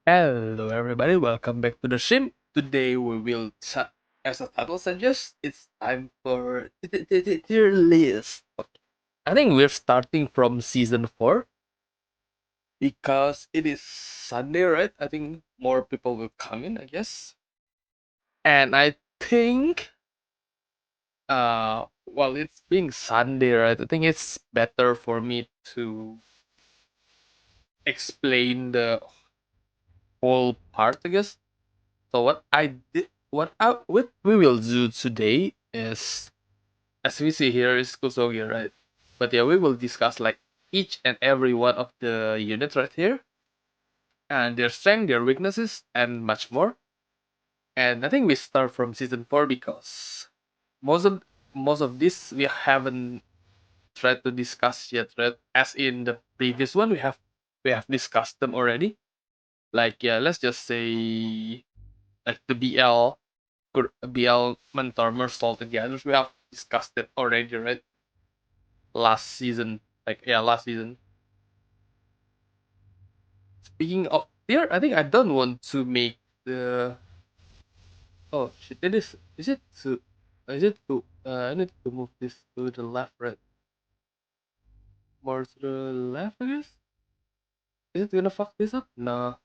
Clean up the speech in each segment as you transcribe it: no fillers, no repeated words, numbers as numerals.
Hello everybody, welcome back to the stream. Today we will, as the title suggests, it's time for tier list. Okay. I think we're starting from season 4 because it is Sunday, right? I think more people will come in, I guess. And I think, while it's being Sunday, right? I think it's better for me to explain the whole part, I guess. So what we will do today is, as we see here, is Kusogi, right? But yeah, we will discuss like each and every one of the units right here, and their strength, their weaknesses, and much more. And I think we start from season 4 because most of most of this we haven't tried to discuss yet, right? As in the previous one, we have discussed them already. Like yeah, let's just say like the BL Mentor, Meursault, and the others. We have discussed it already, right? Last season. Like, yeah, last season. Speaking of there, I think I don't want to make the. Oh, shit. It is. Is it to. Is it to. I need to move this to the left, right? More to the left, I guess? Is it gonna fuck this up? No.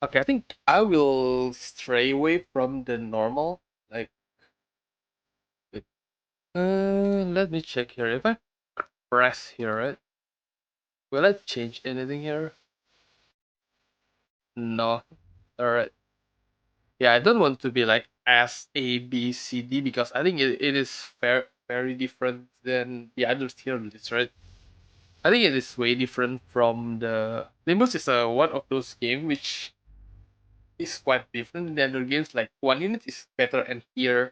Okay, I think I will stray away from the normal. Like, wait. Let me check here. If I press here, right? Will I change anything here? No. Alright. Yeah, I don't want to be like S A B C D because I think it is very different than the other tier lists, right? I think it is way different from the Limbus is one of those games which is quite different than other games. Like one unit is better and here,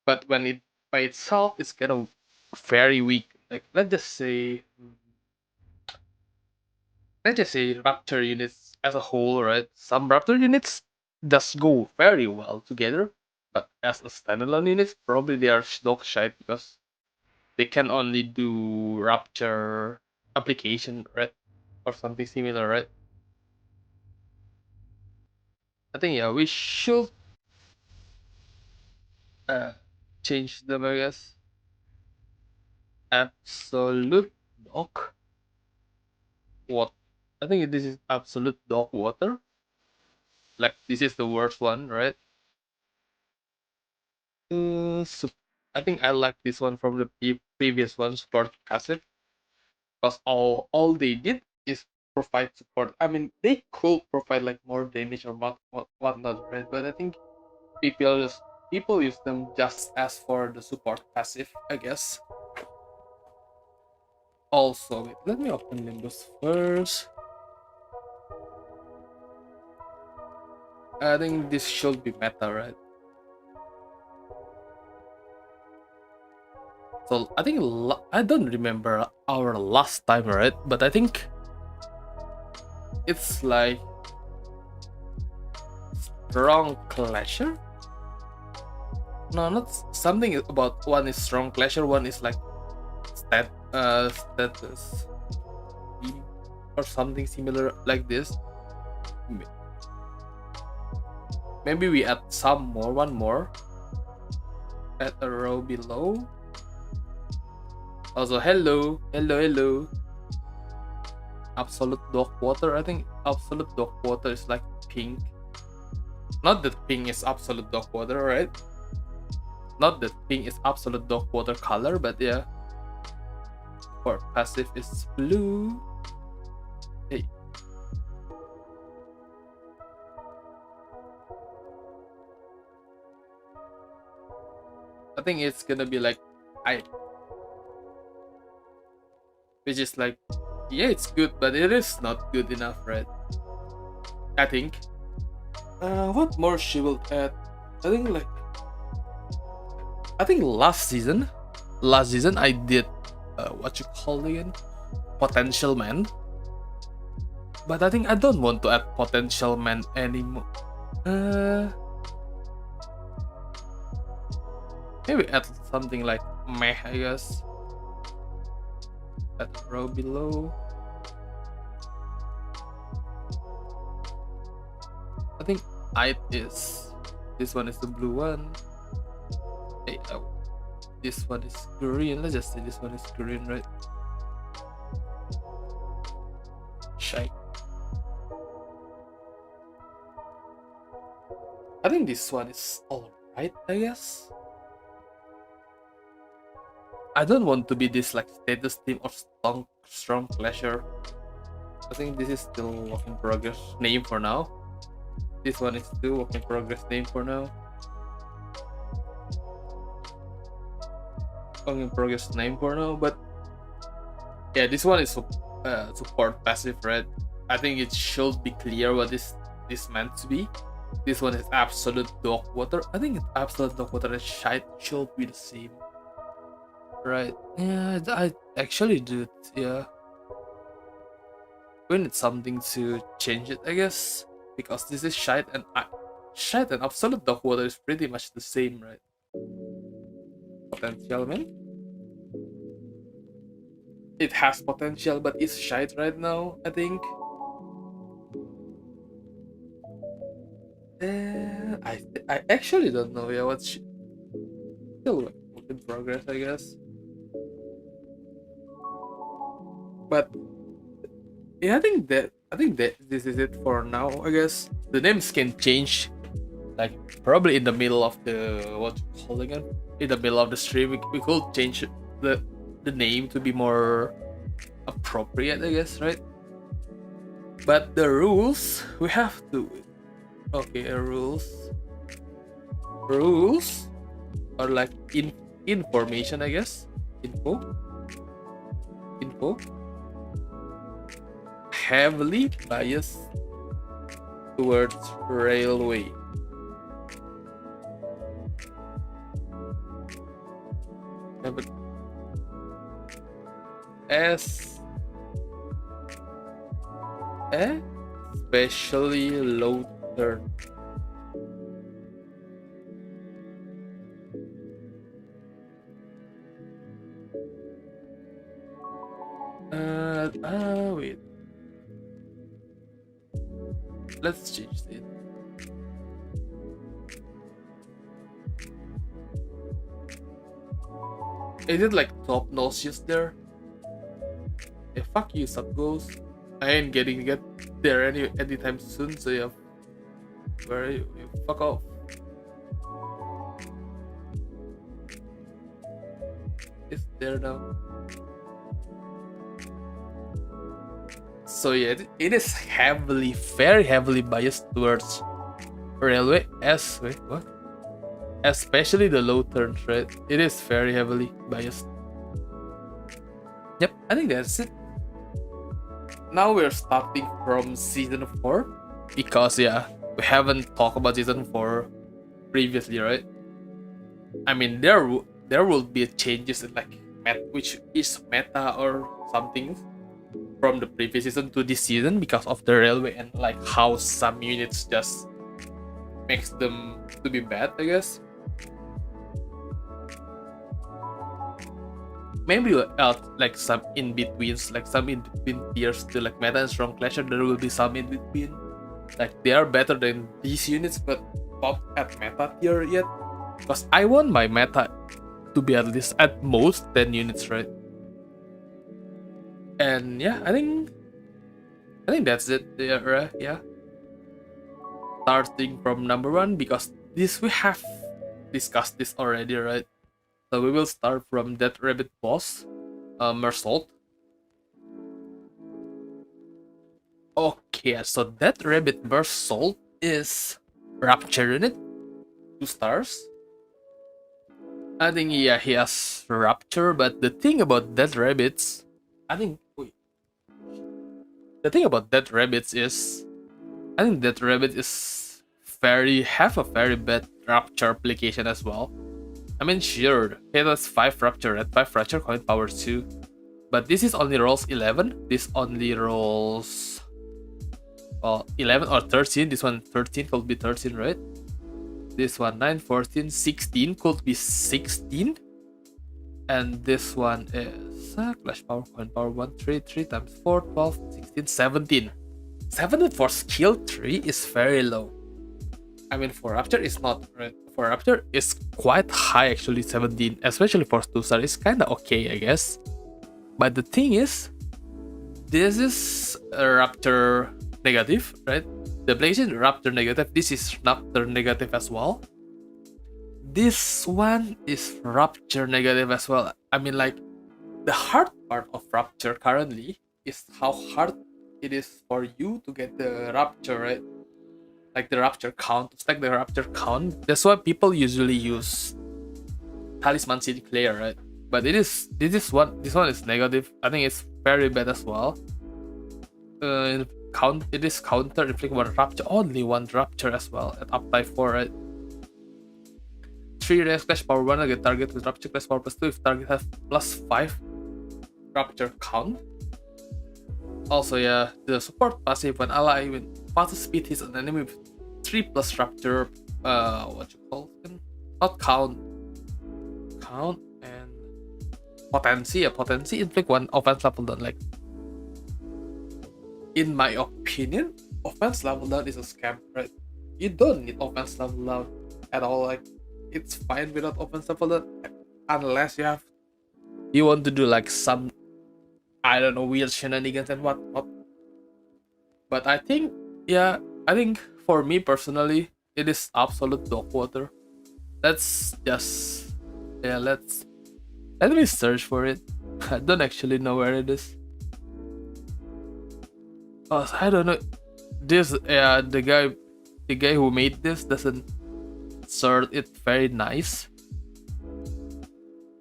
but when it by itself it's kind of very weak. Like let's just say Raptor units as a whole, right? Some Raptor units does go very well together, but as a standalone units, probably they are dog shite because they can only do Rapture application, right? Or something similar, right? I think yeah, we should uh change them, I guess. Absolute dog. What? I think this is absolute dog water. Like this is the worst one, right? So I think I like this one from the previous one, support passive, because all they did is provide support. I mean, they could provide like more damage or whatnot, right? But I think people use them just as for the support passive, I guess. Also, wait, let me open Nimbus first. I think this should be meta, right? So I think I don't remember our last time, right? But I think it's like strong clasher. No, not something about one is strong clasher, one is like status or something similar like this. Maybe we add one more at a row below. Also, hello. Absolute dog water. I think absolute dog water is like pink. Not that pink is absolute dog water, right? Not that pink is absolute dog water color, but yeah. For passive is blue. Hey. I think it's gonna be like which is like, yeah, it's good, but it is not good enough, right? I think. What more she will add? I think last season I did what you call it again? Potential man. But I think I don't want to add potential man anymore. Maybe add something like meh, I guess. At the row below. IDS. This one is the blue one. Hey, oh, this one is green. Let's just say this one is green, right? Shite. I think this one is alright, I guess. I don't want to be this like status team or strong clasher. I think this is still work in progress name for now. This one is still work in progress name for now. Work in progress name for now, but yeah, this one is support passive, right? I think it should be clear what this meant to be. This one is absolute dog water. I think it's absolute dog water and shite should be the same. Right. Yeah, I actually do it, yeah. We need something to change it, I guess. Because this is shite and absolute dog water is pretty much the same, right? Potential, man. It has potential, but it's shite right now, I think. I actually don't know. Yeah, what's still work in progress, I guess. But yeah, I think that this is it for now. I guess the names can change, like probably in the middle of the what you call again? In the middle of the stream, we could change the name to be more appropriate, I guess, right? But the rules we have to. Okay, rules are like information, I guess. Info heavily biased towards railway. Especially low turn. Wait. Let's change it. Is it like top nauseous there? Yeah, fuck you, sub goals. I ain't get there anytime soon, so yeah. Where are you? Fuck off. It's there now. So yeah, it is very heavily biased towards railway. Wait, what? Especially the low turns, right? It is very heavily biased. Yep, I think that's it. Now we're starting from season 4 because yeah, we haven't talked about season 4 previously, right? I mean, there will be changes in like which is meta or something from the previous season to this season because of the railway and like how some units just makes them to be bad, I guess. Maybe like some in betweens, like some in between tiers to like meta and strong clasher. There will be some in between, like they are better than these units, but not at meta tier yet. Because I want my meta to be at least at most 10 units, right? And yeah, I think that's it. Yeah. Starting from number 1 because this we have discussed this already, right? So we will start from that rabbit boss, Meursault. Okay, so that rabbit Meursault is Rapture unit, 2 stars. I think yeah, he has Rapture, but the thing about that rabbits, the thing about that rabbits is, I think that rabbit is have a very bad Rapture application as well. I mean, sure, it has 5 Rapture and 5 Rapture coin power 2, but this is only rolls 11. This only rolls 11 or 13. This one 13 could be 13, right? This one 9, 14, 16 could be 16. And this one is Clash Power, Coin Power 1, 3 times 4, 12, 16, 17. 17 for skill 3 is very low. I mean, for Rapture, it's not, right? For Rapture, it's quite high actually, 17, especially for 2-star. It's kind of okay, I guess. But the thing is, this is a Rapture negative, right? The place is Rapture negative. This is Rapture negative as well. This one is Rapture negative as well. I mean, like, the hard part of Rapture currently is how hard it is for you to get the Rapture, right? Like the Rapture count, to stack the Rapture count. That's why people usually use Talisman Sinclair, right? But this one is negative. I think it's very bad as well. It is counter inflict one Rapture, only one Rapture as well at uptime 4, right? 3 reacts clash power 1 against target with Rapture clash power +2 if target has +5 Rapture count. Also, yeah, the support passive when ally with faster speed hits an enemy with 3+ Rapture, what you call it? Not count and potency. Yeah, potency inflict 1 offense level down. Like, in my opinion, offense level down is a scam, right? You don't need offense level down at all. Like, it's fine without offense level down unless you want to do like some, I don't know, weird shenanigans and whatnot. But I think for me personally, it is absolute dog water. Let's just, let me search for it. I don't actually know where it is. Oh, I don't know. This, the guy who made this doesn't sort it very nice.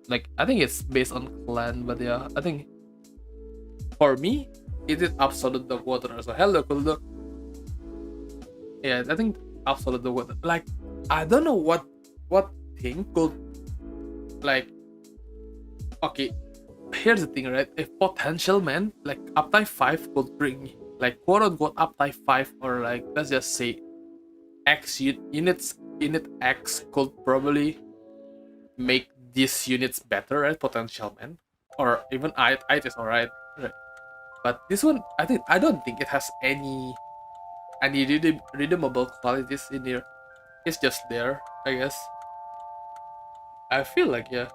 Like, I think it's based on clan, but yeah, I think for me, it is absolute dog water. So hello, Kuldo. Yeah, I think absolute dog water. Like, I don't know what thing could, like, okay, here's the thing, right? If potential man like uptime 5 could bring like quote unquote uptime 5, or like, let's just say X unit X could probably make these units better, right? Potential man, or even IDS, alright, right? But this one, I don't think it has any redeemable qualities in here. It's just there, I guess. I feel like, yeah,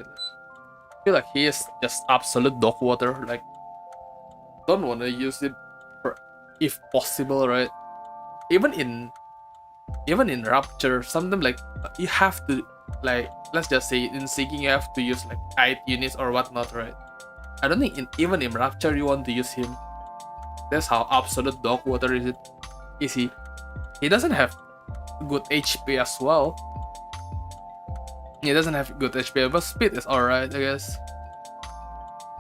I feel like he is just absolute dog water. Like, don't want to use it for, if possible, right? Even in Rapture, sometimes like you have to, like, let's just say in Seeking you have to use like 8 units or whatnot, right? I don't think even in Rapture you want to use him. That's how absolute dog water is he. He doesn't have good HP as well. He doesn't have good HP, but speed is alright, I guess.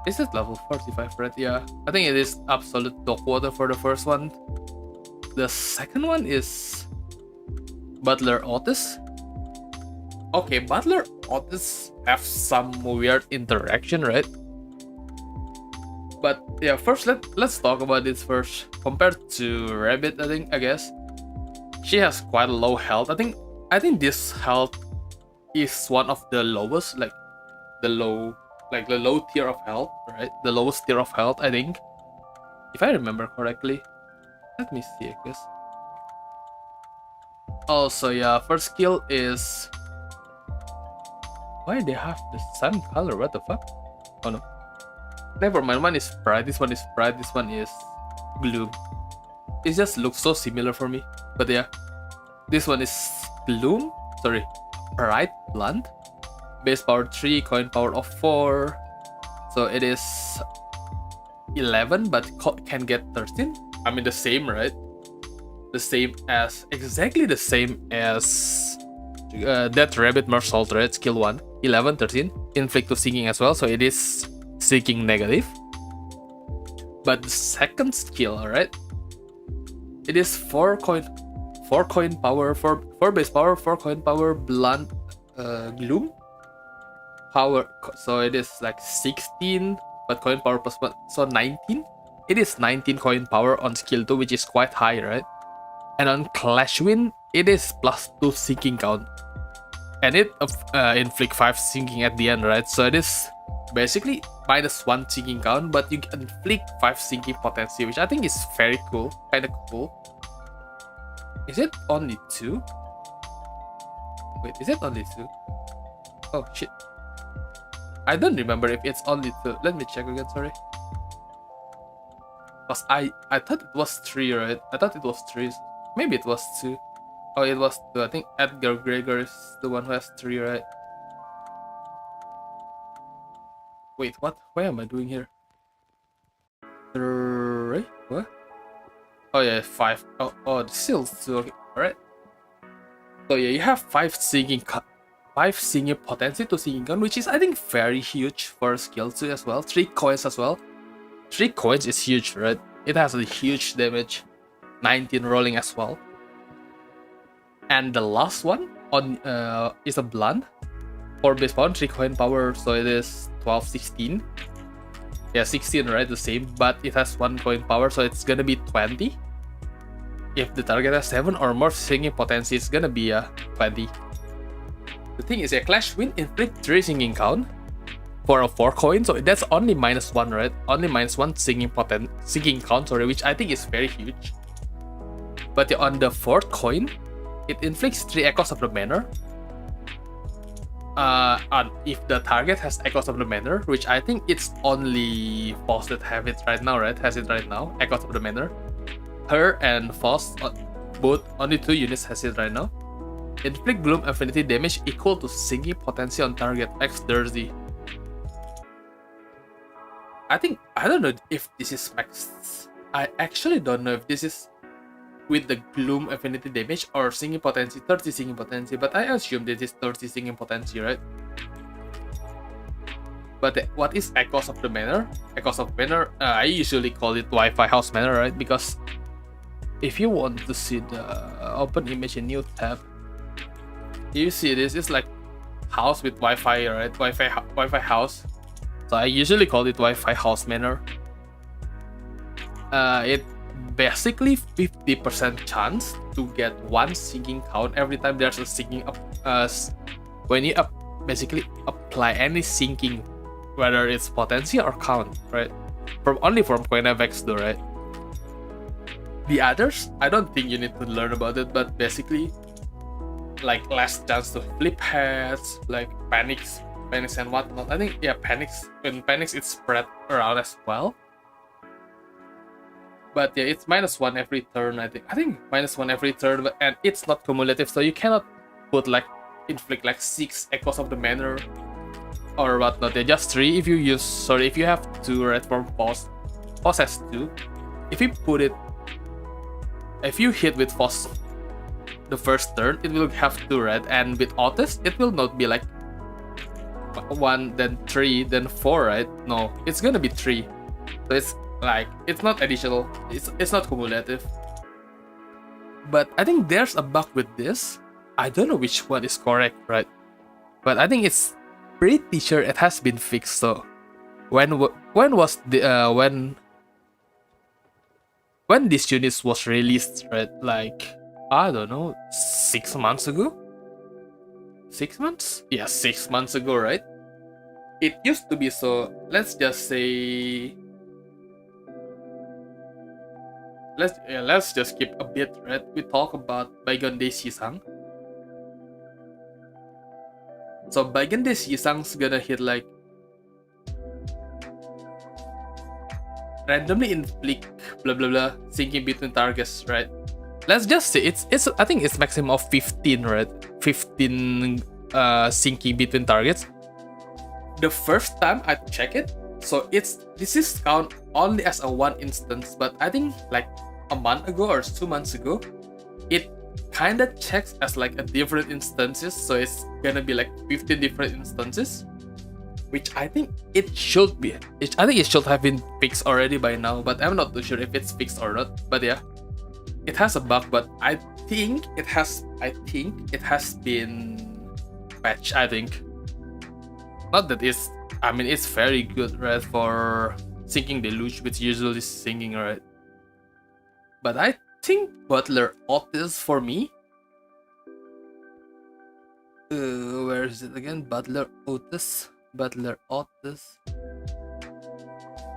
Is it level 45, right? Yeah, I think it is absolute dog water for the first one. The second one is Butler Outis. Okay, Butler Outis have some weird interaction, right? But yeah, first let's talk about this first. Compared to Rabbit, I guess she has quite a low health. I think this health is one of the lowest, like the low tier of health, right? The lowest tier of health, I think, if I remember correctly. Let me see, I guess. Also, yeah, first skill is, why they have the same color? What the fuck? Oh no, never mind. One is Pride. This one is Pride. This one is Gloom. It just looks so similar for me. But yeah, this one is Gloom. Sorry, Pride Blunt. Base power 3, coin power of 4. So it is 11, but can get 13. I mean, the same, right? Exactly the same as that Rabbit Meursault, right? Skill 1, 11, 13. Inflict to Seeking as well, so it is Seeking negative. But the second skill, alright, it is 4 coin power, 4 base power, 4 coin power, Blunt, Gloom power. So it is like 16, but coin power plus 1, so 19. It is 19 coin power on skill 2, which is quite high, right? And on Clash Wind, it is +2 Seeking count, and it inflict 5 Seeking at the end, right? So it is basically -1 Seeking count, but you can inflict 5 Seeking potency, which I think is very cool, kind of cool. Is it only 2? Wait, is it only 2? Oh shit. I don't remember if it's only 2. Let me check again, sorry. Cause I thought it was 3, right? I thought it was 3. Maybe it was 2. Oh, it was 2. I think Gregor is the one who has 3, right? Wait, what? Why am I doing here? 3? What? Oh yeah, 5. Oh, still 2. Okay, alright. So yeah, you have 5 singing potency to singing gun, which is I think very huge for skill 2 as well. 3 coins as well. 3 coins is huge, right? It has a huge damage. 19 rolling as well. And the last one on is a blunt. 4 base power, 3 coin power, so it is 12, 16. Yeah, 16, right? The same, but it has 1 coin power, so it's gonna be 20. If the target has 7 or more singing potency, it's gonna be 20. The thing is, a Clash Wind inflict 3 singing count for a 4 coin, so that's only -1, right? Only -1 singing count, sorry, which I think is very huge. But on the 4th coin, it inflicts 3 echoes of the manner. And if the target has echoes of the manner, which I think it's only Faust that have it right now, right? Has it right now, echoes of the manner. Her and Faust, both only 2 units has it right now. Inflict Gloom affinity damage equal to singing potency on target X Jersey. I don't know if this is max. I actually don't know if this is with the Gloom affinity damage or singing potency, 30 singing potency, but I assume this is 30 singing potency, right? But what is Echoes of the Manor? Echoes of Manor, I usually call it Wi-Fi House Manor, right? Because if you want to see the open image in new tab, you see this is like house with Wi-Fi, right? Wi-Fi house. So I usually call it Wi-Fi House Manor. It basically 50% chance to get 1 singing count every time there's a singing up. When you basically apply any sinking, whether it's potency or count, right? Only from Coin FX though, right? The others, I don't think you need to learn about it, but basically, like less chance to flip heads, like panics and whatnot. I think panics. When panics, it's spread around as well. But yeah, it's -1 every turn. I think -1 every turn, and it's not cumulative, so you cannot put like inflict like 6 echoes of the manor or whatnot. Yeah, just 3 if you use. Sorry, if you have 2 red from Faust. Faust has 2. If you hit with Faust the first turn, it will have 2 red, and with Outis, it will not be like 1, then 3, then 4, right? No, it's gonna be 3. So it's like, it's not additional, it's not cumulative. But I think there's a bug with this. I don't know which one is correct, right? But I think it's pretty sure it has been fixed. So when was the when this unit was released, right? Like, I don't know, 6 months ago? 6 months? Yeah, 6 months ago, right? It used to be, so let's just say, let's just skip a bit, right? We talk about Bygone Day Sisang. So Bygone Day Sisang's gonna hit like randomly inflict blah blah blah sinking between targets, right? Let's just say it's I think it's maximum of 15, right? 15 sinking between targets. The first time I check it, so this is count only as a 1 instance, but I think like a month ago or 2 months ago, it kinda checks as like a different instances, so it's gonna be like 15 different instances, which I think it should be. I think it should have been fixed already by now, but I'm not too sure if it's fixed or not. But yeah, it has a bug, but I think it has been patched. I think. Not that it's, I mean, it's very good, right, for sinking deluge, which usually is sinking, right? But I think Butler Outis for me. Where is it again? Butler Outis.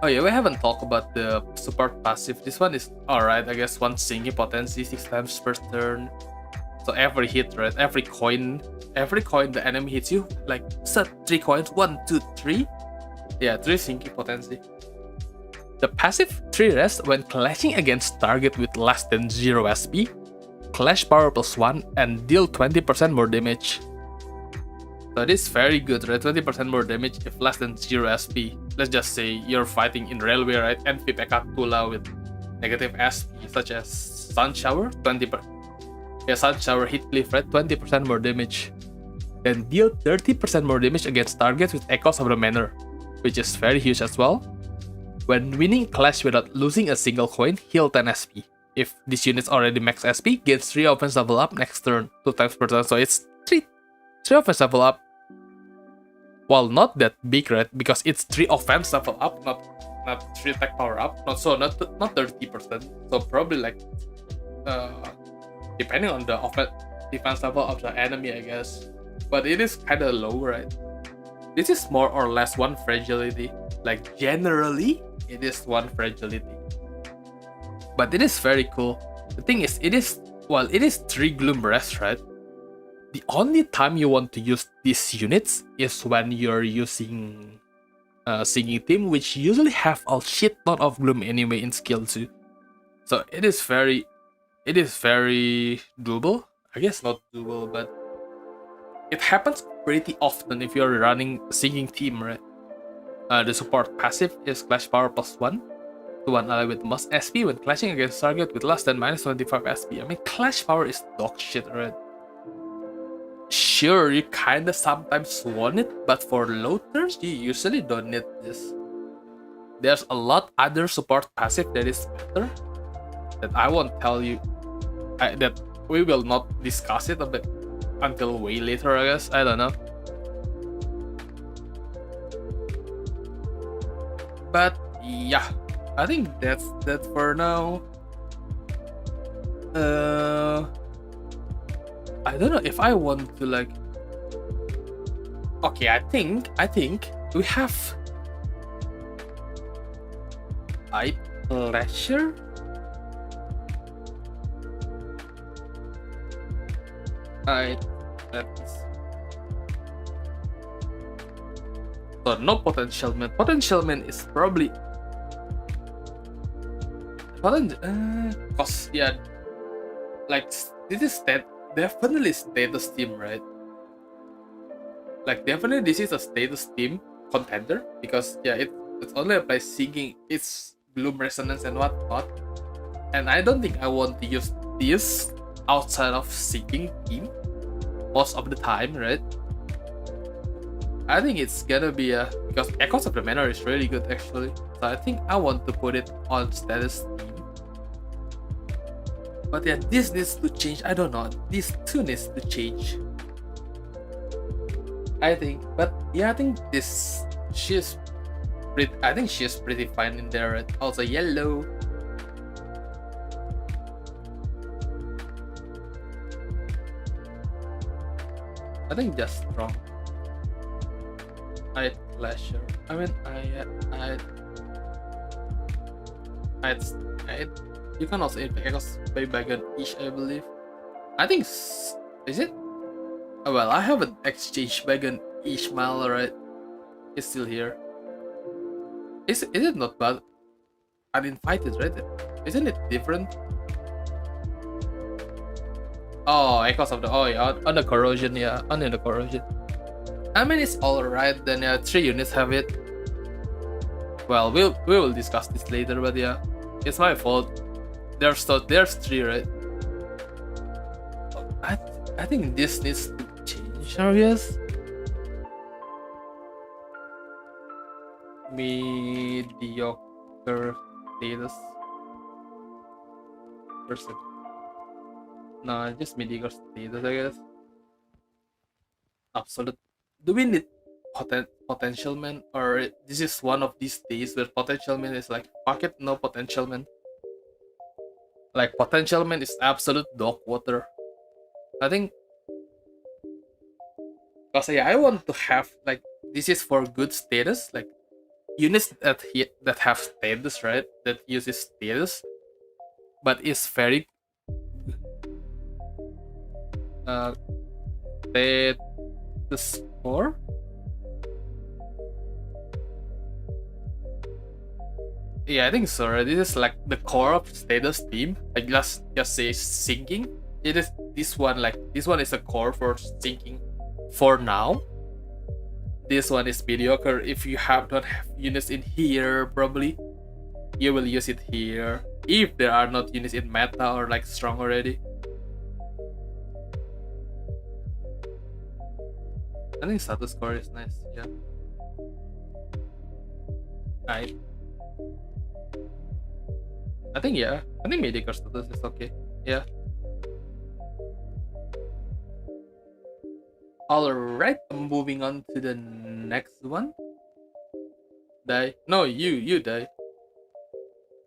Oh yeah, we haven't talked about the support passive. This one is alright, I guess. One sinking potency 6 times per turn. So every hit, right? Every coin the enemy hits you, like set 3 coins, 1, 2, 3. Yeah, 3 sinking potency. The passive 3 rest when clashing against target with less than 0 SP, clash power +1 and deal 20% more damage. So this is very good, right? 20% more damage if less than 0 SP. Let's just say you're fighting in railway, right? And Vipeka Tula with negative SP, such as Sun Shower, 20%. Yeah, Sun Shower Heathcliff, right? 20% more damage. Then deal 30% more damage against targets with Echoes of the Manor, which is very huge as well. When winning clash without losing a single coin, heal 10 SP. If this unit's already max SP, gains 3 offense level up next turn, 2 times per turn, so it's 3 offense level up. While not that big, right? Because it's 3 offense level up, not 3 attack power up, not 30%. So probably like depending on the defense level of the enemy, I guess. But it is kinda low, right? This is more or less 1 fragility. Like generally, it is 1 fragility. But it is very cool. The thing is, it is 3 Gloom Rest, right? The only time you want to use these units is when you're using Singing Team, which usually have a shit ton of Gloom anyway in skill 2. So it is very doable. I guess not doable, but it happens pretty often if you're running Singing Team, right? The support passive is Clash Power +1 to one ally with most SP when clashing against target with less than -25 SP. I mean, Clash Power is dog shit, right? Sure, you kinda sometimes want it, but for low turns, you usually don't need this. There's a lot other support passive that is better that I won't tell you. That we will not discuss it a bit until way later, I guess. I don't know. But yeah, I think that's that for now. I don't know if I want to like. Okay, I think we have eye pleasure. So no potential man. Potential man is probably cause yeah, like this is definitely status team, right? Like definitely this is a status team contender because yeah, it's only applies singing, it's Gloom Resonance and whatnot. And I don't think I want to use this outside of singing team most of the time, right? I think it's gonna be because Echoes of the Manor is really good actually. So I think I want to put it on status team. But yeah, this needs to change. I don't know. These two needs to change. I think. But yeah, I think she's pretty fine in there. Right? Also yellow. I think just strong. I pleasure. I mean, you can also Echoes by Bagan each, I believe. I think is it? Oh, well, I haven't exchanged Bagan Ishmael, right? It's still here. Is it not bad? Uninvited, right? Isn't it different? Oh, Echoes of the on the corrosion, yeah, on the corrosion. I mean, it's alright. Then yeah, 3 units have it. Well, we will discuss this later, but yeah, it's my fault. There's 3, right? I think this needs to change, I guess. Mediocre status person. No, just mediocre status, I guess. Absolute. Do we need potential man, or this is one of these days where potential man is like fuck it, no potential man? Like potential man is absolute dog water. I think because yeah, I want to have like this is for good status, like units that have status, right? That uses status, but is very uh status core. Yeah, I think so. Right? This is like the core of status team. Like just say syncing. It is this one. Like this one is a core for syncing. For now, this one is mediocre. If you don't have units in here, probably you will use it here. If there are not units in meta or like strong already. I think status core is nice. Yeah. I think yeah. I think mediocre status is okay. Yeah. Alright, moving on to the next one. Die. No, you die.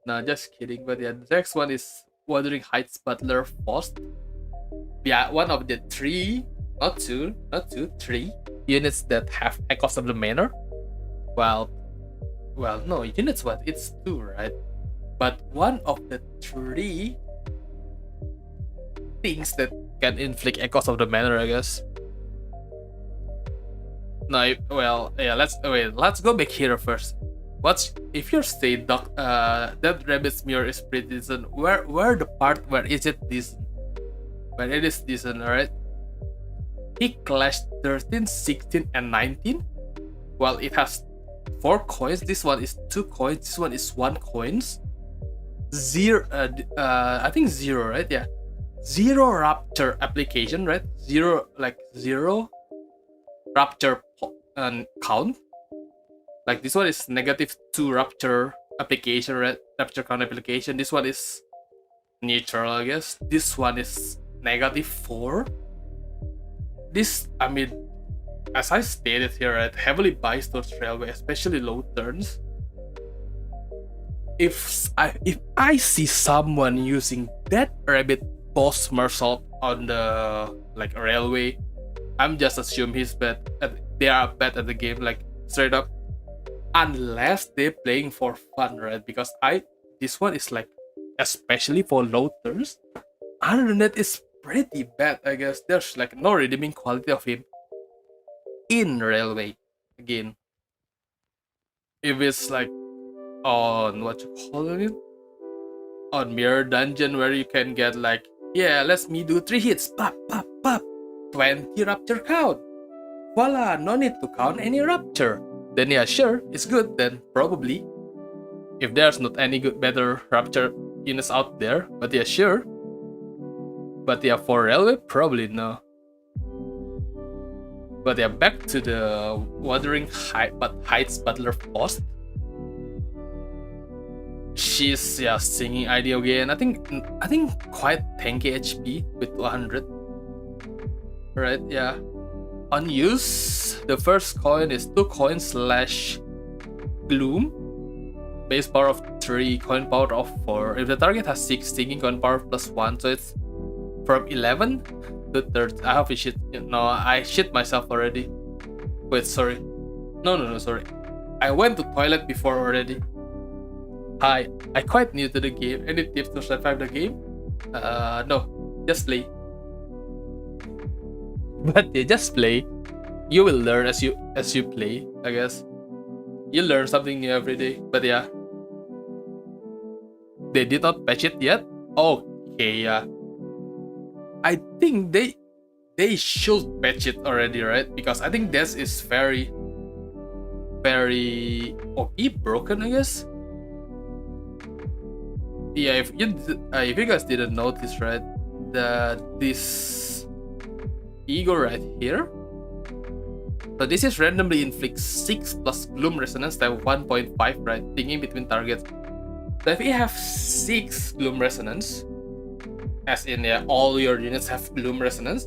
No, just kidding. But yeah, the next one is Wuthering Heights Butler Faust. Yeah, one of the three, not two, three units that have Echoes of the Manor. Well, no, units what? It's two, right? But one of the three things that can inflict Echoes of the Manor, I guess. No, well, yeah. Let's go back here first. What's if your state that Rabbit's mirror is pretty decent? Where the part where is it decent? Where it is decent, alright? He clashed 13, 16, and 19. Well, it has 4 coins. This one is 2 coins. This one is 1 coins. Zero. I think 0, right? Yeah. 0 rapture application, right? 0 rapture count. Like this one is -2 rapture application, right? Rapture count application. This one is neutral, I guess. This one is -4. This, I mean, as I stated here, right, heavily biased towards railway, especially low turns. If I see someone using that Rabbit Boss Meursault on the like railway, I'm just assume he's bad. They are bad at the game, like straight up. Unless they're playing for fun, right? Because this one is like, especially for low turns. Other than that, it's pretty bad, I guess. There's like no redeeming quality of him in railway. Again, if it's like on what you call it, on mirror dungeon where you can get like, yeah, let me do 3 hits, pop, pop, pop, 20 rapture count. Voila, no need to count any rapture. Then yeah, sure, it's good then, probably. If there's not any better rapture units out there, but yeah, sure. But yeah, for railway, probably no. But yeah, back to the Wuthering Heights Butler Faust. She's singing ID again. I think quite tanky HP with 200. Right, yeah. On use, the first coin is 2 coins slash gloom. Base power of 3, coin power of 4. If the target has 6, singing coin power plus 1, so it's from 11 to 30. I have a shit. No, I shit myself already. Wait, sorry. No, sorry. I went to toilet before already. Hi, I quite new to the game. Any tips to survive the game? No, just play. But yeah, just play. You will learn as you play, I guess. You learn something new every day. But yeah, they did not patch it yet. Okay, yeah. I think they should patch it already, right? Because I think this is very OP broken, I guess. Yeah, if you guys didn't notice, right, this ego right here. So this is randomly inflicts 6 plus gloom resonance type 1.5, right? Thinking between targets. So if you have 6 gloom resonance, as in all your units have gloom resonance,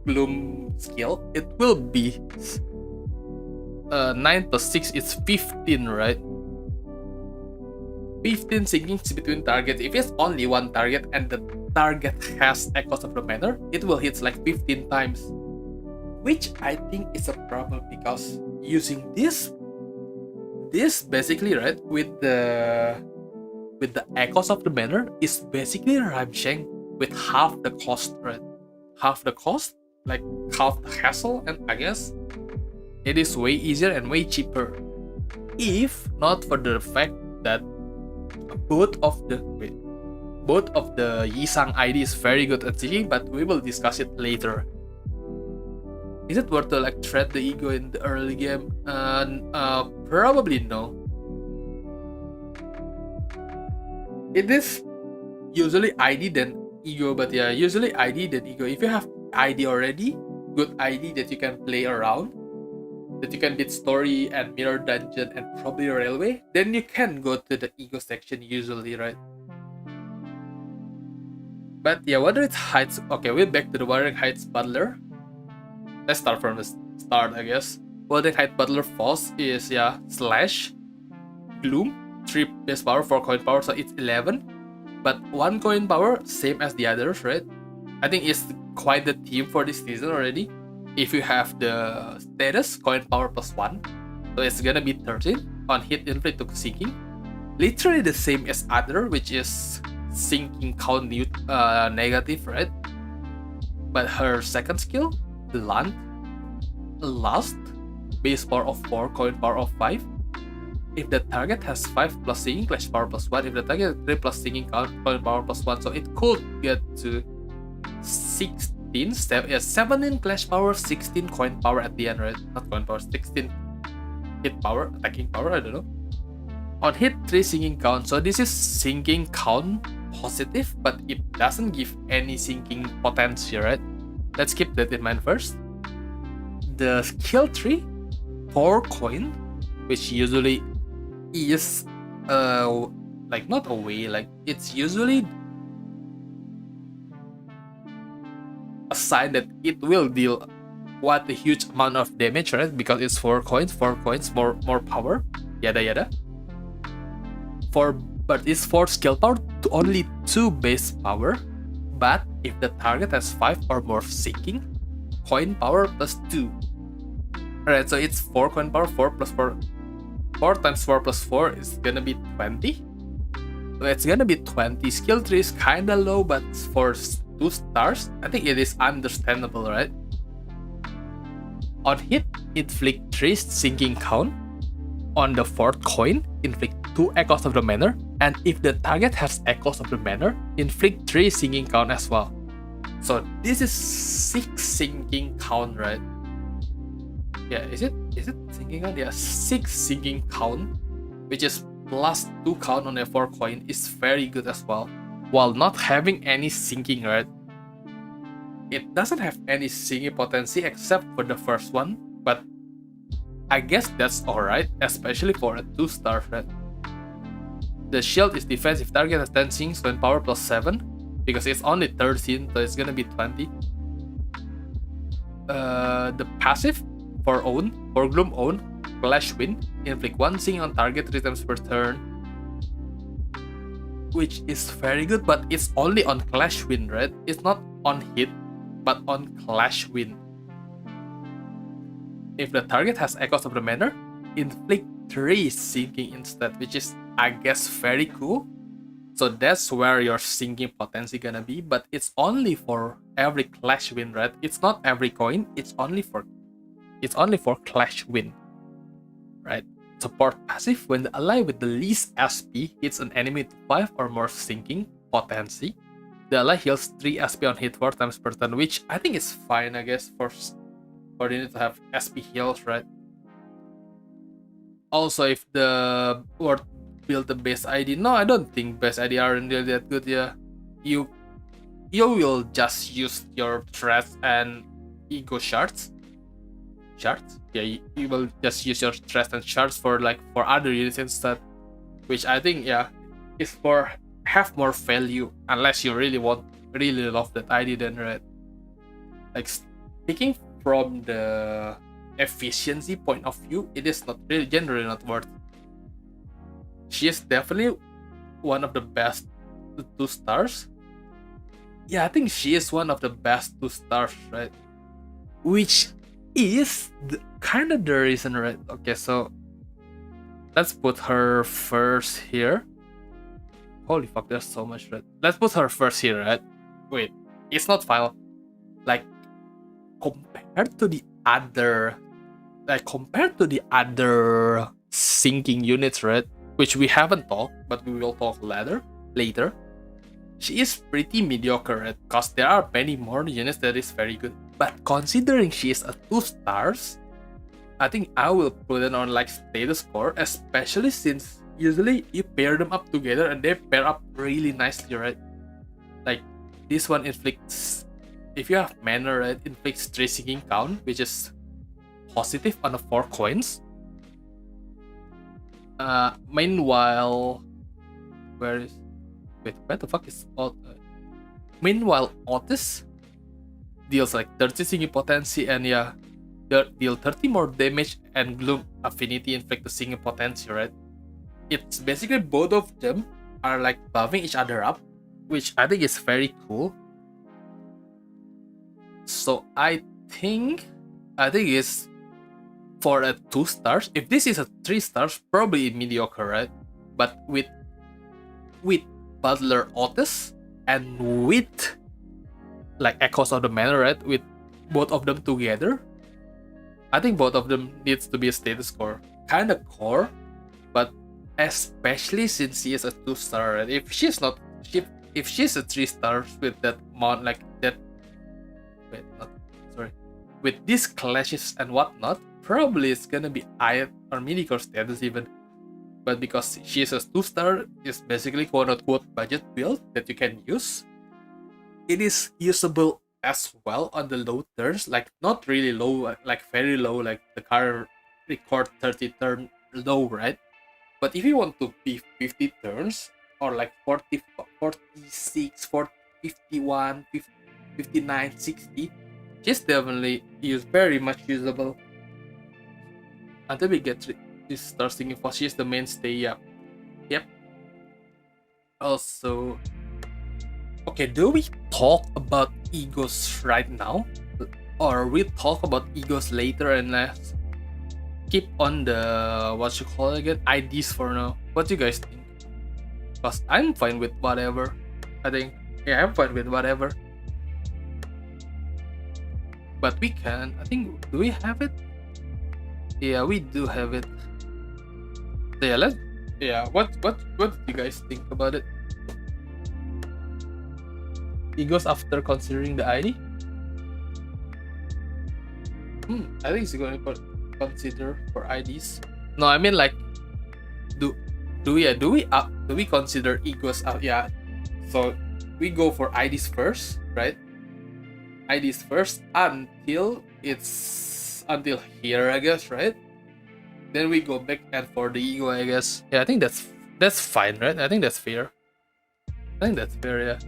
gloom skill, it will be 9 plus 6 is 15, right? 15 sinking between targets. If it's only one target and the target has Echoes of the Manor, it will hit like 15 times. Which I think is a problem because using this this basically, right, with the echoes of the manor is basically Ramsheng with half the cost, right? Half the cost, like half the hassle, and I guess it is way easier and way cheaper. If not for the fact that both of the Yisang ID is very good at singing, but we will discuss it later. Is it worth to like thread the ego in the early game? Probably no. It is usually ID then ego, but yeah, usually ID then ego. If you have ID already, good ID that you can play around, that you can beat story and mirror dungeon and probably railway, then you can go to the ego section usually, right? But yeah, Wuthering Heights. Okay, we're back to the Wuthering Heights Butler. Let's start from the start, I guess. Wuthering Heights Butler Faust is slash Gloom, 3 base power, 4 coin power, so it's 11. But 1 coin power, same as the others, right? I think it's quite the theme for this season already. If you have the status, coin power plus 1, so it's gonna be 13. On hit, inflict to sinking. Literally the same as other, which is sinking count negative, right? But her second skill, Blunt, Last, base power of 4, coin power of 5. If the target has 5 plus singing, clash power plus 1. If the target has 3 plus singing, count, coin power plus 1. So it could get to 17 clash power, 16 coin power at the end, right? Not coin power, 16 hit power, attacking power, I don't know. On hit, 3 singing count. So this is sinking count positive, but it doesn't give any sinking potency, right? Let's keep that in mind first. The skill tree, 4 coin, which usually is like not a way, like it's usually a sign that it will deal what a huge amount of damage, right? Because it's 4 coins, more power, yada yada. But it's 4 skill power to only 2 base power. But if the target has 5 or more sinking, coin power plus 2. Alright, so it's 4 coin power, 4 plus 4. 4 times 4 plus 4 is gonna be 20. So it's gonna be 20. Skill tree is kinda low, but for 2 stars, I think it is understandable, right? On hit, inflict 3 sinking count. On the 4th coin, inflict 2 echoes of the manor. And if the target has echoes of the manor, inflict 3 singing count as well. So this is 6 singing count, right? Yeah, is it singing count? Yeah, 6 singing count, which is plus 2 count on a 4 coin, is very good as well. While not having any sinking, right? It doesn't have any singing potency except for the first one, but I guess that's alright, especially for a 2-star, right? The shield is defensive, target has 10 sings, coin power plus 7, because it's only 13, so it's gonna be 20. The passive for Gloom own, Clash Wind, inflict 1 sing on target 3 times per turn, which is very good, but it's only on Clash Wind, right? It's not on hit, but on Clash Wind. If the target has echoes of the manor, inflict 3 sinking instead, which is, I guess, very cool. So that's where your sinking potency gonna be, but it's only for every Clash Win, right? It's not every coin, it's only for Clash Win, right? Support passive, when the ally with the least SP hits an enemy with 5 or more sinking potency, the ally heals 3 SP on hit 4 times per turn, which I think is fine, I guess, for you need to have SP heals, right? Also, if the word build the base ID, no, I don't think base ID aren't really that good. Yeah, you will just use your threats and ego shards. Yeah, you will just use your threats and shards for other units instead, which I think is for have more value, unless you really love that ID, then, right? Like, speaking from the efficiency point of view, it is not really generally not worth. She is definitely one of the best 2 stars. Yeah, I think she is one of the best 2 stars, right? Which is kind of the reason, right? Okay, so let's put her first here. Holy fuck, there's so much red. Let's put her first here, right? Wait, it's not final. Like, compared to the other sinking units, right? Which we haven't talked, but we will talk later. She is pretty mediocre, right? Cause there are many more units that is very good. But considering she is a 2 stars, I think I will put it on like status core, especially since usually you pair them up together and they pair up really nicely, right? Like this one inflicts, if you have mana, right, inflicts 3 sinking count, which is positive on the 4 coins. Meanwhile, where the fuck is meanwhile Outis deals like 30 sinking potency and yeah, deal 30 more damage and gloom affinity inflict the sinking potency, right? It's basically both of them are like buffing each other up, which I think is very cool. So I think it's for a 2 stars. If this is a 3 stars, probably mediocre, right? But with Butler Outis and with like Echoes of the Manor, right? With both of them together, I think both of them needs to be a status core. Kinda core, but especially since she is a 2 star, right? If she's a 3 stars with that mount like that, with these clashes and whatnot, probably it's gonna be high or mediocre status even. But because she is a 2 star, it's basically quote unquote budget build that you can use. It is usable as well on the low turns, like not really low, like very low, like the current record 30 turn low, right? But if you want to be 50 turns or like 40, 46, 40, 51, 50, 59, 60, she's definitely very much usable. Until we get this start singing for she's the mainstay, yeah. Yep. Also, okay, do we talk about egos right now? Or we talk about egos later and let's keep on the what you call it again? IDs for now. What do you guys think? Because I'm fine with whatever. I think, yeah, I'm fine with whatever. But we can, I think, do we have it? Yeah, we do have it. So yeah, what do you guys think about it? Egos after considering the ID? I think it's going to consider for IDs. No, I mean like, do we consider egos? Yeah, so we go for IDs first, right? IDs first until here, I guess, right? Then we go back and for the ego, I guess. Yeah, I think that's fine, right? I think that's fair. Yeah.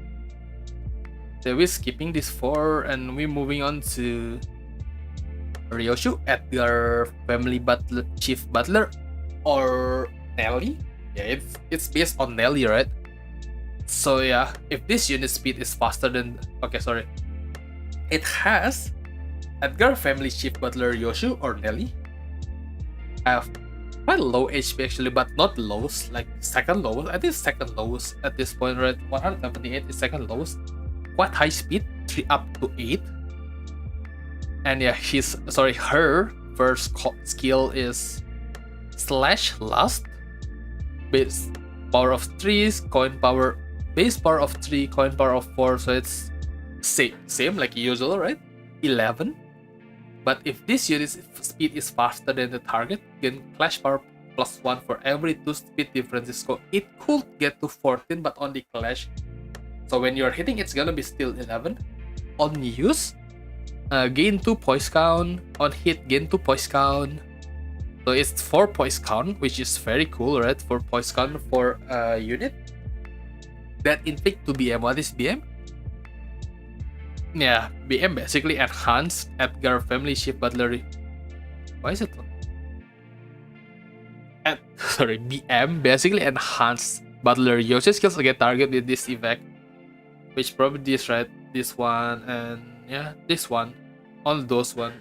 So we're skipping this 4 and we're moving on to Ryoshu, Edgar Family Butler, Chief Butler, or Nelly. Yeah, it's based on Nelly, right? So yeah, if this unit speed is faster than it has Edgar Family Chief Butler Ryoshu or Nelly. Have quite low HP actually, but not lowest, like second lowest. I think second lowest at this point, right? 178 is second lowest. Quite high speed, 3 up to 8. And yeah, her first skill is Slash Lust. Base power of 3, coin power, base power of 3, coin power of 4, so it's same like usual, right? 11. But if this unit's speed is faster than the target, gain clash power +1 for every 2 speed differences. So it could get to 14, but only clash. So when you're hitting, it's gonna be still 11. On use, gain 2 poise count. On hit, gain 2 poise count. So it's 4 poise count, which is very cool, right? 4 poise count for a unit. That inflict to BM. What is BM? Yeah, BM basically enhanced Edgar Family Chief Butler. Why is it? BM basically enhanced Butler Ryoshu skills to get target with this effect. Which probably this, right? This one and yeah, this one. All those one.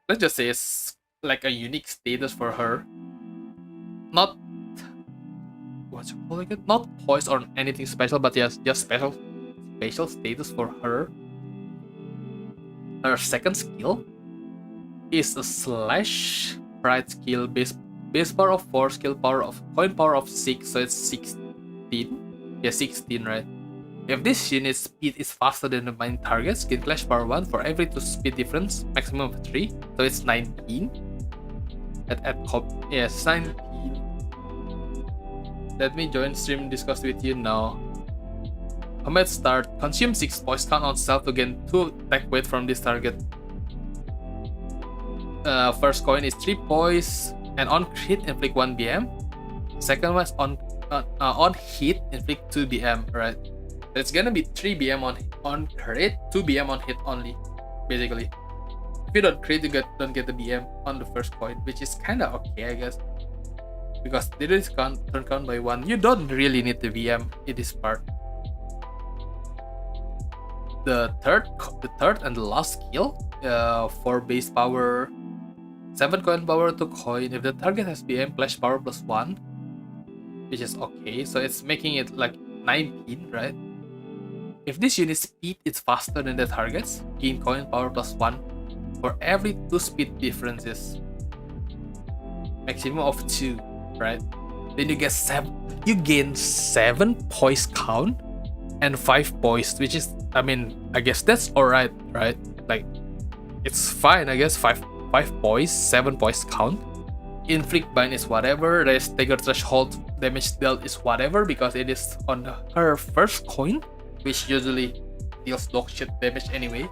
Let's just say it's like a unique status for her. not what's it called again? Not poised or anything special, but yes, just special status for her. Her second skill is a slash pride skill base power of 4, skill power of coin power of 6, so it's 16. Yeah, 16, right? If this unit's speed is faster than the main target, gain clash power 1 for every 2 speed difference, maximum of 3, so it's 19. Yes, 19. Let me join stream and discuss with you now. Combat start. Consume 6 points count on self to gain 2 attack weight from this target. First coin is 3 points, and on crit inflict 1 BM. Second one is on hit inflict 2 BM, right? So it's gonna be 3 BM on crit, 2 BM on hit only, basically. If you don't crit, you don't get the BM on the first coin, which is kinda okay, I guess. Because it is turn count by 1. You don't really need the BM in this part. The third and the last skill, for base power, 7 coin power to coin. If the target has BM, clash power plus 1, which is okay. So it's making it like 19, right? If this unit's speed is faster than the target's, gain coin power plus 1 for every 2 speed differences. Maximum of 2, right? Then you get you gain 7 poise count and 5 poise, which is, I mean, I guess that's alright, right? Like, it's fine, I guess. 5 poise, 7 poise count. Inflict bind is whatever. Raise stagger threshold damage dealt is whatever, because it is on her first coin, which usually deals dog shit damage anyway.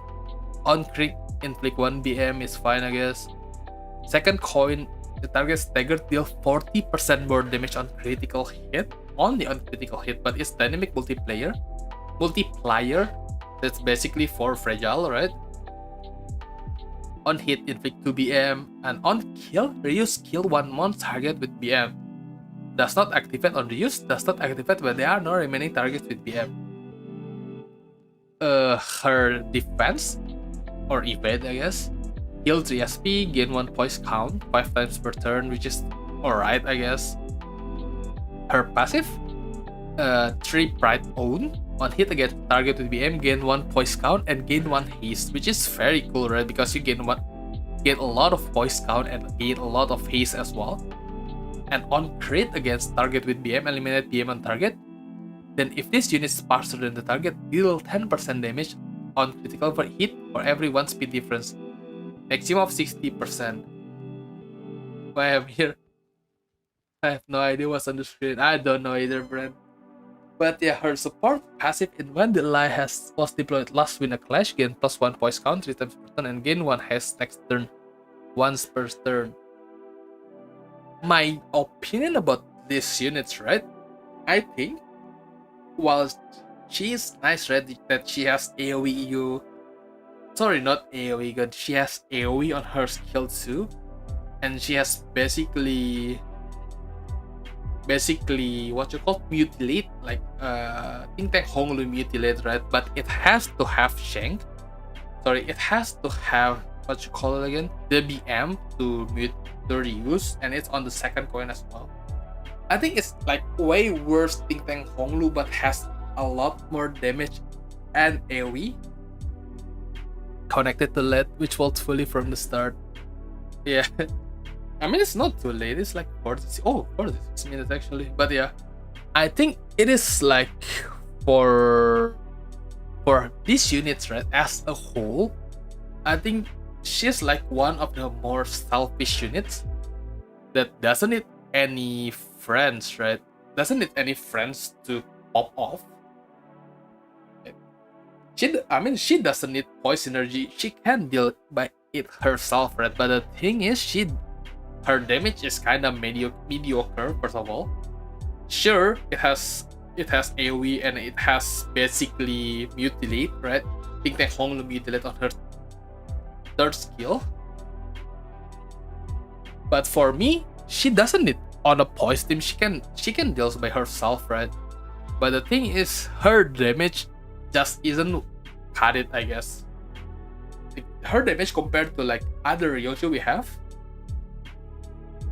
On crit, inflict 1 BM is fine, I guess. Second coin, the target stagger deals 40% more damage on critical hit, only on critical hit, but it's dynamic multiplier. That's basically for fragile, right? On hit, inflict 2 BM, and on kill, reuse kill 1 monster target with BM. Does not activate on reuse, does not activate when there are no remaining targets with BM. Her defense, or evade, I guess. Heal 3 SP, gain 1 poise count, 5 times per turn, which is alright, I guess. Her passive, 3 pride own. On hit against target with BM, gain 1 poise count and gain 1 haste, which is very cool, right? Because you gain a lot of poise count and gain a lot of haste as well. And on crit against target with BM, eliminate BM on target. Then if this unit is faster than the target, deal 10% damage on critical for hit for every 1 speed difference. Maximum of 60%. Why I'm here? I have no idea what's on the screen. I don't know either, Brent. But yeah, her support passive in when the ally was deployed last win a clash, gain plus 1 poise count 3 times per turn and gain 1 haste next turn, once per turn. My opinion about these units, right? I think while she's nice, right, that she has AoE EU. Sorry, not AoE, but she has AoE on her skill too. And she has basically what you call mutilate, like Think Tank Honglu mutilate, right? But it has to have Shank. Sorry, it has to have what you call it again? The BM to reuse, and it's on the second coin as well. I think it's like way worse Think Tank Honglu, but has a lot more damage and AoE. Connected to LED, which works fully from the start. Yeah. I mean, it's not too late. It's like 46 minutes actually. But yeah, I think it is like for these units, right, as a whole, I think she's like one of the more selfish units that doesn't need any friends, right? Doesn't need any friends to pop off. She doesn't need poison energy. She can deal by it herself, right? But the thing is, her damage is kind of mediocre. First of all, sure, it has AoE and it has basically mutilate, right? Think Tank Honglu mutilate on her third skill. But for me, she doesn't need on a poise team. She can deal by herself, right? But the thing is, her damage just isn't cut it, I guess. Her damage compared to like other Ryoshu we have,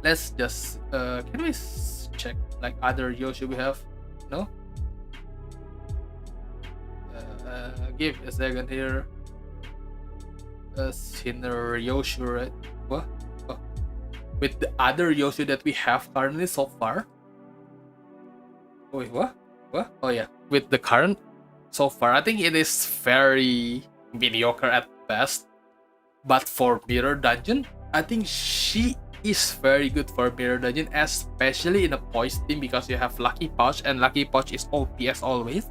let's just can we check like other Yoshi we have? No. Give a second here. Sinner Yoshi, right? What? Oh. With the other Yoshi that we have currently so far. Wait, what? What? Oh yeah, with the current so far, I think it is very mediocre at best. But for Mirror Dungeon, I think she is very good for Mirror Dungeon, especially in a poise team because you have Lucky Pouch and Lucky Pouch is OP as always.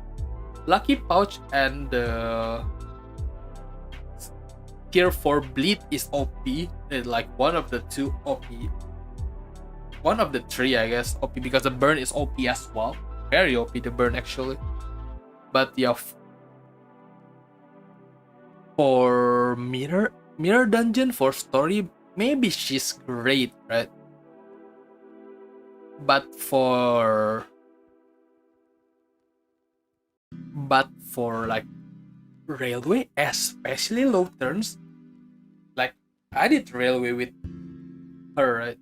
Lucky Pouch and the Tier 4 Bleed is OP, like one of the two OP. One of the three, I guess, OP because the Burn is OP as well. Very OP, the Burn actually. But yeah, for Mirror Dungeon, for story, maybe she's great, right? But for like railway, especially low turns, like I did railway with her, right?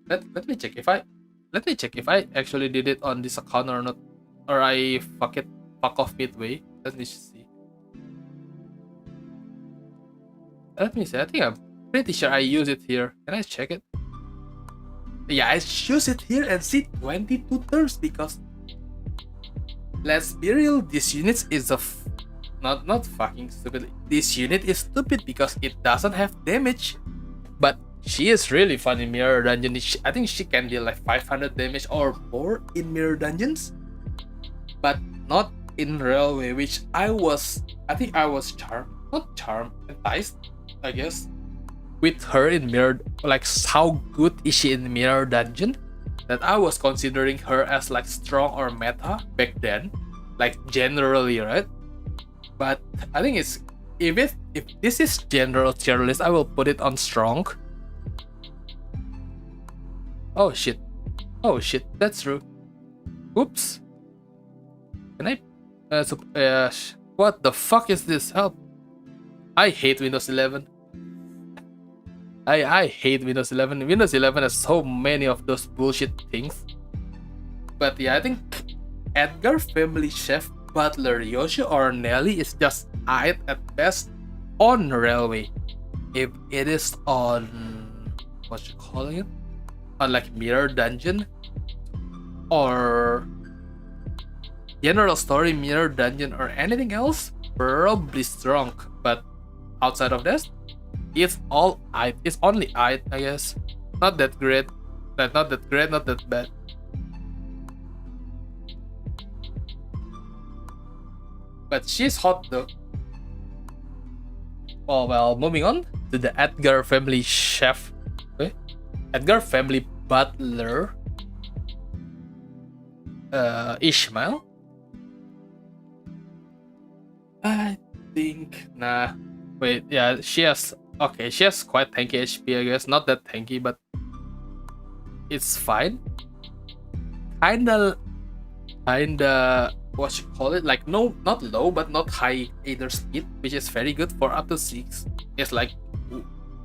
Let me check if I actually did it on this account or not, or I fuck off midway. Let me see. Let me see. I think I'm pretty sure I use it here. Can I check it? Yeah, I use it here and see 22 turns because let's be real, this unit is not fucking stupid. This unit is stupid because it doesn't have damage, but she is really fun in Mirror Dungeon. I think she can deal like 500 damage or more in Mirror Dungeons, but not in Railway, which I think I was enticed, I guess, with her in Mirror. Like, how good is she in Mirror Dungeon? That I was considering her as like strong or meta back then, like generally, right? But I think it's if this is general tier list, I will put it on strong. Oh shit, that's true. Oops. Can I? What the fuck is this? Help! I hate Windows 11. I hate Windows 11. Windows 11 has so many of those bullshit things. But yeah, I think Edgar Family Chef, Butler Yoshi, or Nelly is just eyed at best on Railway. If it is on what you calling it? On like Mirror Dungeon or General Story Mirror Dungeon or anything else, probably strong. But outside of that, it's all eyed. It's only eyed, I guess. Not that great. Not that great, not that bad. But she's hot though. Oh well, moving on to the Edgar Family Chef. Okay. Edgar Family Butler Ishmael. I think wait, yeah, she has quite tanky HP, I guess. Not that tanky, but it's fine. Kinda what you call it, like no, not low but not high either speed, which is very good for up to 6. It's like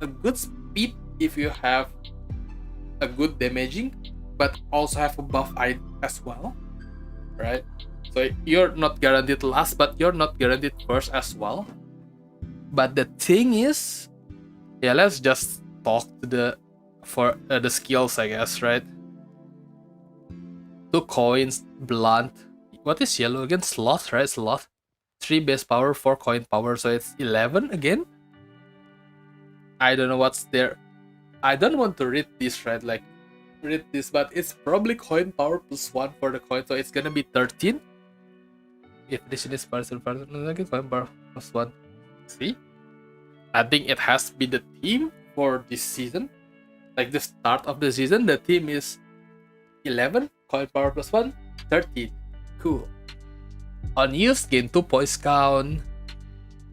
a good speed if you have a good damaging, but also have a buff as well, right? So you're not guaranteed last, but you're not guaranteed first as well. But the thing is, yeah, let's just talk to the skills, I guess, right? 2 coins, blunt. What is yellow again? Sloth, right? Sloth. 3 base power, 4 coin power, so it's 11 again. I don't know what's there. I don't want to read this, right? Like, read this, but it's probably coin power plus 1 for the coin, so it's gonna be 13. If this is person, coin power plus 1. See? I think it has to be the team for this season. Like the start of the season, the team is 11, coin power plus 1, 13. Cool. On use, gain 2 poise count.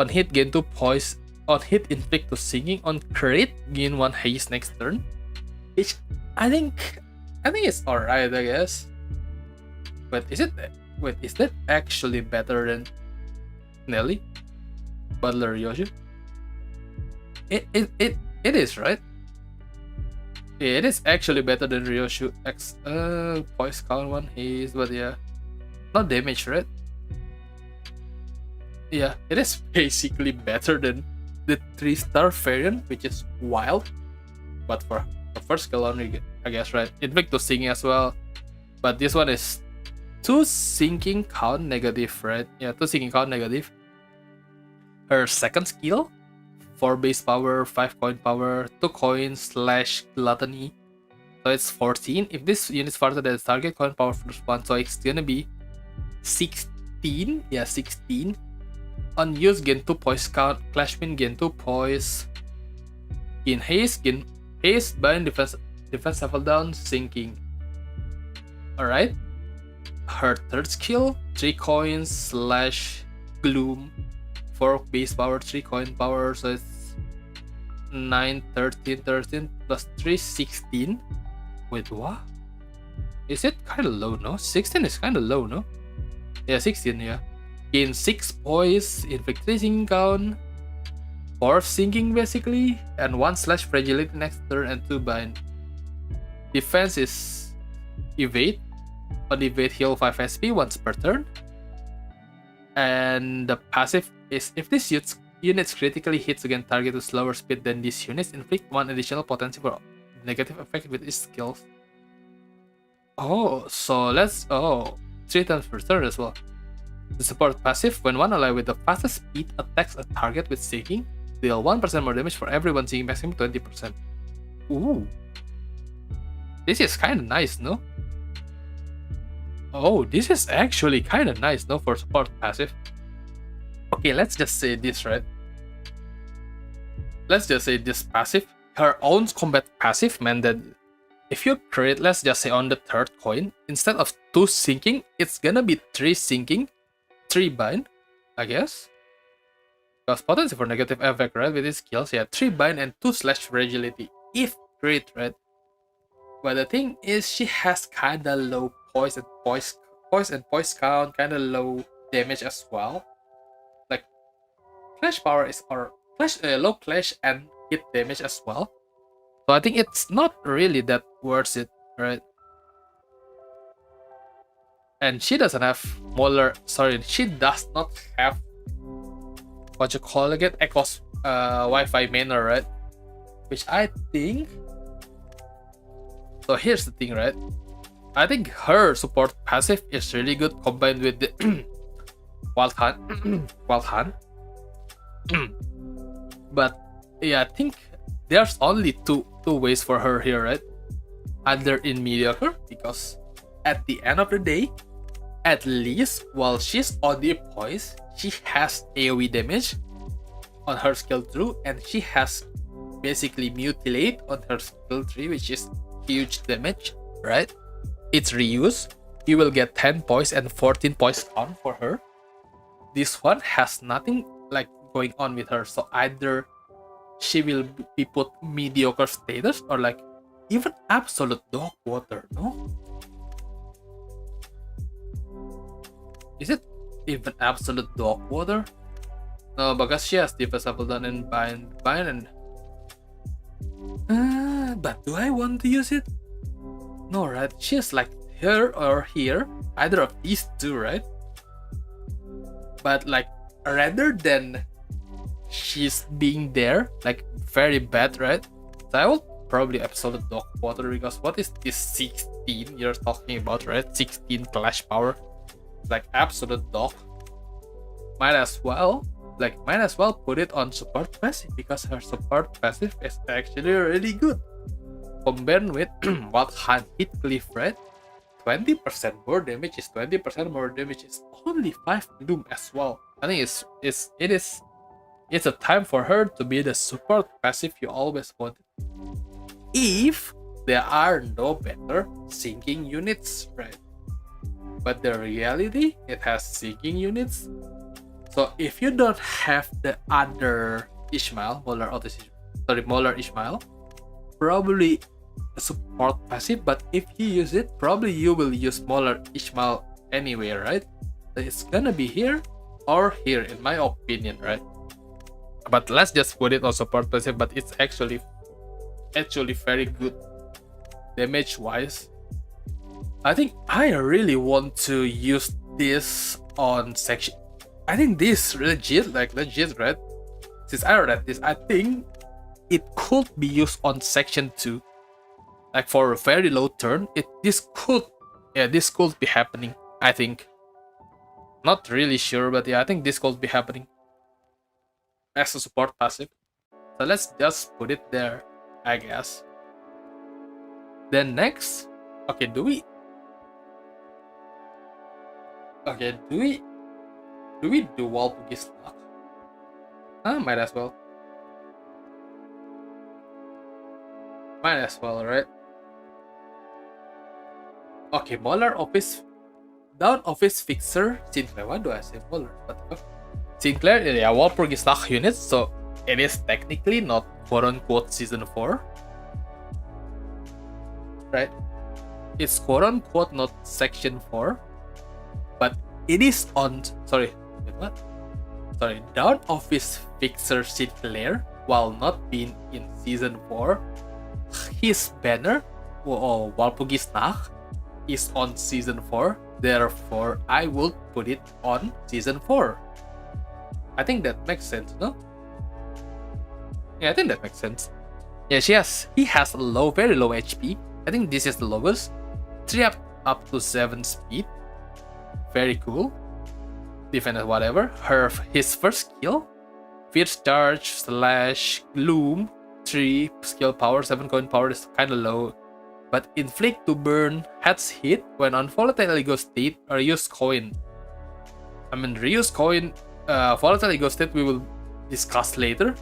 On hit, gain 2 poise. On hit, inflict 2 singing. On crit, gain 1 haste next turn. Which I think it's alright, I guess. But is that actually better than Nelly? Butler Ryoshu? It is, right? It is actually better than Ryoshu X voice count one is, but yeah. Not damage, right? Yeah, it is basically better than the 3-star variant, which is wild. But for the first skill only, I guess, right? Invictus singing as well. But this one is 2 sinking count negative, right? Yeah, 2 sinking count negative. Her second skill, 4 base power, 5 coin power, 2 coins / gluttony. So it's 14. If this unit is farther than the target, coin power plus 1, so it's gonna be 16. Yeah, 16. On use, gain 2 poise count. Clashmin, gain 2 poise. Gain haste, bind, defense level down, sinking. Alright. Her third skill, 3 coins / gloom. 4 base power, 3 coin power, so it's 9, 13, 13 plus 3, 16. Wait, what? Is it kind of low, no? 16 is kind of low, no? Yeah, 16, yeah. Gain 6 poise, inflicted sinking count, 4 sinking basically, and 1 / fragility next turn, and 2 bind. Defense is evade. On evade, heal 5 SP once per turn. And the passive is if this unit's critically hits against target with slower speed than these units, inflict 1 additional potency for negative effect with its skills. Oh, so let's 3 times per turn as well. The support passive, when one ally with the fastest speed attacks a target with sinking, deal 1% more damage for everyone sinking, maximum 20%. Ooh. This is kinda nice, no? Oh, this is actually kinda nice, no, for support passive. Okay, let's just say this, right? Let's just say this passive, her own combat passive meant that if you create, let's just say on the third coin, instead of 2 sinking, it's gonna be 3 sinking, 3 bind, I guess. Because potency for negative effect, right? With his skills, yeah, 3 bind and 2 / fragility. If crit, right? But the thing is, she has kinda low poise and poise count, kinda low damage as well. Like clash power is low clash and hit damage as well. So I think it's not really that worth it, right? And she doesn't have she does not have what you call again, EGOS Wi-Fi manner, right? Which I think. So here's the thing, right? I think her support passive is really good combined with the Wild Hunt. But yeah, I think there's only two ways for her here, right? Either in mediocre, because at the end of the day, at least while she's on the poise, she has AoE damage on her skill 2, and she has basically mutilate on her skill 3, which is huge damage, right? It's reuse. You will get 10 poise and 14 poise count for her. This one has nothing like going on with her, so either she will be put mediocre status or like even absolute dog water, no? Is it even absolute dog water? No, because she has defense level down and bind and but do I want to use it? No, right? She's like here or here, either of these two, right? But like rather than she's being there, like very bad, right? So I will probably absolute dog water, because what is this 16 you're talking about, right? 16 clash power, like absolute dog. Might as well put it on support passive, because her support passive is actually really good. Combined with Wild Hunt Heathcliff, right? 20% more damage is 20% more damage is only 5 gloom as well. I think it's a time for her to be the support passive you always wanted. If there are no better sinking units, right? But the reality, it has sinking units. So if you don't have the other Ishmael, Butler Ishmael, probably a support passive, but if you use it, probably you will use Butler Ishmael anyway, right? So it's gonna be here or here, in my opinion, right? But let's just put it on support passive, but it's actually very good damage wise. I think I really want to use this on section. I think this legit, right? Since I read this, I think it could be used on section 2. Like for a very low turn, this could be happening, I think. Not really sure, but yeah, I think this could be happening as a support passive. So let's just put it there, I guess. Then next, okay, do we do Walpurgis Knock? Might as well. Might as well, right? Okay, Molar Office. Down Office Fixer. Sinclair, why do I say Molar? What the fuck? Sinclair, yeah, Walpurgis Knock units, so it is technically not quote-unquote Season 4. Right? It's quote-unquote not Section 4. But it is on... Sorry, wait, what? Sorry, Down Office Fixer Sinclair, while not being in Season 4, his banner, or Walpurgis Knock, is on Season 4. Therefore, I would put it on Season 4. I think that makes sense, no? Yeah, I think that makes sense. Yeah, he has a very low HP. I think this is the lowest. 3 up to 7 speed. Very cool. Defense whatever. His first skill, Fierce Charge / Gloom, 3 skill power, 7 coin power is kinda low. But inflict to burn heads hit when on volatile ego state or use coin. I mean, reuse coin, volatile ego state we will discuss later.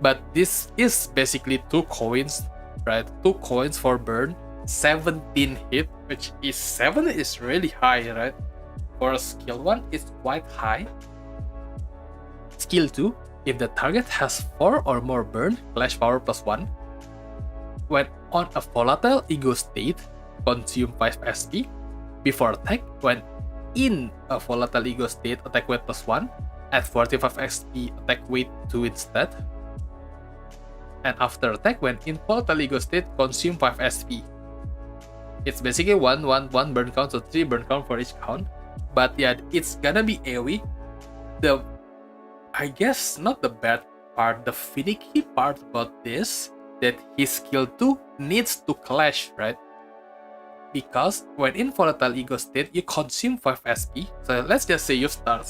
But this is basically 2 coins, right? 2 coins for burn, 17 hit, which is 7 is really high, right? For a skill 1, it's quite high. Skill 2, if the target has 4 or more burn, clash power +1. When on a volatile ego state, consume 5 SP. Before attack, when in a volatile ego state, attack weight +1. Add 45 SP, attack weight 2 instead. And after attack, when in volatile ego state, consume 5 SP. It's basically 1 burn count, so 3 burn count for each count. But yeah, it's gonna be AoE. I guess not the bad part, the finicky part about this, that his skill 2 needs to clash, right? Because when in volatile ego state, you consume 5 SP. So let's just say you start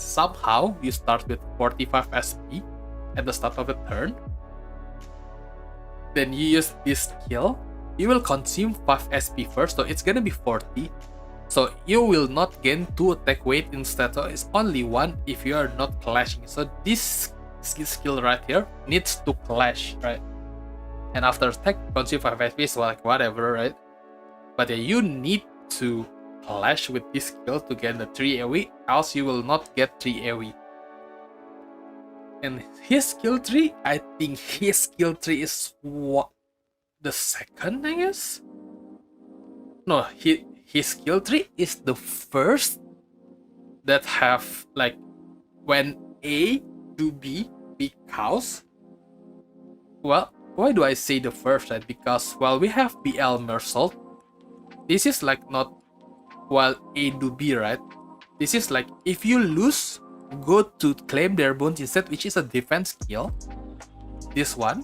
with 45 SP at the start of the turn. Then you use this skill, you will consume 5 SP first, so it's gonna be 40. So you will not gain 2 attack weight instead, so it's only 1 if you are not clashing. So this skill right here needs to clash, right? And after attack, consume 5 SP, so like whatever, right? But yeah, you need to clash with this skill to get the 3 AoE, else you will not get 3 AoE. And his skill 3, I think his skill 3 is the second, I guess? No, his skill 3 is the first that have, like, when A to B, because, well, why do I say the first, right? Because while we have BL Meursault, this is like not while A to B, right? This is like, if you lose, go to claim their bones instead, which is a defense skill. This one,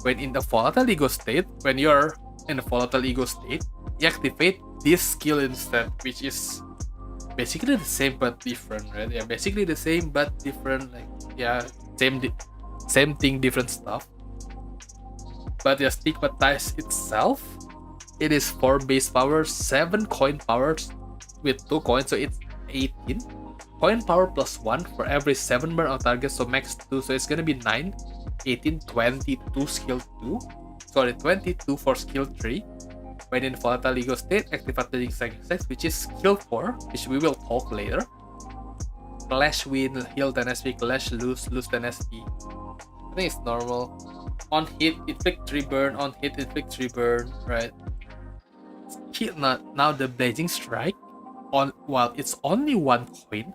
when in the volatile ego state, when you're in a volatile ego state, you activate this skill instead, which is basically the same but different, right? Yeah, basically the same but different, like, yeah, same thing, different stuff. But yeah, Stigmatize itself, it is 4 base power, 7 coin powers with 2 coins, so it's 18. Coin power +1 for every 7 burn on target, so max 2, so it's gonna be 9, 18, 22 skill 2. Sorry, 22 for skill 3. When in volatile ego state, activating second sex, which is skill 4, which we will talk later. Clash win, heal 10 SP, clash lose 10 SP. I think it's normal. On hit, inflict 3 burn, on hit, inflict 3 burn, right? Now the Blazing Strike, while it's only 1 coin,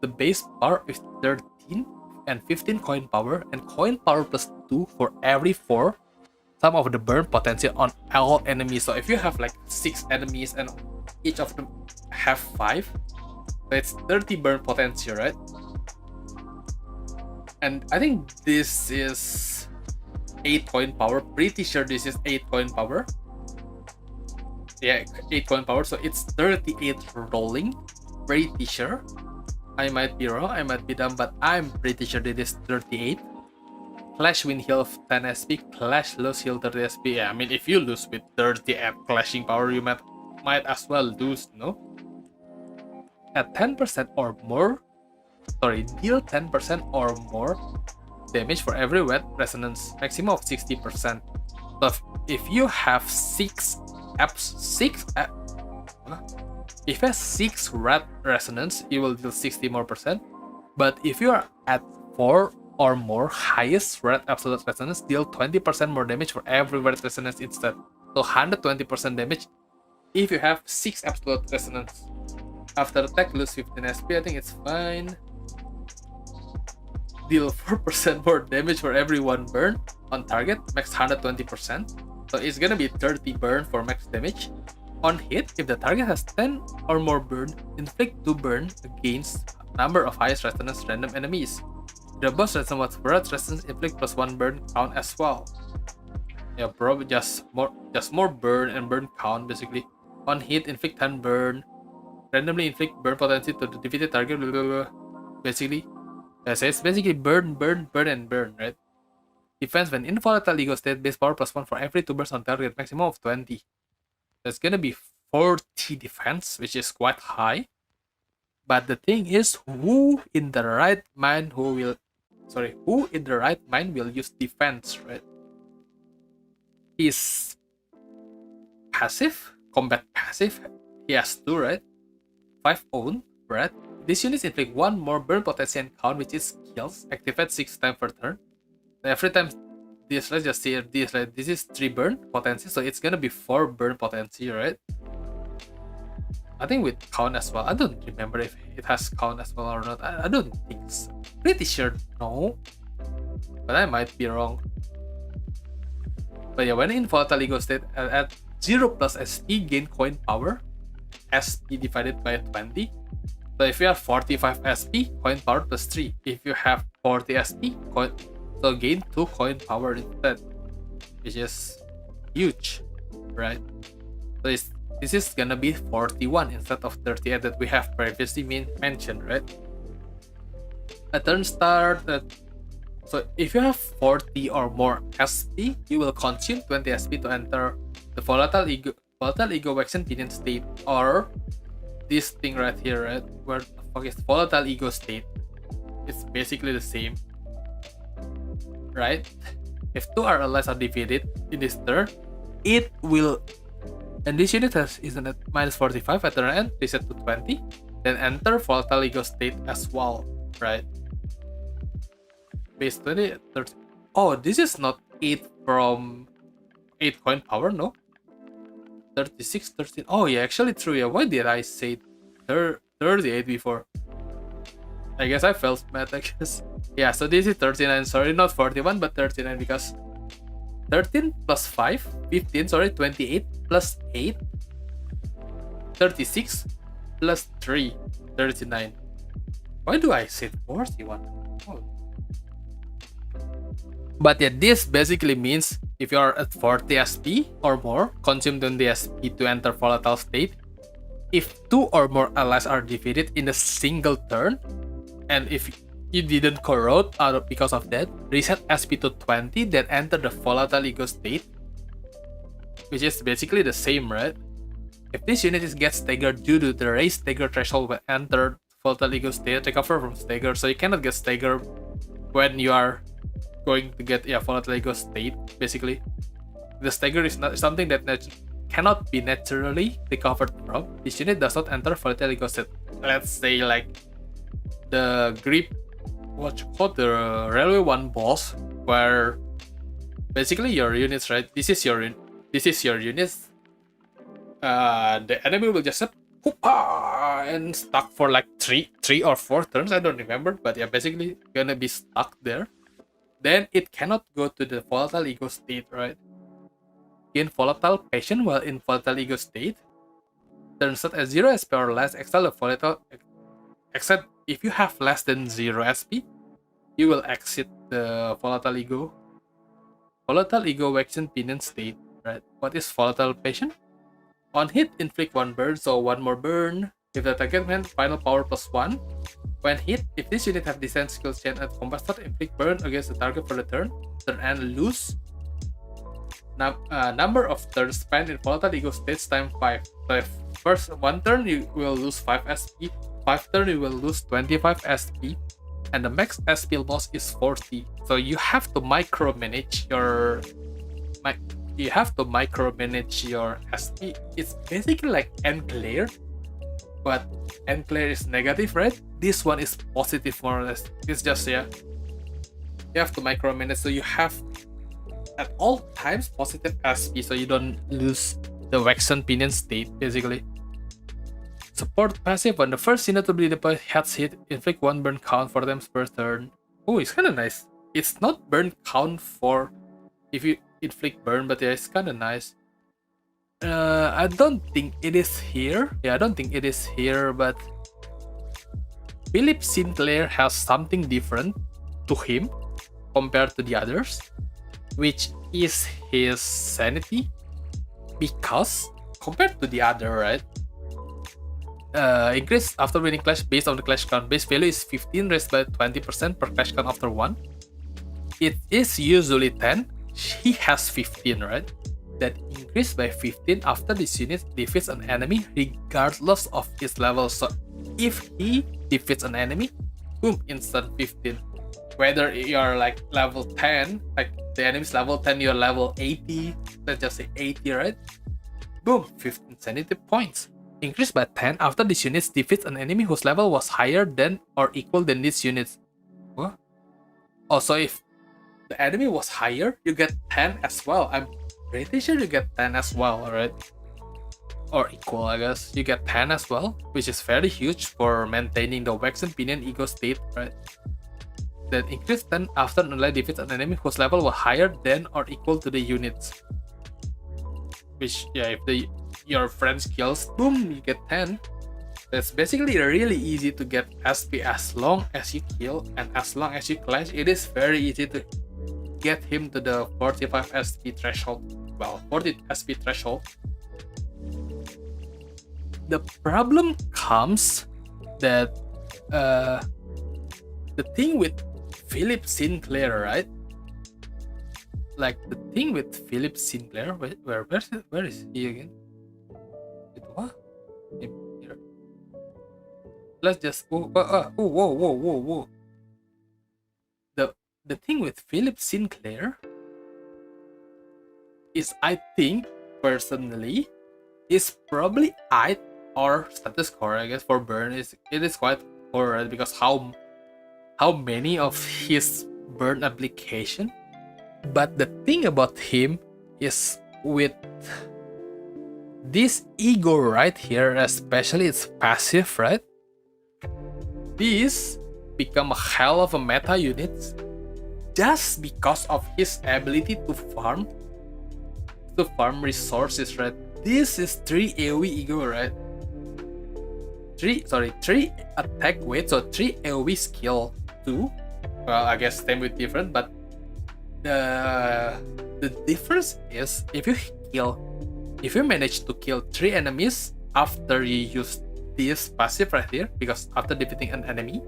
the base power is 13 and 15 coin power, and coin power +2 for every 4 some of the burn potential on all enemies. So if you have like 6 enemies and each of them have 5, that's 30 burn potential, right? And I think this is 8 coin power. Pretty sure this is 8 coin power. Yeah, 8 coin power, so it's 38 rolling. Pretty sure. I might be wrong, I might be dumb, but I'm pretty sure that is 38. Clash win heal of 10 SP, clash lose heal 30 SP. Yeah, I mean, if you lose with 30 at clashing power, you might as well lose, no? At 10% or more, deal 10% or more damage for every wet resonance, maximum of 60%. So if you have 6 if you have 6 red resonance, you will deal 60 more percent. But if you are at 4 or more highest red absolute resonance, deal 20% more damage for every red resonance instead. So 120% damage if you have 6 absolute resonance. After attack, lose 15 SP. I think it's fine. Deal 4% more damage for every 1 burn on target, max 120%. So it's gonna be 30 burn for max damage. On hit, if the target has 10 or more burn, inflict 2 burn against number of highest resonance random enemies. If the boss resonance with red resonance, inflict plus 1 burn count as well. Yeah, probably just more burn and burn count basically. On hit, inflict 10 burn. Randomly inflict burn potency to the defeated target. Blah, blah, blah. Basically, so it's basically burn, and burn, right? Defense when in volatile ego state, base power plus 1 for every 2 burns on target, maximum of 20. That's gonna be 40 defense, which is quite high. But the thing is, who in the right mind will use defense, right? Is passive, combat passive. He has 2, right? 5 own, right? This unit inflict 1 more burn potency and count, which is kills, activate 6 times per turn. Every time this, let's just see this, right? This is 3 burn potency, so it's gonna be 4 burn potency, right? I think with count as well. I don't remember if it has count as well or not. I don't think so. Pretty sure no, but I might be wrong. But yeah, when in volatile ego state, at 0 plus SP, gain coin power. SP divided by 20. So if you have 45 SP, coin power plus 3. If you have 40 SP, so gain 2 coin power instead, which is huge, right? So this is gonna be 41 instead of 38 that we have previously mentioned, right? A turn start. So if you have 40 or more SP, you will consume 20 SP to enter the volatile ego action pinion state, or this thing right here, right? Where the fuck is volatile ego state? It's basically the same, right? If 2 allies are defeated in this turn, it will, and this unit isn't at minus 45 at turn end, reset to 20, then enter volatile ego state as well, right? Base 20, 30. Oh, this is not 8 from 8 coin power, no? 36, 13. Oh yeah, actually true. Yeah, why did I say 38 before? I guess I felt mad, I guess. Yeah, so this is 39. Sorry, not 41, but 39, because 13 plus 5, 15, sorry, 28 plus 8, 36 plus 3, 39. Why do I say 41? Oh. But yeah, this basically means if you are at 40 SP or more, consume 20 SP to enter volatile state. If 2 or more allies are defeated in a single turn, and if you didn't corrode because of that, reset SP to 20, then enter the volatile ego state, which is basically the same, right? If this unit gets staggered due to the raised stagger threshold when entered volatile ego state, recover from stagger. So you cannot get staggered when you are going to get volatile ego state. Basically, the stagger is not something that cannot be naturally recovered from. This unit does not enter volatile ego state. Let's say like the grip, what you call the railway 1 boss, where basically your units, right? This is your units. The enemy will just and stuck for like three or 4 turns. I don't remember, but yeah, basically gonna be stuck there. Then it cannot go to the volatile ego state, right? gain volatile passion while in volatile ego state. Turn set at 0 SP or less, exile the volatile. Except if you have less than 0 SP, you will exit the volatile ego. Volatile ego action pinion state, right? What is volatile passion? On hit, inflict 1 burn, so 1 more burn. If the target man final power +1. When hit, if this unit have descent skill chain at combat start, inflict burn against the target for the turn. Turn and lose. Number of turns spent in volatile ego states times 5. So if first 1 turn you will lose 5 SP, 5 turn you will lose 25 SP, and the max SP loss is 40. So you have to micromanage your SP. It's basically like Enclair, but Enclair is negative, right? This one is positive more or less. It's just you have to micromanage, so you have at all times positive SP, so you don't lose the Waxen Pinion state basically. Support passive: when the first unit to be deployed heads hit, inflict 1 burn count 4 times per turn. Oh, it's kinda nice. It's not burn count for if you inflict burn, but yeah, it's kinda nice. I don't think it is here. Yeah, I don't think it is here, but Philip Sinclair has something different to him compared to the others, which is his sanity. Because compared to the other, right? Increase after winning clash based on the clash count. Base value is 15, raised by 20% per clash count after 1. It is usually 10. He has 15, right? That increased by 15 after this unit defeats an enemy regardless of its level. So if he defeats an enemy, boom, instant 15. Whether you're like level 10, like the enemy's level 10, you're level 80, let's just say 80, right? Boom, 15 sanity points. Increased by 10 after this unit defeats an enemy whose level was higher than or equal than this unit's. What? Also, if the enemy was higher, you get 10 as well. I'm pretty sure you get 10 as well, right? Or equal, I guess. You get 10 as well, which is very huge for maintaining the Waxen Pinion ego state, right? That increased 10 after an ally defeats an enemy whose level was higher than or equal to the units. Which, yeah, if your friends kills, boom, you get 10. That's basically really easy to get SP as long as you kill and as long as you clash. It is very easy to get him to the 45 SP threshold. Well, 40 SP threshold. The problem comes that the thing with Philip Sinclair, right? Like the thing with Philip Sinclair, where is he again? What? Here. Let's just whoa. The thing with Philip Sinclair is, I think personally, is probably IT or status core. I guess for burn it is quite poor, right? Because how many of his burn application. But the thing about him is with this ego right here, especially its passive, right? This become a hell of a meta unit just because of his ability to farm resources, right? This is 3 AoE ego, right? 3 attack weight, so 3 AoE skill 2. Well, I guess same with different, but the difference is if you manage to kill 3 enemies after you use this passive right here, because after defeating an enemy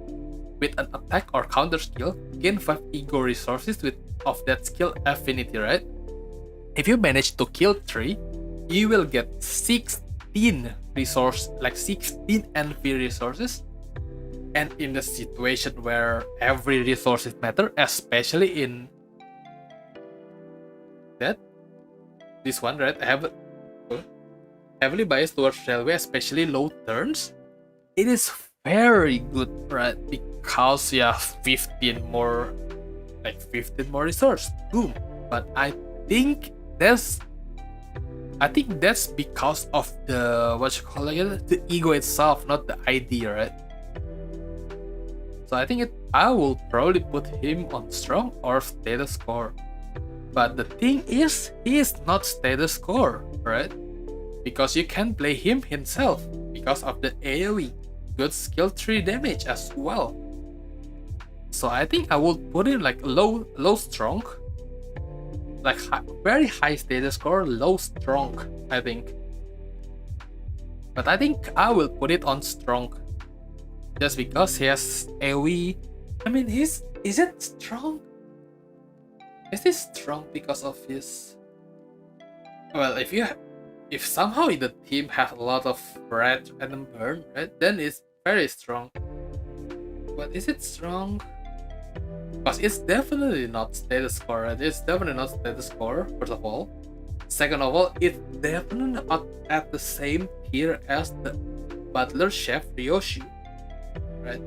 with an attack or counter skill, gain 5 ego resources of that skill affinity, right? If you manage to kill 3, you will get 16 NV resources. And in the situation where every resource matter, especially in this one, right? Heavily biased towards railway, especially low turns. It is very good, right? Because you have 15 more resource. Boom. But I think that's because of the ego itself, not the idea, right? So I think I will probably put him on strong or status core. But the thing is, he is not status core, right? Because you can play him himself because of the AoE, good skill 3 damage as well. So I think I would put him like low strong, like very high status score, low strong, I think. But I think I will put it on strong, just because he has AoE. I mean, is it strong? Is this strong because of his? Well, if somehow the team has a lot of red and burn, right, then it's very strong. But is it strong? Because it's definitely not status score, right? It's definitely not status score, first of all. Second of all, it's definitely not at the same tier as the Butler Chef Ryoshu, right?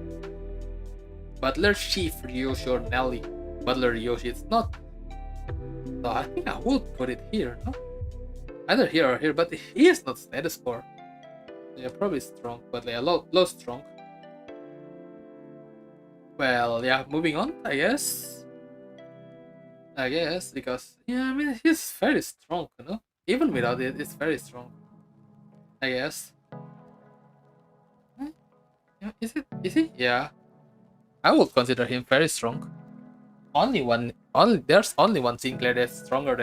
Butler Chief Ryoshu or Nelly. Butler Ryoshu, it's not. So I think I would put it here, no? Either here or here, but he is not status score. Yeah, probably strong, but yeah, low strong. Well, yeah, moving on, I guess, because, yeah, I mean, he's very strong, you know? Even without it, it's very strong, I guess. Is he? Yeah. I would consider him very strong. There's only one Sinclair that's stronger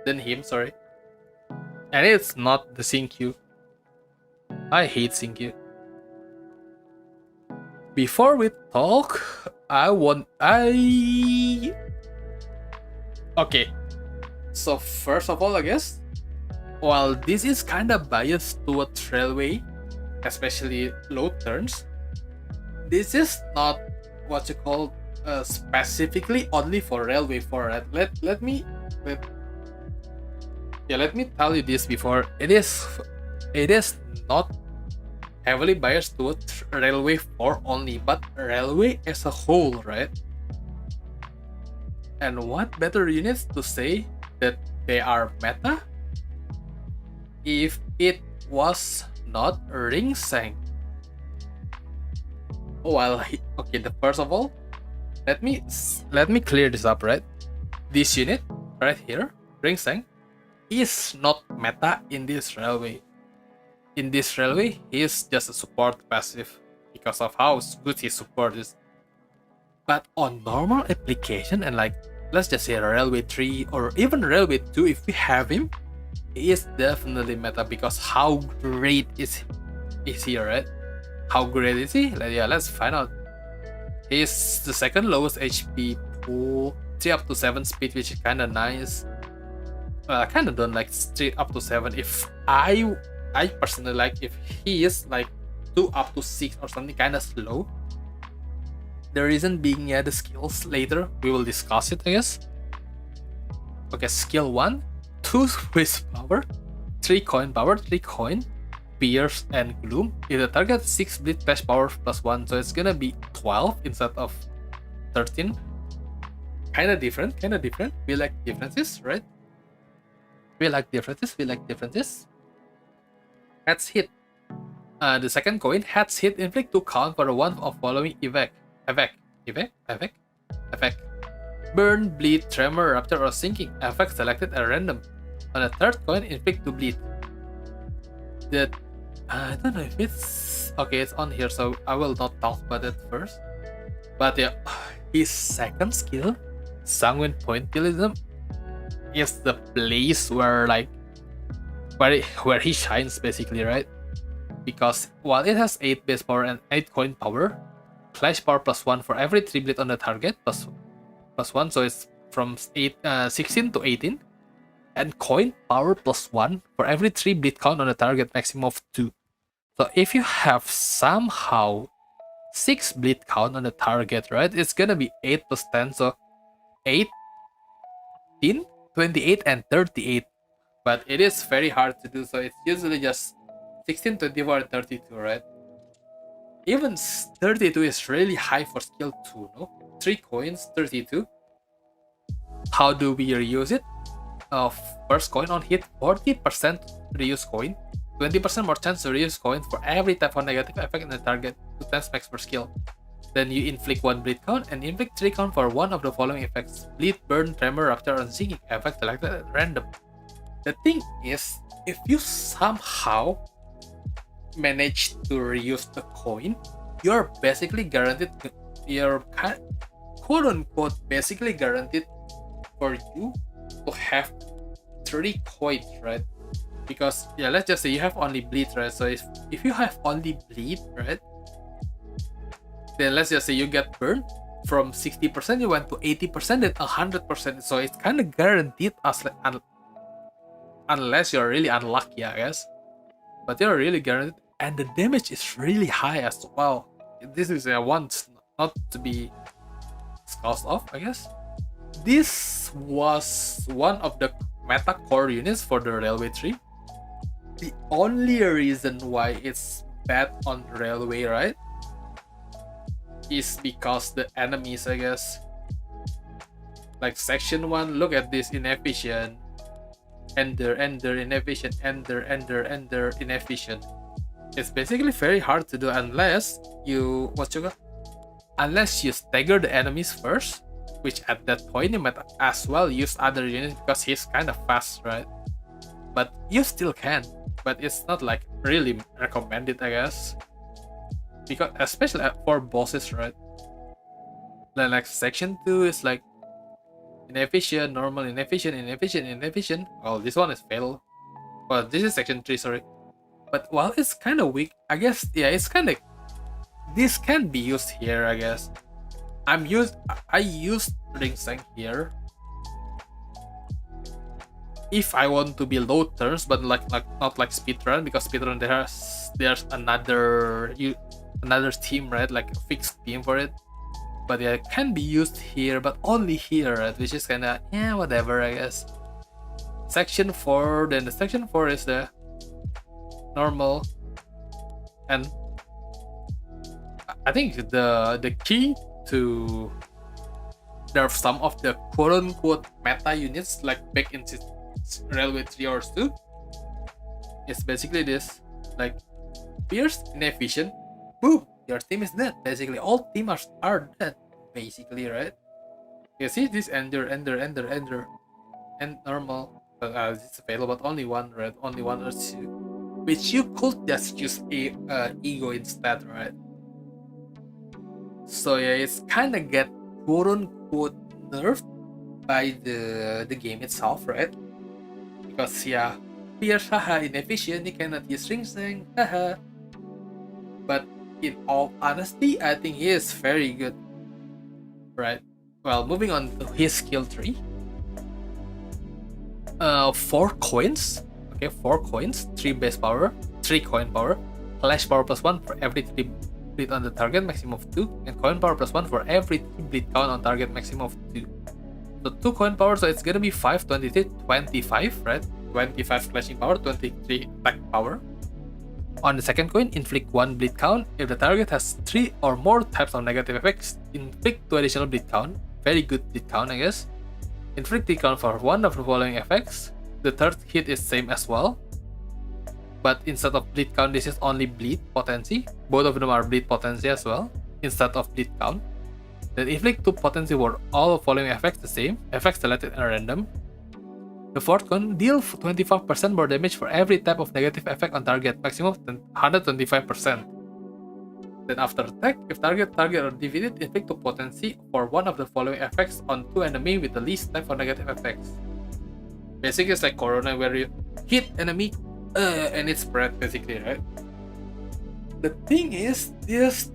than him, sorry. And it's not the Sinkyu. I hate Sinkyu. Before we talk, okay. So first of all, I guess, while this is kinda biased towards railway, especially low turns, this is not what you call specifically only for railway 4. Let me tell you this before. It is not heavily biased towards railway 4 only, but railway as a whole, right? And what better units to say that they are meta if it was not Ringsang? Okay, first of all, let me clear this up, right? This unit right here, Ringsang, is not meta in this railway. In this railway, he is just a support passive because of how good his support is. But on normal application, and like, let's just say railway 3 or even railway 2, if we have him, he is definitely meta because how great is he, right? How great is he? Let's find out. He is the second lowest HP pool, 3 up to 7 speed, which is kinda nice. I kinda don't like 3 up to 7. If I personally like if he is like 2 up to 6 or something kinda slow. The reason being, yeah, the skills later we will discuss it, I guess. Okay, skill 1, 2 Swiss power, 3 coin power, 3 coin, Pierce and Gloom. If the target 6 bleed flash power plus 1, so it's gonna be 12 instead of 13. Kinda different. We like differences, right? We like differences. Heads hit. The second coin, heads hit inflict 2 count for one of following effect. Burn, bleed, tremor, rupture, or sinking. Effect selected at random. On the third coin, inflict 2 bleed. I don't know if it's okay. It's on here, so I will not talk about it first. But yeah, his second skill, Sanguine Pointillism, is the place where he shines basically, right? Because while it has 8 base power and 8 coin power, flash power plus 1 for every 3 bleed on the target plus 1, so it's from 16 to 18, and coin power plus 1 for every 3 bleed count on the target, maximum of 2. So if you have somehow 6 bleed count on the target, right, it's gonna be 8 plus 10, so 18, 28, and 38. But it is very hard to do, so it's usually just 16, 24, and 32, right? Even 32 is really high for skill 2, no? 3 coins, 32. How do we reuse it? First coin on hit, 40% reuse coin, 20% more chance to reuse coin for every type of negative effect in the target, 2 times max per skill. Then you inflict 1 bleed count and inflict 3 count for one of the following effects: bleed, burn, tremor, rupture, and sinking effect selected at random. The thing is, if you somehow manage to reuse the coin, you're basically guaranteed, you're quote unquote basically guaranteed for you to have 3 coins, right? Because yeah, let's just say you have only bleed, right? So if you have only bleed, right, then let's just say you get burned from 60%, you went to 80%, then 100%. So it's kind of guaranteed as unless you're really unlucky, I guess. But you're really guaranteed, and the damage is really high as well. This is a once not to be scoused off, I guess. This was one of the meta core units for the railway tree. The only reason why it's bad on railway, right, is because the enemies, I guess. Like section 1, look at this: inefficient, ender, inefficient, ender, inefficient. It's basically very hard to do unless you unless you stagger the enemies first, which at that point you might as well use other units because he's kind of fast, right? But you still can, but it's not like really recommended, I guess, because especially for bosses, right? Then like section 2 is like inefficient, normal, inefficient. Well, this one is fail. Well, this is section 3, sorry. But while it's kind of weak, I guess, yeah, it's kind of, this can be used here, I guess. I used ring sank here if I want to be low turns, but not like speedrun, because speedrun there's another team, right? Like a fixed team for it. But yeah, it can be used here, but only here, right? Which is kind of, yeah, whatever, I guess. Section 4, then the section 4 is the normal, and I think the key to nerf some of the quote-unquote meta units like back into Railway 3 or 2 is basically this, like Pierce, inefficient, boom, your team is dead. Basically all teamers are dead, basically, right? You see this ender, and normal, it's available, but only one, right? Only one or two, which you could just use ego instead, right? So yeah, it's kind of get quote unquote nerfed by the game itself, right? Because yeah, Pierce, haha, inefficient, you cannot use ring sank, haha. But in all honesty, I think he is very good, right? Well, moving on to his skill tree. 4 coins. Okay, 4 coins, 3 base power, 3 coin power, clash power +1 for every 3 bleed on the target, maximum of 2, and coin power +1 for every 3 bleed count on target, maximum of 2. So 2 coin power, so it's gonna be 5, 23, 25, right? 25 clashing power, 23 attack power. On the second coin, inflict 1 bleed count. If the target has 3 or more types of negative effects, inflict 2 additional bleed count. Very good bleed count, I guess. Inflict bleed count for one of the following effects. The third hit is same as well, but instead of bleed count, this is only bleed potency. Both of them are bleed potency as well, instead of bleed count. Then inflict 2 potency for all the following effects the same, effects selected at random. The fourth coin, deal 25% more damage for every type of negative effect on target, maximum 125%. Then after attack, if target or defeated, inflict 2 potency for one of the following effects on 2 enemy with the least type of negative effects. Basically, it's like Corona, where you hit enemy and it spread, basically, right? The thing is, this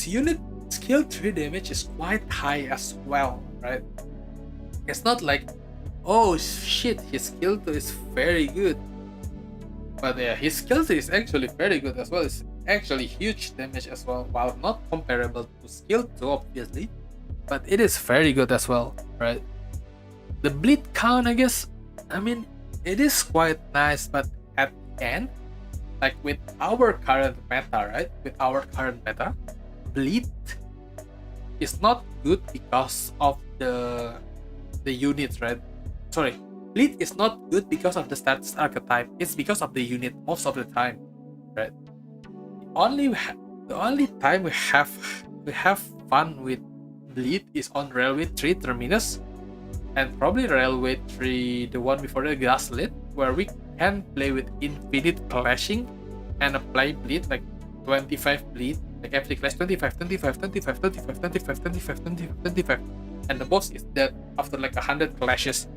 unit skill 3 damage is quite high as well, right? It's not like, oh shit, his skill 2 is very good. But yeah, his skill 3 is actually very good as well. It's actually huge damage as well, while not comparable to skill 2, obviously. But it is very good as well, right? The bleed count, I guess, I mean, it is quite nice, but at the end, like with our current meta, right? With our current meta, bleed is not good because of the unit, right? Sorry, bleed is not good because of the status archetype. It's because of the unit most of the time, right? The only time we have we have fun with Bleed is on Railway 3 Terminus, and probably Railway 3, the one before the Gaslit, where we can play with infinite clashing and apply Bleed, like 25 Bleed, like every clash 25, 25, 25, 25, 25, 25, 25, 25, and the boss is dead after like 100 clashes.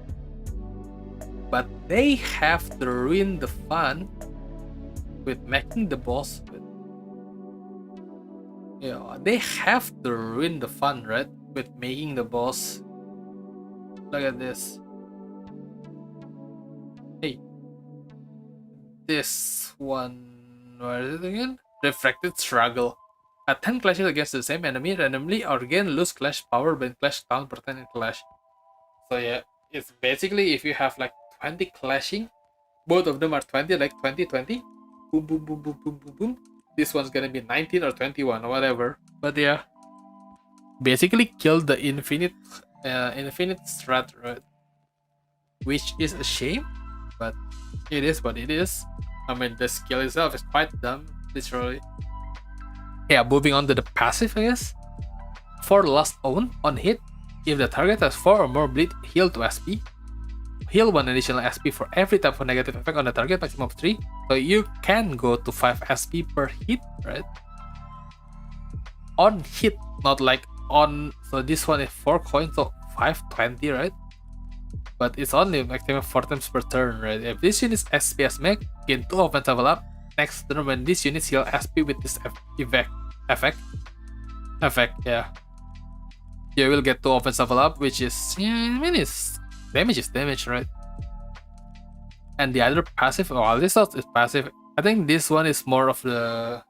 But they have to ruin the fun with making the boss. Yeah, they have to ruin the fun, right? With making the boss. Look at this. Hey, this one. Where is it again? Refracted Struggle. At 10 clashes against the same enemy, randomly or again lose clash power when clash count per 10 in clash. So yeah, it's basically if you have like 20 clashing, both of them are 20, like 20, 20. Boom, boom, boom, boom, boom, boom, boom. This one's gonna be 19 or 21 or whatever. But yeah, basically kill the infinite strat, right? Which is a shame, but it is what it is. I mean, the skill itself is quite dumb, literally. Yeah, moving on to the passive, I guess. For Last Own, on hit, if the target has 4 or more bleed, heal 2 SP. Heal 1 additional SP for every type of negative effect on the target, maximum of 3. So you can go to 5 SP per hit, right? On hit, not like on. So this one is 4 coins, so 520, right? But it's only maximum 4 times per turn, right? If this unit's SP as mech, gain 2 offense level up. Next turn, when this unit heal SP with this effect, yeah, you will get 2 offense level up, which is, yeah, I mean, it's damage, right? And the other passive, well, this is passive. I think this one is more of the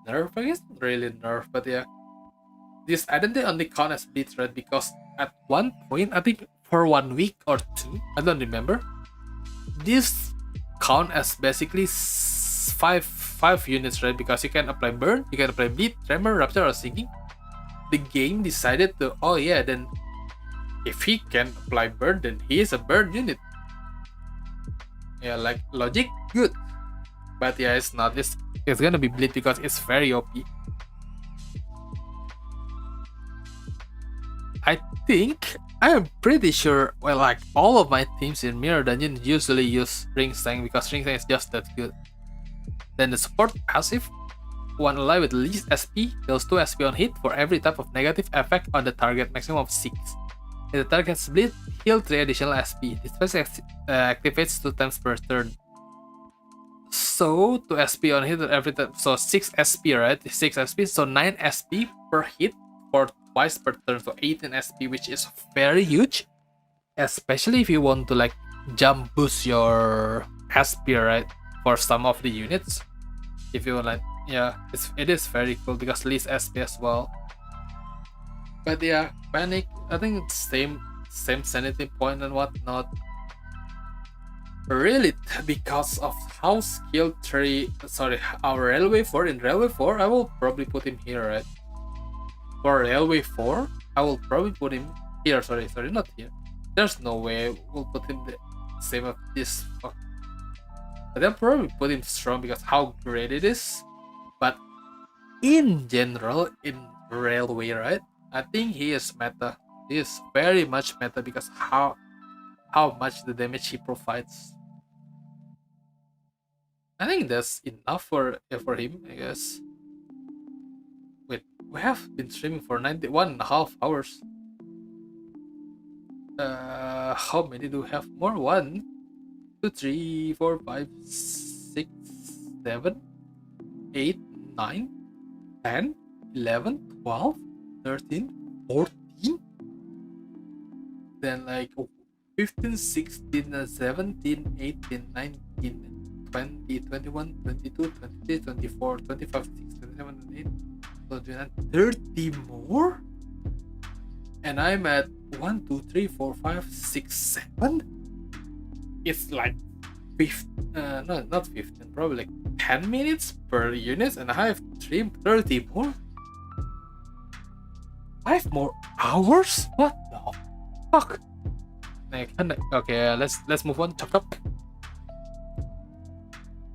nerf, I guess. Not really nerf, but yeah. This identity only count as bleed, right? Because at one point, I think for 1 week or 2, I don't remember, this count as basically 5 units, right? Because you can apply burn, you can apply bleed, tremor, rapture, or sinking. The game decided to, oh yeah, then if he can apply burn, then he is a burn unit. Yeah, like logic, good. But yeah, it's not. It's gonna be bleed because it's very OP. I'm pretty sure, well, like all of my teams in Mirror Dungeon usually use Ring Stang because Ring Stang is just that good. Then the support passive, one ally with least SP deals 2 SP on hit for every type of negative effect on the target, maximum of 6. If the target gets bleed, heal 3 additional SP. This special activates 2 times per turn. So 2 SP on hit every time. So 6 SP, right? 6 SP. So 9 SP per hit for twice per turn. So 18 SP, which is very huge. Especially if you want to like jump boost your SP, right? For some of the units. If you want, like, yeah, it is very cool because least SP as well. But yeah, Panic, I think it's same sanity point and whatnot. Really, because of how skill 3, our Railway 4, in Railway 4, I will probably put him here, right? For Railway 4, I will probably put him here, sorry, not here. There's no way we'll put him the same of this. But I'll probably put him strong because how great it is. But in general, in Railway, right? I think he is meta. He is very much meta because how much the damage he provides. I think that's enough for him, I guess. Wait, we have been streaming for 91.5 hours. How many do we have more? 1, 2, 3, 4, 5, 6, 7, 8, 9, 10, 11, 12, 13, 14, then like 15, 16, 17, 18, 19, 20, 21, 22, 23, 24, 25, 26, 27, 28, 30 more? And I'm at 1, 2, 3, 4, 5, 6, 7? It's like 15, no, not 15, probably like 10 minutes per unit, and I have 30 more? 5 more hours? What the fuck? Okay, let's move on. Chop chop.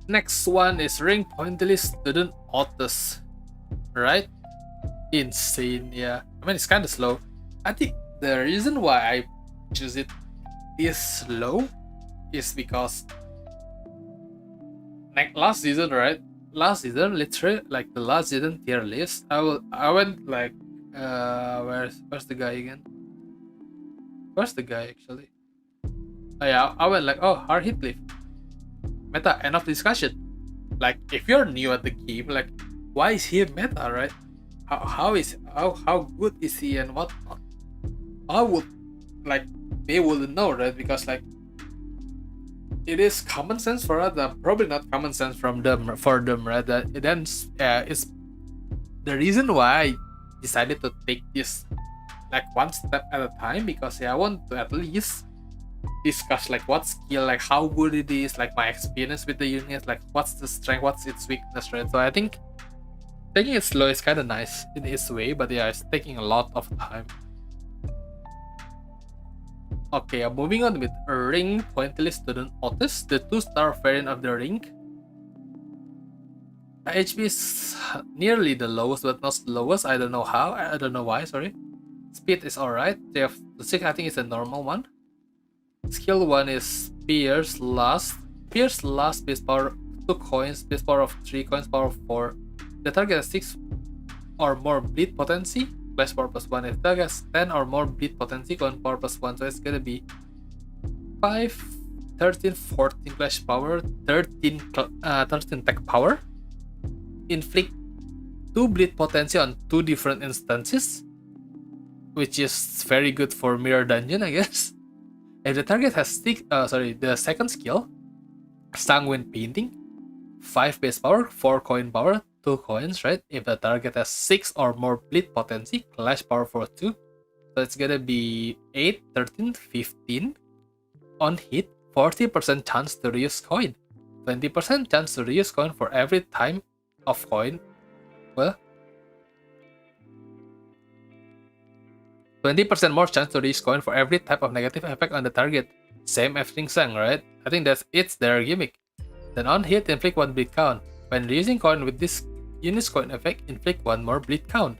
Next one is Ring Pointless Student Otis, right? insane. Yeah, I mean it's kind of slow. I think the reason why I choose it is slow is because like last season, right? Last season, literally like the last season tier list. I went like where's the guy again? Where's the guy actually? Oh yeah, I went like Rabbit Heathcliff. Meta, end of discussion. Like if you're new at the game, like why is he meta, right? How good is he and whatnot? I would like they wouldn't know, right? Because like it is common sense for them, probably not common sense from them for them, right? That it then is the reason why I decided to take this like one step at a time because I want to at least discuss like what skill, like how good it is, like my experience with the units, like what's the strength, what's its weakness, right? So I think taking it slow is kind of nice in its way, but yeah, it's taking a lot of time. Okay, moving on with Ring Pointillist Student Otis, the 2-star variant of the ring. HP is nearly the lowest, but not the lowest. I don't know how. I don't know why. Sorry. Speed is alright. They have the 6. I think is a normal one. Skill 1 is Pierce Last. Pierce Last base power 2 coins, base power of 3 coins, power of 4. The target has 6 or more bleed potency, clash power plus 1. If the target has 10 or more bleed potency, coin power plus 1. So it's gonna be 5, 13, 14 clash power, 13 tech power. Inflict 2 bleed potency on 2 different instances, which is very good for Mirror Dungeon, I guess. If the target has the second skill, Sanguine Painting, 5 base power, 4 coin power, 2 coins, right? If the target has 6 or more bleed potency, clash power for 2. So it's gonna be 8, 13, 15. On hit, 40% chance to reuse coin. 20% chance to reuse coin for every time of coin. Well, 20% more chance to reuse coin for every type of negative effect on the target. Same as Ring Sang, right? I think it's their gimmick. Then on hit, inflict 1 bleed count. When reusing coin with this unit's coin effect, inflict 1 more bleed count.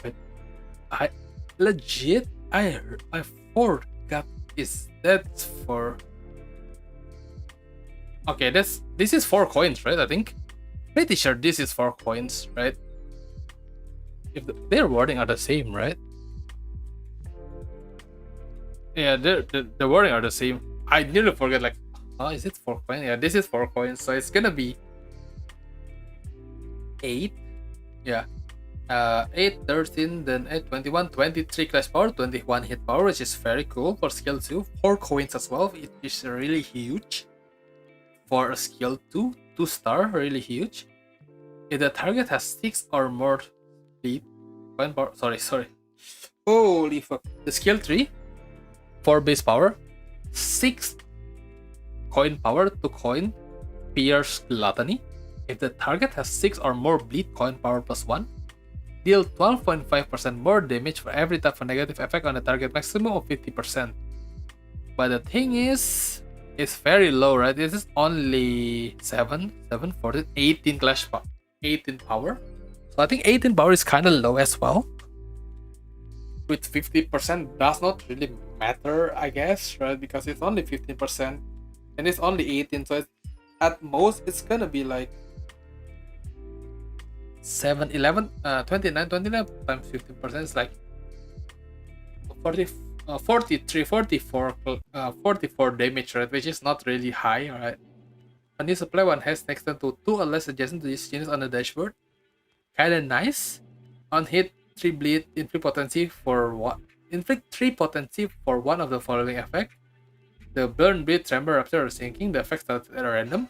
But I forgot is that for. Okay, this is 4 coins, right? I think. Pretty sure this is 4 coins, right? If their wording are the same, right? Yeah, the wording are the same. I nearly forget, like, is it 4 coins? Yeah, this is 4 coins, so it's gonna be 8. Yeah. 8, 13, then 8, 21, 23 clash power, 21 hit power, which is very cool for skill 2. 4 coins as well, it is really huge. For a skill 2, 2-star, really huge. If the target has 6 or more speed, coin power, sorry. Holy fuck. The skill 3, 4 base power, 6 coin power to coin, Pierce Gluttony. If the target has 6 or more bleed, coin power plus 1. Deal 12.5% more damage for every type of negative effect on the target, maximum of 50%. But the thing is, it's very low, right? This is only 7, 14, 18 clash power, 18 power. So I think 18 power is kind of low as well. With 50% does not really matter, I guess, right? Because it's only 15% and it's only 18, so it's, at most it's gonna be like 7, 11, 29 times 15% is like 43, 44 damage, right? Which is not really high, right? When you supply one has next turn to 2 or less adjacent to these units on the dashboard. Kinda nice. On hit, 3 bleed, inflict potency for one. Inflict 3 potency for one of the following effect. The burn, bleed, tremor, rupture, or sinking. The effects are random.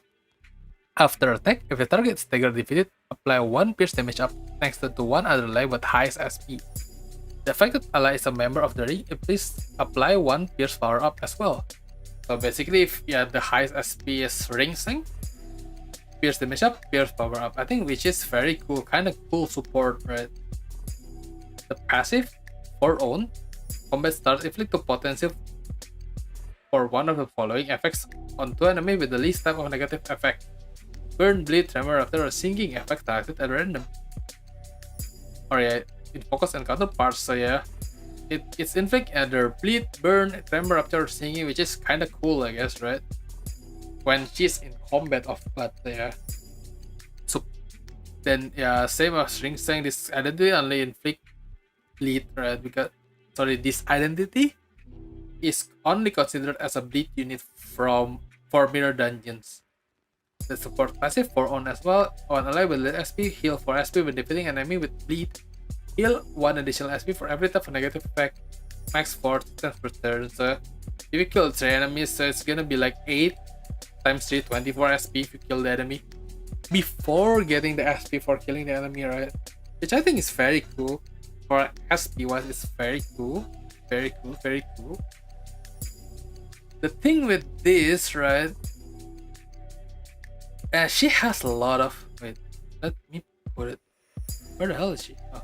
After attack, if the target is staggered defeated, apply 1 pierce damage up next to one other ally with highest SP. The affected ally is a member of the ring, please apply 1 pierce power up as well. So basically, if the highest SP is ring sing, pierce damage up, pierce power up. I think which is very cool, kind of cool support, right? The passive for own combat starts inflict 2 potency for one of the following effects on two enemy with the least type of negative effect. Burn, bleed, tremor after a sinking effect targeted at random. Or yeah, it focus on counterparts, so yeah. It's inflict either bleed, burn, tremor after singing, which is kinda cool, I guess, right? When she's in combat but yeah. So then yeah, same as Ring saying, this identity only inflict bleed, right? Because sorry, this identity is only considered as a bleed unit for mirror dungeons. The support passive for on as well. On ally with SP, heal for SP when defeating enemy with bleed. Heal 1 additional SP for every type of negative effect. Max 4 times per turn. So if you kill 3 enemies, so it's gonna be like 8 times 3, 24 SP if you kill the enemy. Before getting the SP for killing the enemy, right? Which I think is very cool. For SP wise, it's very cool. Very cool, very cool. The thing with this, right? She has a lot of. Wait, let me put it. Where the hell is she? Oh.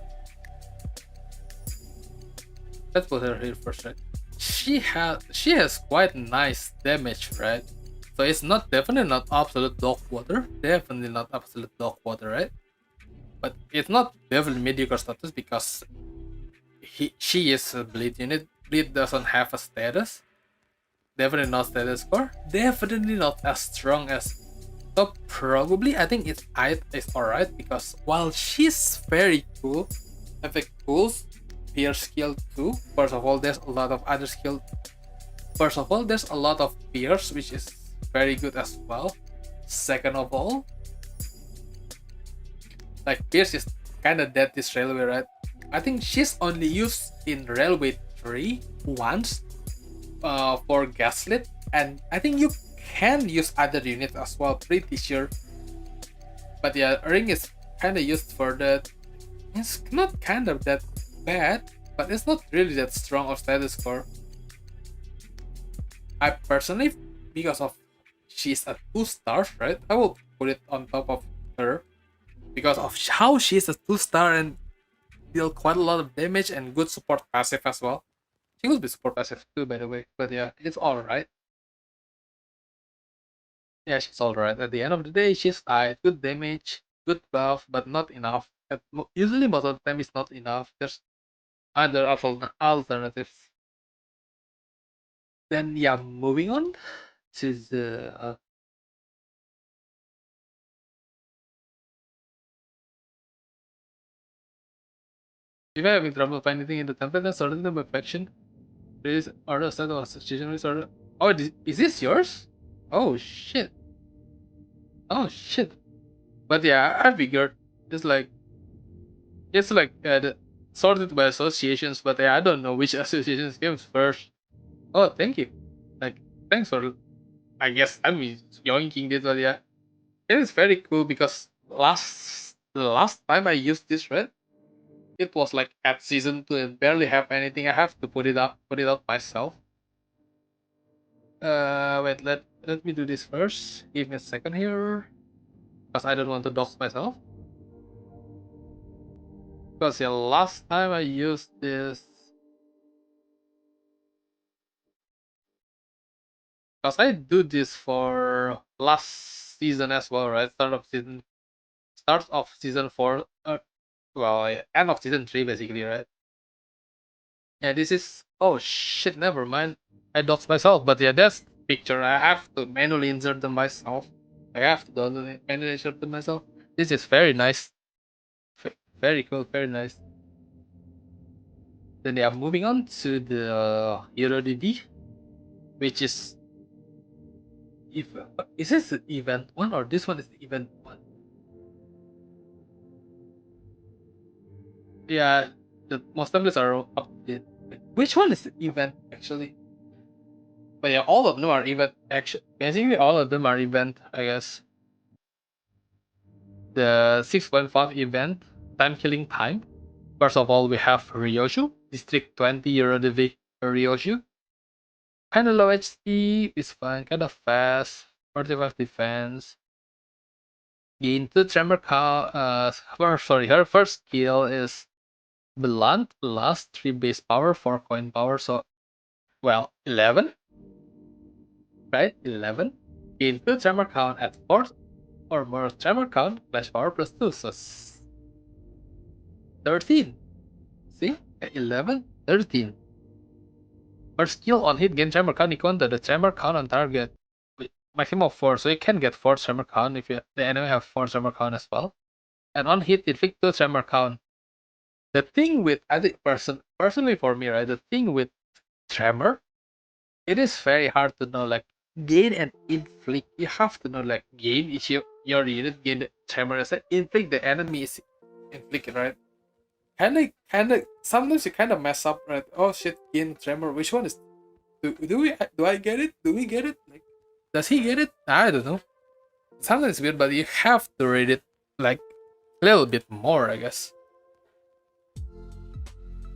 Let's put her here first, right? She has quite nice damage, right? So it's definitely not absolute dog water. Definitely not absolute dog water, right? But it's not definitely mediocre status because she is a bleed unit. Bleed doesn't have a status. Definitely not status core. Definitely not as strong as. So probably I think it's alright because while she's very cool, effect pools, pierce skill too. First of all, there's a lot of other skill. First of all, there's a lot of pierce, which is very good as well. Second of all, like pierce is kind of dead this railway, right? I think she's only used in railway 3 once for gaslit, and I think you can use other units as well, pretty sure. But yeah, ring is kind of used for that. It's not kind of that bad, but it's not really that strong of status core. I personally, because of she's a 2 star, right? I will put it on top of her because of how she's a 2 star and deal quite a lot of damage and good support passive as well. She will be support passive too, by the way. But yeah, it's alright. Yeah, she's alright. At the end of the day, she's good damage, good buff, but not enough. Usually, most of the time, it's not enough. There's other alternatives. Then, yeah, moving on to the. If you're having trouble finding anything in the template, then sort them by faction. Please order a set of association order. Oh, is this yours? Oh shit. Oh shit. But yeah, I figured it's like sorted by associations, but yeah, I don't know which associations came first. Oh, thank you. Like, thanks for. I guess I'm yoinking this, but yeah, it is very cool because the last time I used this, right? It was like at season 2 and barely have anything. I have to put it out myself. Wait, let me do this first. Give me a second here, because I don't want to dox myself. Because yeah, last time I used this, because I do this for last season as well, right? Start of season 4. Well, yeah, end of season 3 basically, right? Yeah, this is. Oh shit, never mind. I doxed myself, but yeah, that's picture. I have to manually insert them myself. I have to manually insert them myself. This is very nice. Very cool, very nice. Then yeah, moving on to the Hero DD, which is. If is this the event one or this one is the event one? Yeah, the most templates are updated. Which one is the event actually? But yeah, all of them are event. Actually, basically all of them are event, I guess. The 6.5 event, time killing time. First of all, we have Ryoshu, District 20 Euro DV Ryoshu. Kinda low HP, is fine, kinda fast, 45 defense. Gain 2 tremor count. Her first skill is Blunt plus 3 base power, 4 coin power, so, well, 11. right? 11. Gain 2 tremor count at 4th or more tremor count, flash power plus 2, so 13. See? 11, 13. Per skill on hit, gain tremor count equal to the tremor count on target. With maximum of 4, so you can get 4 tremor count if the enemy have 4 tremor count as well. And on hit, inflict 2 tremor count. The thing with, I think, personally for me, right, the thing with tremor, it is very hard to know, like, gain and inflict. You have to know, like, gain is your unit, gain the tremor, inflict the enemy is inflict, right? Kinda, sometimes you kind of mess up, right? Oh shit, gain tremor. Which one is? Do I get it? Do we get it? Like, does he get it? I don't know. Sometimes it's weird, but you have to read it like a little bit more, I guess.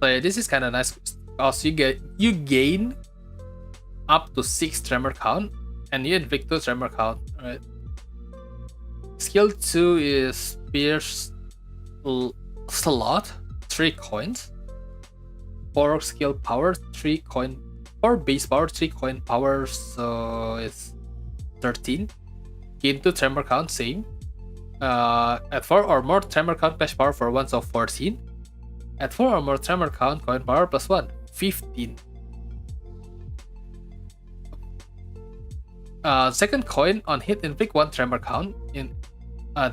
So yeah, this is kind of nice because you gain up to 6 tremor count and you inflict 2 tremor count, right? Skill 2 is Pierce Slot, 3 coins. 4 skill power, 3 coin. 4 base power, 3 coin power, so it's 13. Gain 2 tremor count, same. At 4 or more tremor count, flash power for 1, so 14. At 4 or more tremor count, coin power plus 1, 15. Second coin, on hit, inflict 1 tremor count. In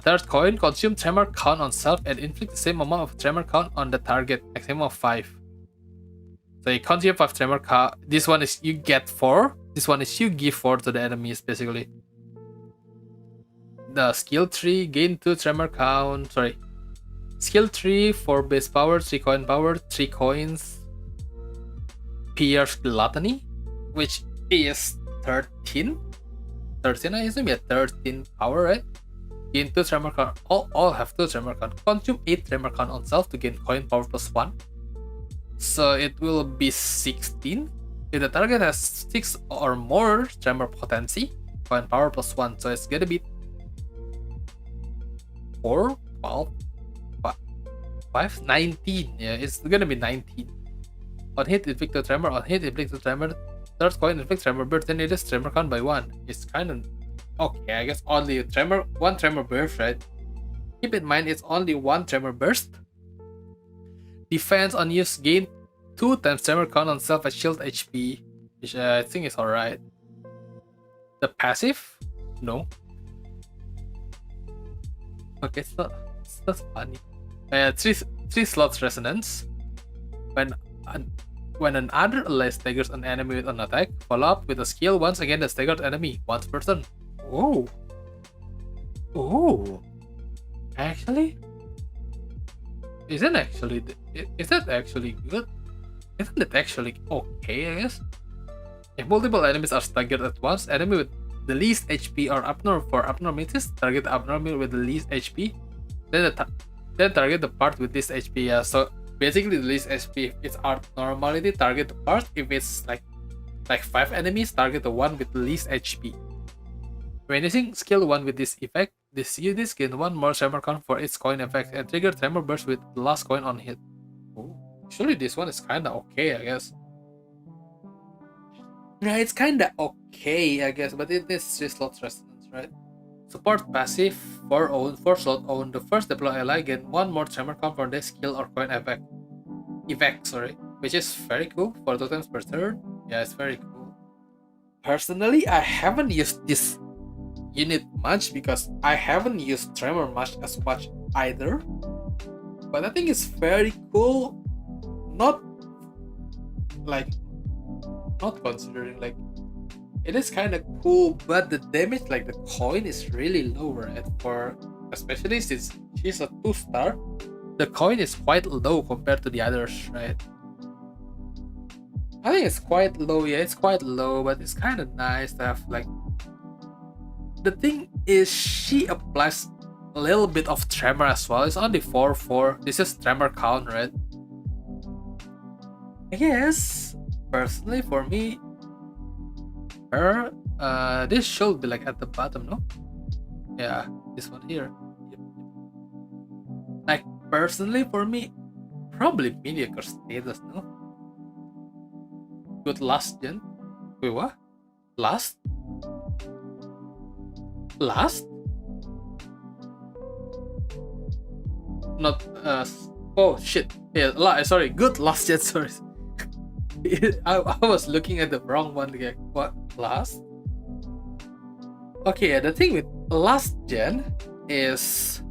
third coin, consume tremor count on self and inflict the same amount of tremor count on the target, maximum of 5. So you consume 5 tremor count. This one is you get 4. This one is you give 4 to the enemies, basically. The skill 3, gain 2 tremor count. Sorry. Skill 3, 4 base power, 3 coin power, 3 coins. Pierce Gluttony, which is 13. 13, I assume, yeah, 13 power, right? Gain 2 tremor count. All have 2 tremor count. Consume 8 tremor count on self to gain coin power plus 1. So it will be 16. If the target has 6 or more tremor potency, coin power plus 1. So it's gonna be 4, 12, 5, 19. Yeah, it's gonna be 19. On hit, inflict a tremor. On hit, inflict a tremor. Third coin, inflict tremor burst. Then it is tremor count by 1. It's kind of okay. I guess only one tremor burst, right? Keep in mind it's only 1 tremor burst. Defense on use, gain 2 times tremor count on self as shield HP, which I think is alright. The passive, no. Okay, so that's funny. 3 slots resonance. When another ally staggers an enemy with an attack, follow up with a skill once again the staggered enemy, once per turn. Oh. Oh. Actually? Is that actually good? Isn't it actually okay, I guess? If multiple enemies are staggered at once, enemy with the least HP or abnormalities, target the abnormal with the least HP, then target the part with this HP. Yeah, so basically the least HP, if it's abnormality, target the part. If it's like 5 enemies, target the one with the least HP. When using skill 1 with this effect, this unit gain 1 more tremor count for its coin effect and trigger tremor burst with the last coin on hit. Oh, actually this one is kinda okay, I guess. Yeah, it's kinda okay, I guess, but it is 3 slots resonance, right? Support passive, 4 slot own. The first deploy ally gain 1 more tremor count for their skill or coin effect, which is very cool for 2 times per turn. Yeah, it's very cool. Personally, I haven't used this unit much because I haven't used tremor much as much either. But I think it's very cool. Not considering like it is kind of cool, but the damage, like the coin, is really low, right? For especially since she's a 2-star, the coin is quite low compared to the others, right? I think it's quite low. Yeah, it's quite low, but it's kind of nice to have like. The thing is, she applies a little bit of tremor as well. It's only 4/4. This is tremor count, right? I guess personally for me, her this should be like at the bottom, no? Yeah, this one here. Yep. Like personally for me, probably mediocre status, no? Good last gen. Wait, what? Last? Last? Not oh shit. Yeah, sorry, good last gen, sorry. I was looking at the wrong one again. What? Last? Okay, yeah, the thing with last gen is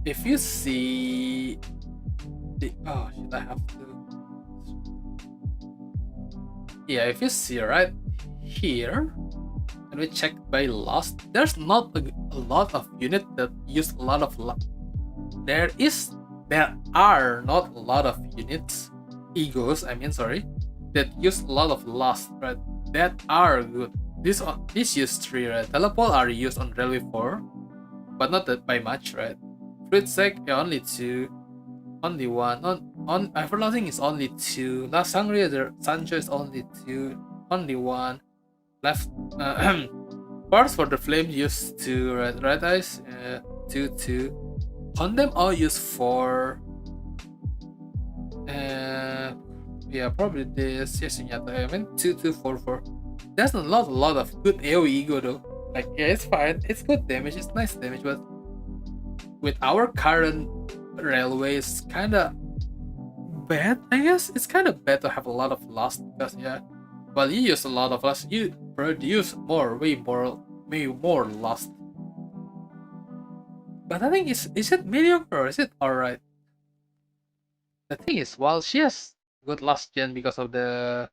if you see the oh shit, I have to yeah, if you see right here and we check by last, there's not a lot of unit that use a lot of there are not a lot of units egos I mean sorry that use a lot of lust, right? That are good. This use 3, right? Teleport are used on railway 4 but not that by much, right? Fruit sec only 2, only 1 on everlasting is only 2, last hungry the sancho is only 2, only 1 left. Parts for the flame use 2, right? Red eyes 2 on them all use 4. Yeah, probably this. Yes, I mean 2 2 4 4. There's a lot of good AoE ego though. Like yeah, it's fine. It's good damage. It's nice damage, but with our current railways, kind of bad. I guess it's kind of bad to have a lot of lust because yeah, well you use a lot of lust, you produce way more lust. But I think is it mediocre or is it alright? The thing is, while she has good last gen because of this,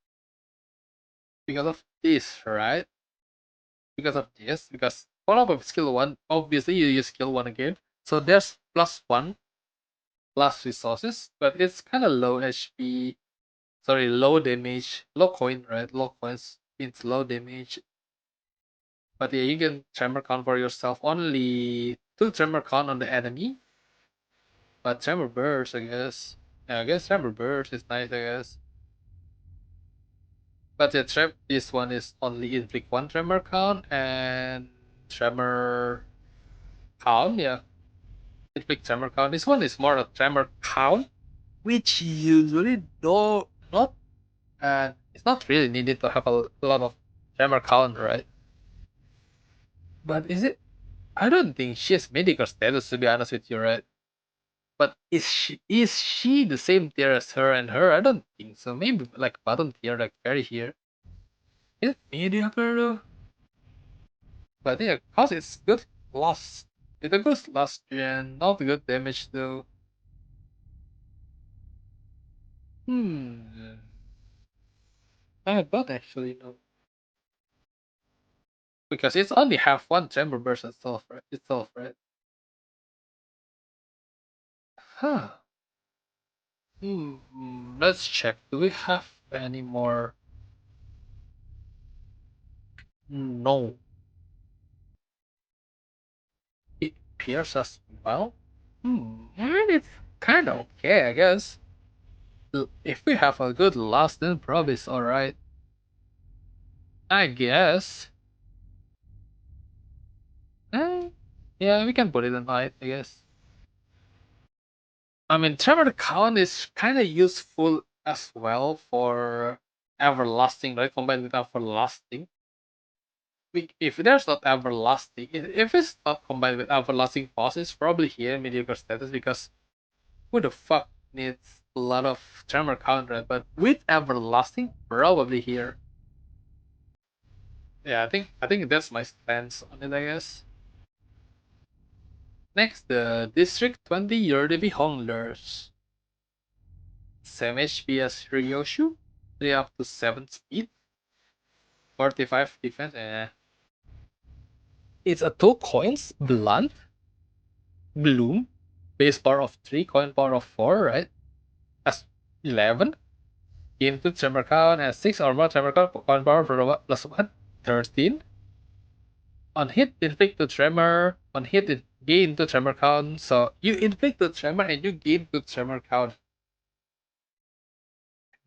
right? Because of this, because follow up of skill 1, obviously you use skill 1 again. So there's +1 plus resources, but it's kind of low HP. Sorry, low damage, low coin, right? Low coins means low damage. But yeah, you can tremor count for yourself. Only 2 tremor count on the enemy. But tremor burst, I guess. Yeah, I guess tremor burst is nice, I guess. But the this one is only inflict 1 tremor count and tremor count, yeah. Inflict tremor count. This one is more a tremor count, which usually do not it's not really needed to have a lot of tremor count, right? But is it? I don't think she has medical status to be honest with you, right? But is she the same tier as her and her? I don't think so. Maybe like bottom tier, like very here. Is it mediocre though? But yeah, cause it's good loss. It's a good last gen, not good damage though. Hmm. I don't actually know. Because it's only have one chamber burst itself, right? Huh. Let's check. Do we have any more? No. It appears as well. It's kind of okay, I guess. If we have a good last, then probably it's alright. I guess. Eh, yeah, we can put it in light, I guess. I mean, Tremor Count is kind of useful as well for Everlasting, right? Combined with Everlasting. If there's not Everlasting, if it's not combined with Everlasting Pause, it's probably here mediocre status because who the fuck needs a lot of Tremor Count, right? But with Everlasting, probably here. Yeah, I think that's my stance on it, I guess. Next, the District 20 Yerdevi Honglers. 7 HP as Ryoshu, 3 up to 7 speed, 45 defense. It's a 2 coins, blunt, bloom, base power of 3, coin power of 4, right? As 11, gain 2 tremor count, and 6 or more tremor count, coin power for plus 1, 13. On hit, inflict 2 tremor. On hit, it gain 2 tremor count. So you inflict 2 tremor and you gain 2 tremor count.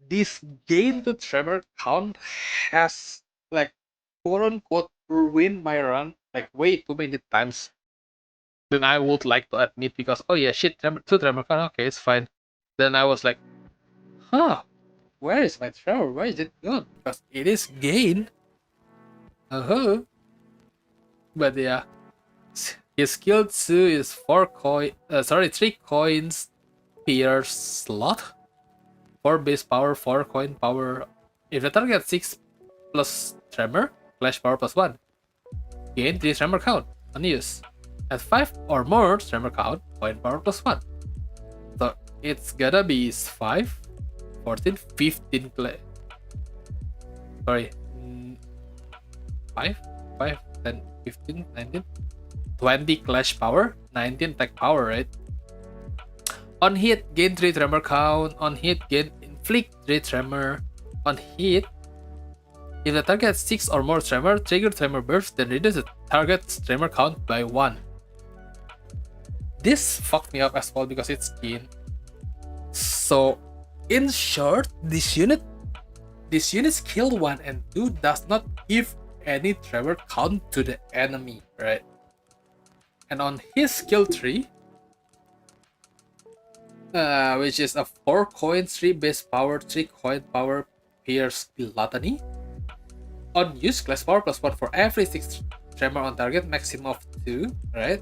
This gain to tremor count has like quote unquote ruined my run like way too many times than I would like to admit because oh yeah shit two tremor count okay it's fine. Then I was like, huh, where is my tremor? Where is it gone? Because it is gain. Uh huh. But yeah, his skill 2 is 3 coins per slot, 4 base power, 4 coin power. If the target 6 plus tremor, flash power plus 1, gain 3 tremor count, unused. At 5 or more tremor count, coin power plus 1. So it's gonna be 5, 14, 15 play. Sorry, 5, 5, 10, 15, 19, 20 clash power, 19 tech power, right? On hit, gain 3 tremor count. On hit, gain inflict 3 tremor. On hit, if the target has 6 or more tremor, trigger tremor burst, then reduce the target's tremor count by 1. This fucked me up as well because it's gain. So, in short, this unit's skill 1 and 2 does not give any tremor count to the enemy, right? And on his skill 3, which is a 4 coin, 3 base power, 3 coin power, Pierce Gluttony. On use, class power plus 1 for every 6 tremor on target, maximum of 2, right?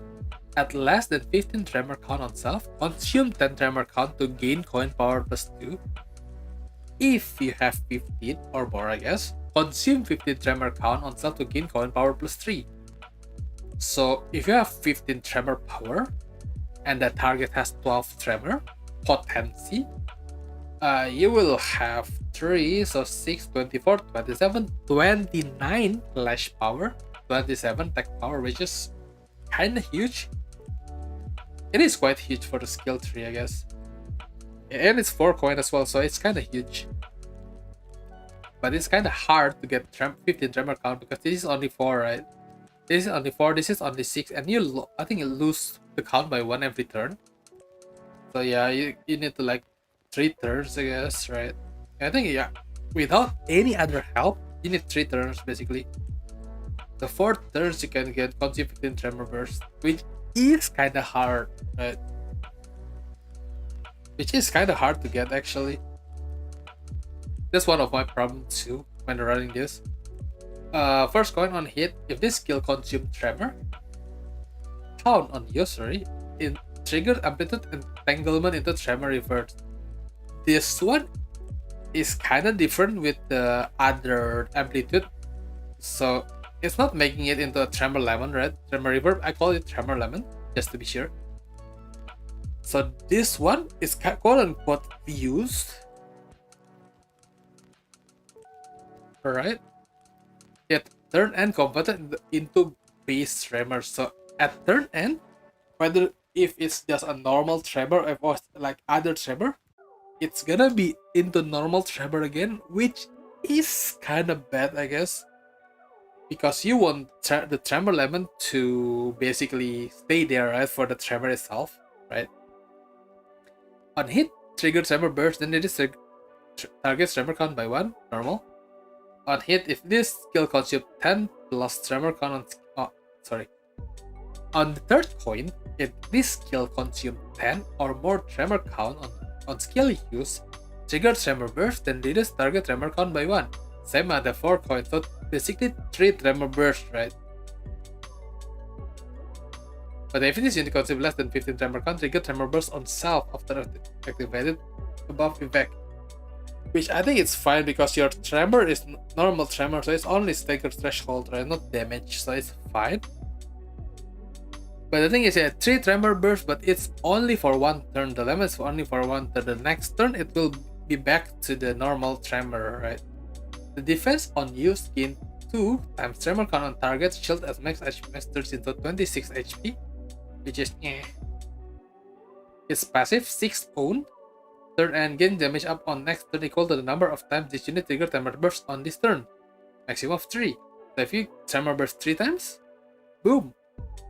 At less than 15 tremor count on self, consume 10 tremor count to gain coin power plus 2. If you have 15 or more, I guess, consume 15 tremor count on self to gain coin power plus 3. So if you have 15 tremor power and the target has 12 tremor potency, you will have 3, so 6, 24, 27, 29 clash power, 27 tech power, which is kind of huge. It is quite huge for the skill 3, I guess. And it's 4 coin as well, so it's kind of huge. But it's kind of hard to get 15 tremor count because this is only 4, right? This is only 4, this is only 6, and I think you lose the count by 1 every turn. So yeah, you need to like 3 turns, I guess, right? I think, yeah, without any other help, you need 3 turns basically. The 4 turns you can get consume 15 tremor burst, which is kind of hard, right? Which is kind of hard to get actually. That's one of my problems too when running this. First coin on hit, if this skill consume tremor, count on use, in trigger amplitude entanglement into tremor reverse. This one is kind of different with the other amplitude, so it's not making it into a tremor lemon, right? Tremor reverb, I call it tremor lemon just to be sure. So this one is quote unquote used. Alright. Yet turn end converted into base tremor. So at turn end, whether if it's just a normal tremor or like other tremor, it's gonna be into normal tremor again, which is kind of bad, I guess, because you want the tremor lemon to basically stay there, right, for the tremor itself, right? On hit, trigger tremor burst, then it is target tremor count by 1, normal. On hit, if this skill consumes 10 plus tremor count on the third coin, if this skill consumes 10 or more tremor count on skill use, trigger tremor burst, then reduce target tremor count by 1. Same as the 4 coins, so basically 3 tremor burst, right? But if this unit consumes less than 15 tremor count, trigger tremor burst on self after activated above effect. Which I think it's fine because your tremor is normal tremor, so it's only stagger threshold, right? Not damage, so it's fine. But the thing is, 3 tremor burst, but it's only for 1 turn. The lemon is only for 1 turn. The next turn, it will be back to the normal tremor, right? The defense on use gain 2 times tremor count on target, shield as max HP turns into 26 HP, which is It's passive 6 own. Turn and gain damage up on next turn equal to the number of times this unit trigger tremor burst on this turn. Maximum of 3. So if you tremor burst 3 times, boom,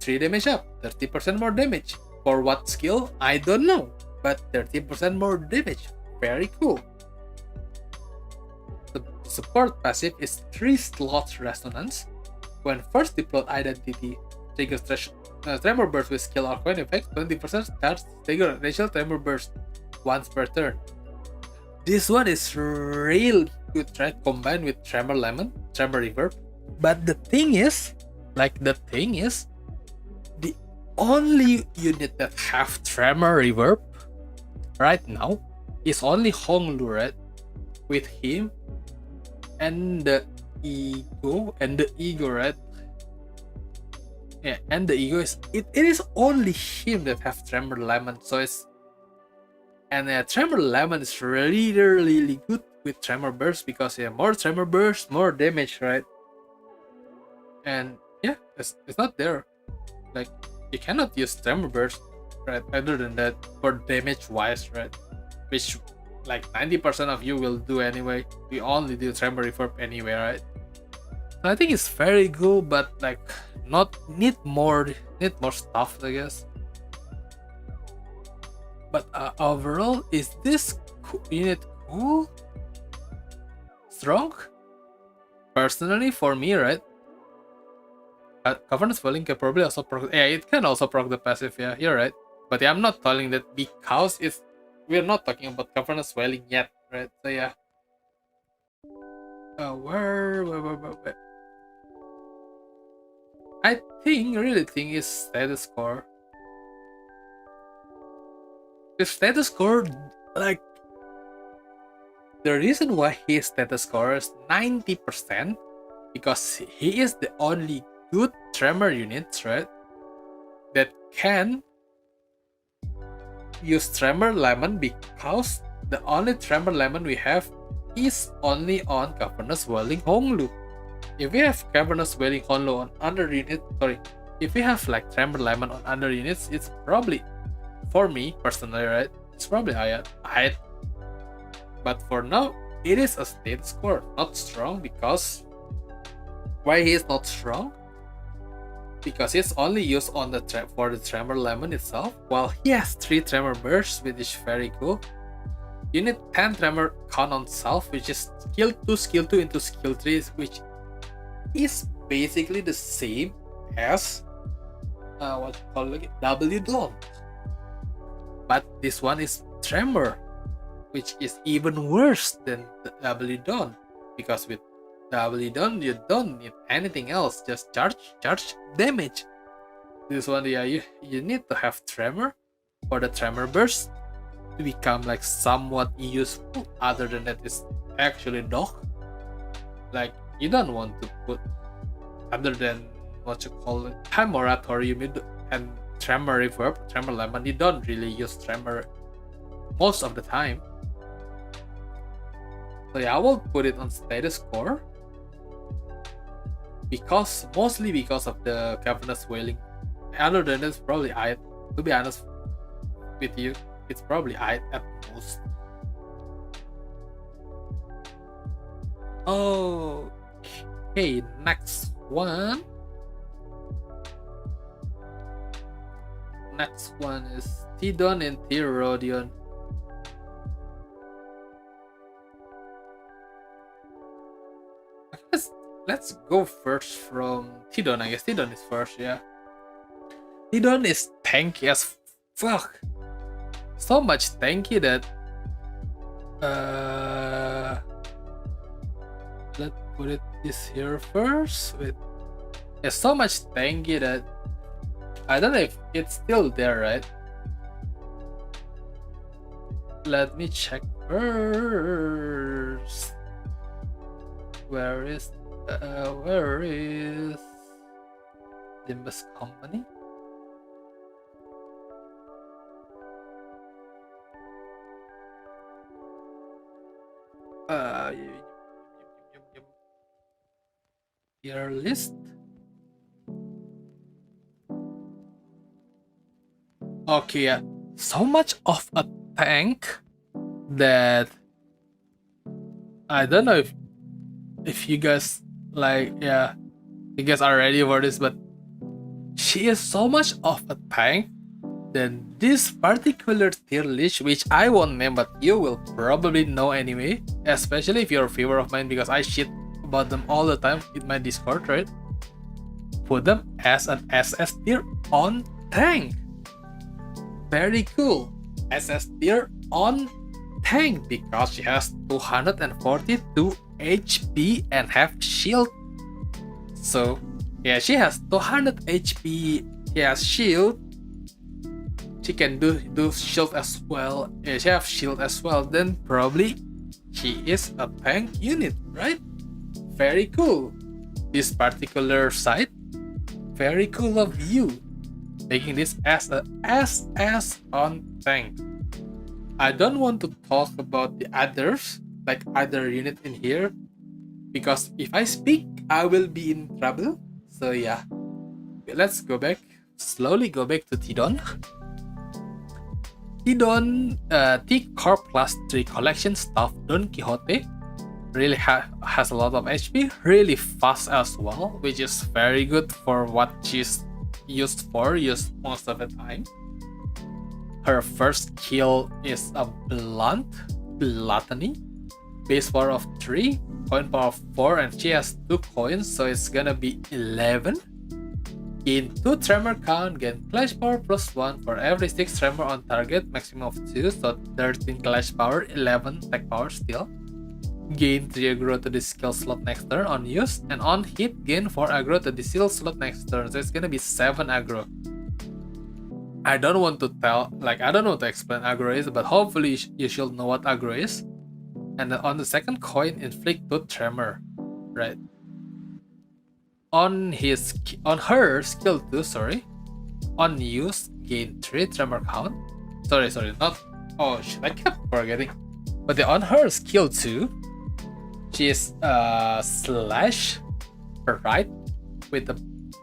3 damage up, 30% more damage. For what skill? I don't know, but 30% more damage. Very cool. The support passive is 3 slot resonance. When first deployed identity triggers tremor burst with skill or coin effect, 20% starts trigger initial tremor burst once per turn. This one is real good, right? Combined with tremor lemon, tremor reverb. But the thing is, Like the thing is, the only unit that have tremor reverb right now is only Honglu, right? With him and the ego, right? Yeah, and the ego is it is only him that have tremor lemon, so it's and tremor lemon is really good with tremor burst because more tremor burst, more damage, right? And yeah, it's not there. Like you cannot use tremor burst, right? Other than that, for damage wise, right? Which like 90% of you will do anyway. We only do tremor reverb anyway, right? So I think it's very good, but like not need more stuff, I guess. But overall, is this unit cool? Strong? Personally, for me, right? Governance Falling can probably also proc. Yeah, it can also proc the passive. Yeah, you're right. But yeah, I'm not telling that because we're not talking about Governance Swelling yet, right? So yeah. Where? I really think is status core. The status core, like the reason why his status score is 90% because he is the only good tremor unit, right? That can use tremor lemon because the only tremor lemon we have is only on Cavernous Welling Honglu. If we have Cavernous Welling Honglu on under unit, if we have like tremor lemon on under units, it's probably, for me personally, right? It's probably higher. But for now, it is a state score, not strong because why he is not strong? Because it's only used on the for the tremor lemon itself, while he has 3 tremor bursts, which is very cool. You need 10 tremor count on self, which is skill 2 into skill 3, which is basically the same as what you call it, W Dawn. But this one is tremor, which is even worse than the W Dawn, because with W Dawn you don't need anything else, just charge damage. This one, yeah, you need to have tremor for the tremor burst to become like somewhat useful. Other than that, it's actually dog. Like you don't want to put other than what you call it, time moratorium and tremor reverb, tremor lemon. You don't really use tremor most of the time. So yeah, I will put it on status core mostly because of the Cavernous Wailing. Other than that, it's probably I. To be honest with you, it's probably I at most. Okay, next one. Next one is T-Don and Rodion. I guess let's go first from T-Don. I guess T-Don is first, yeah. T-Don is tanky as fuck. So much tanky that let's put it this here first. It's so much tanky that I don't know if it's still there, right? Let me check first. Where is Limbus Company? Tierlist. Okay, yeah. So much of a tank that I don't know if you guys like, yeah, you guys are ready for this, but she is so much of a tank that this particular tier list, which I won't name, but you will probably know anyway, especially if you're a viewer of mine, because I shit about them all the time in my Discord, right? Put them as an SS tier on tank. Very cool. SS tier on tank because she has 242 HP and have shield. So Yeah, she has 200 HP. She has shield. She can do shield as well. Yeah, she has shield as well. Then probably she is a tank unit, right? Very cool. This particular site, very cool of you, making this as a SS on tank. I don't want to talk about the others, like other unit in here, because if I speak, I will be in trouble. So yeah, let's go back, slowly go back to Tidon. Tidon, T Corp Class 3 collection stuff Don Quixote really has a lot of HP, really fast as well, which is very good for what she's used most of the time. Her first skill is a gluttony, base power of 3, coin power of 4, and she has 2 coins, so it's gonna be 11. Gain 2 tremor count, gain clash power plus 1 for every 6 tremor on target, maximum of 2, so 13 clash power, 11 tech power still. Gain 3 aggro to the skill slot next turn on use, and on hit, gain 4 aggro to the skill slot next turn, so it's gonna be 7 aggro. I don't want to I don't know what to explain aggro is, but hopefully you should know what aggro is. And then on the second coin, inflict 2 tremor, right? On her skill 2, sorry, on use, gain 3 tremor count. Sorry, not. Oh shit, I kept forgetting. But on her skill 2, she is slash right with the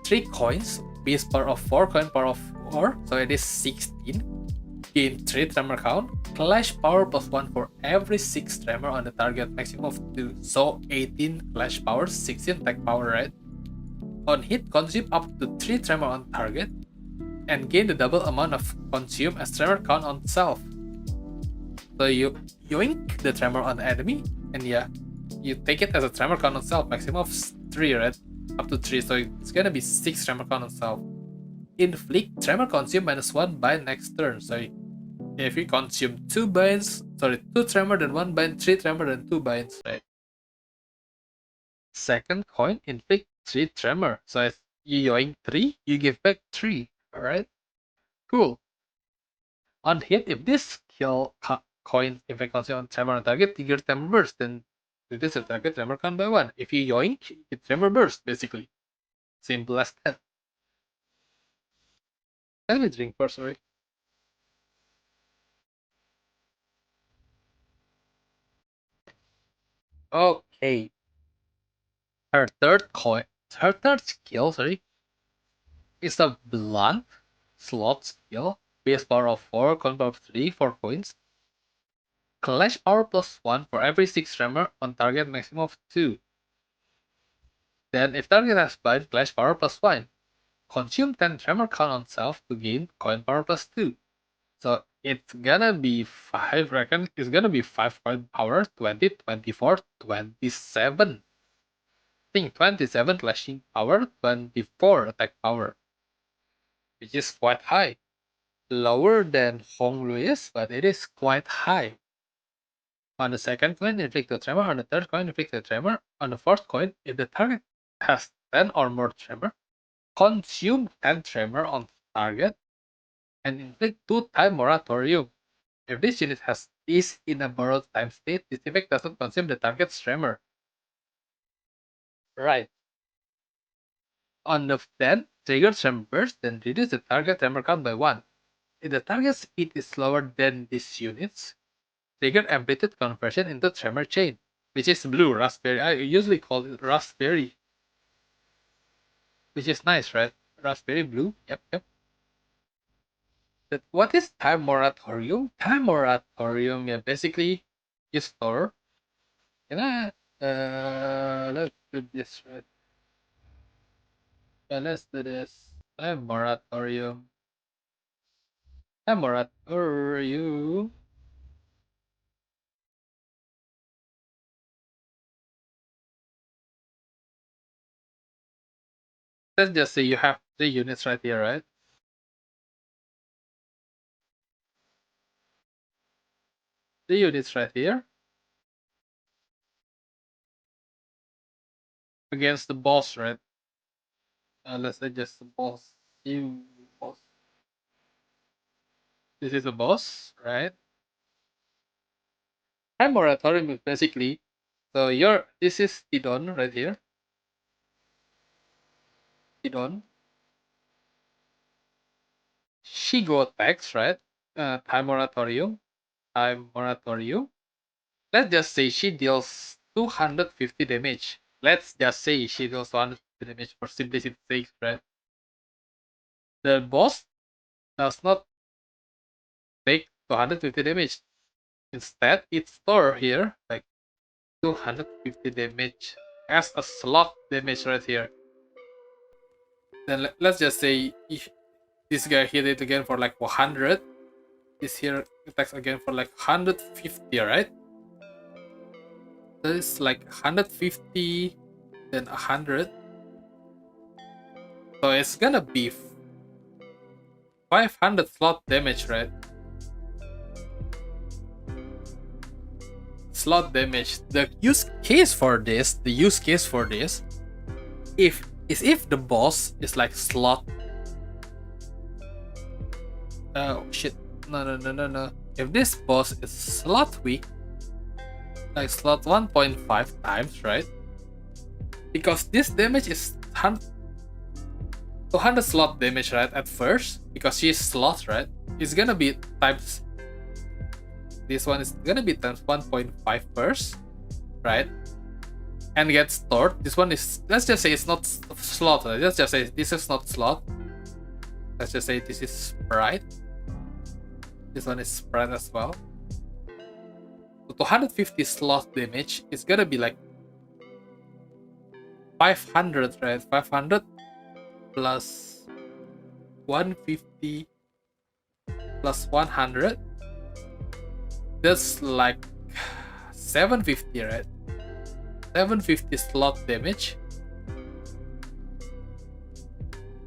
3 coins, base power of 4, coin power of 4, so it is 16. Gain 3 tremor count, clash power plus 1 for every 6 tremor on the target, maximum of 2, so 18 clash power, 16 tech power, right? On hit, consume up to 3 tremor on target, and gain the double amount of consume as tremor count on self. So you yoink the tremor on the enemy, and yeah, you take it as a tremor count on self, maximum of 3, right? Up to 3, so it's gonna be 6 tremor count on self. Inflict tremor consume -1 bind next turn. So if you consume 2 tremor, then 1 bind, 3 tremor, then 2 binds, right? Second coin, inflict 3 tremor. So if you yoink 3, you give back 3. Alright? Cool. On hit, if this skill coin inflict consume on tremor on target, trigger tremor burst, then reduce the target tremor count by 1. If you yoink, it tremor burst, basically. Simple as that. Let me drink first, sorry. Okay. Her third skill, sorry, is a blunt slot skill. Base power of 4, coin power of 3, 4 coins. Clash power plus 1 for every 6 tremor on target, maximum of 2. Then if target has bind, clash power plus 1. Consume 10 tremor count on self to gain coin power plus 2. So it's gonna be 5, reckon. It's gonna be 5 coin power, 20, 24, 27. I think 27 clashing power, 24 attack power, which is quite high. Lower than Hong Louis, but it is quite high. On the second coin, inflict a tremor. On the third coin, inflict a tremor. On the fourth coin, if the target has 10 or more tremor, consume 10 tremor on target and inflict 2 time moratorium. If this unit is in a borrowed time state, this effect doesn't consume the target's tremor. Right. On the 10, trigger tremor burst, then reduce the target tremor count by 1. If the target speed is slower than these units, trigger amplitude conversion into tremor chain, which is blue raspberry. I usually call it raspberry, which is nice, right? Raspberry blue. Yep. But what is time moratorium? Time moratorium, yeah, basically you store. Can I? Let's do this right. Yeah, let's do this. Time moratorium. Time moratorium. Let's just say you have 3 units right here, right? 3 units right here against the boss, right? Let's say just the boss. You boss. This is a boss, right? Time moratorium is basically so your this is Tidon right here. Tidon. She go attacks, right? Time moratorium. Time moratorium. Let's just say she deals 250 damage. Let's just say she deals 250 damage for simplicity's sake, right? The boss does not take 250 damage. Instead, it store here like 250 damage as a slot damage right here. Then let's just say if this guy hit it again for like 100. This here attacks again for like 150, right? That is like 150, then 100. So it's gonna be 500 slot damage, right? Slot damage. The use case for this, if the boss is like slot. Oh shit! No. If this boss is slot weak, like slot 1.5 times, right? Because this damage is 200 slot damage, right? At first, because she's slot, right? It's gonna be times. This one is gonna be times 1.5 first, right? And gets stored. This one is, let's just say it's not slot. Right? Let's just say this is not slot. Let's just say this is sprite. This one is sprite as well. So 250 slot damage is gonna be like 500, right? 500 plus 150 plus 100. That's like 750, right? 750 slot damage.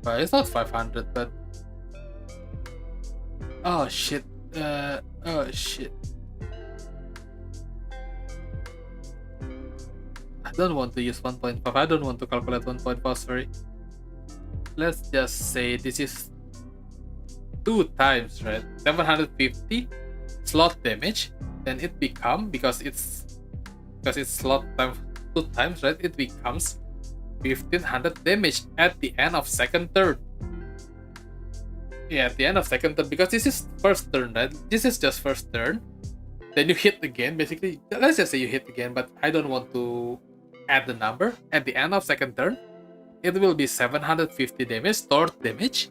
Well, it's not 500, but oh shit. Oh shit. I don't want to use 1.5. I don't want to calculate 1.5, sorry. Let's just say this is 2 times, right? 750 slot damage. Then it become, because it's slot time 2 times, right? It becomes 1500 damage at the end of second turn. Yeah, at the end of second turn, because this is first turn, right? This is just first turn. Then you hit again, basically. Let's just say you hit again, but I don't want to add the number. At the end of second turn, it will be 750 damage, stored damage.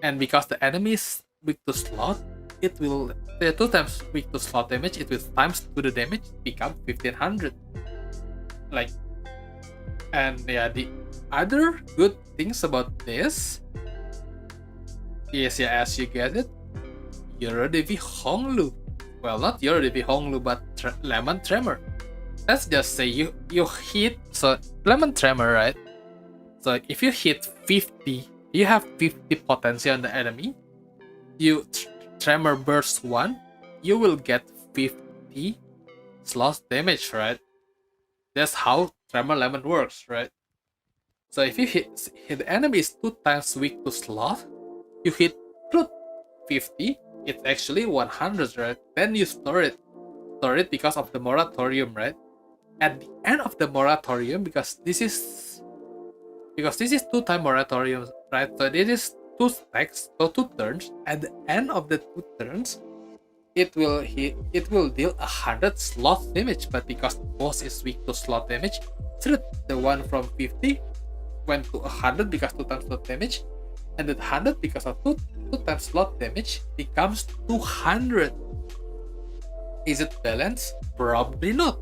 And because the enemy is weak to slot, it will 2 times weak to slot damage. It will times to the damage, become 1500. Like, and yeah, the other good things about this is, yeah, as you get it, Yorodevi Honglu. Well, not Yorodevi Honglu, but Lemon Tremor. Let's just say you hit, so Lemon Tremor, right? So if you hit 50, you have 50 potency on the enemy. You Tremor Burst 1, you will get 50 slot damage, right? That's how Tremor Lemon works, right? So if you hit the enemy is 2 times weak to slot, you hit 50, it's actually 100, right? Then you store it because of the moratorium, right? At the end of the moratorium, because this is 2-time moratorium, right? So this is 2 stacks, so 2 turns. At the end of the 2 turns, it will deal 100 slot damage, but because the boss is weak to slot damage, the one from 50 went to 100 because 2 times slot damage, and the 100 because of 2 times slot damage becomes 200. Is it balanced? Probably not.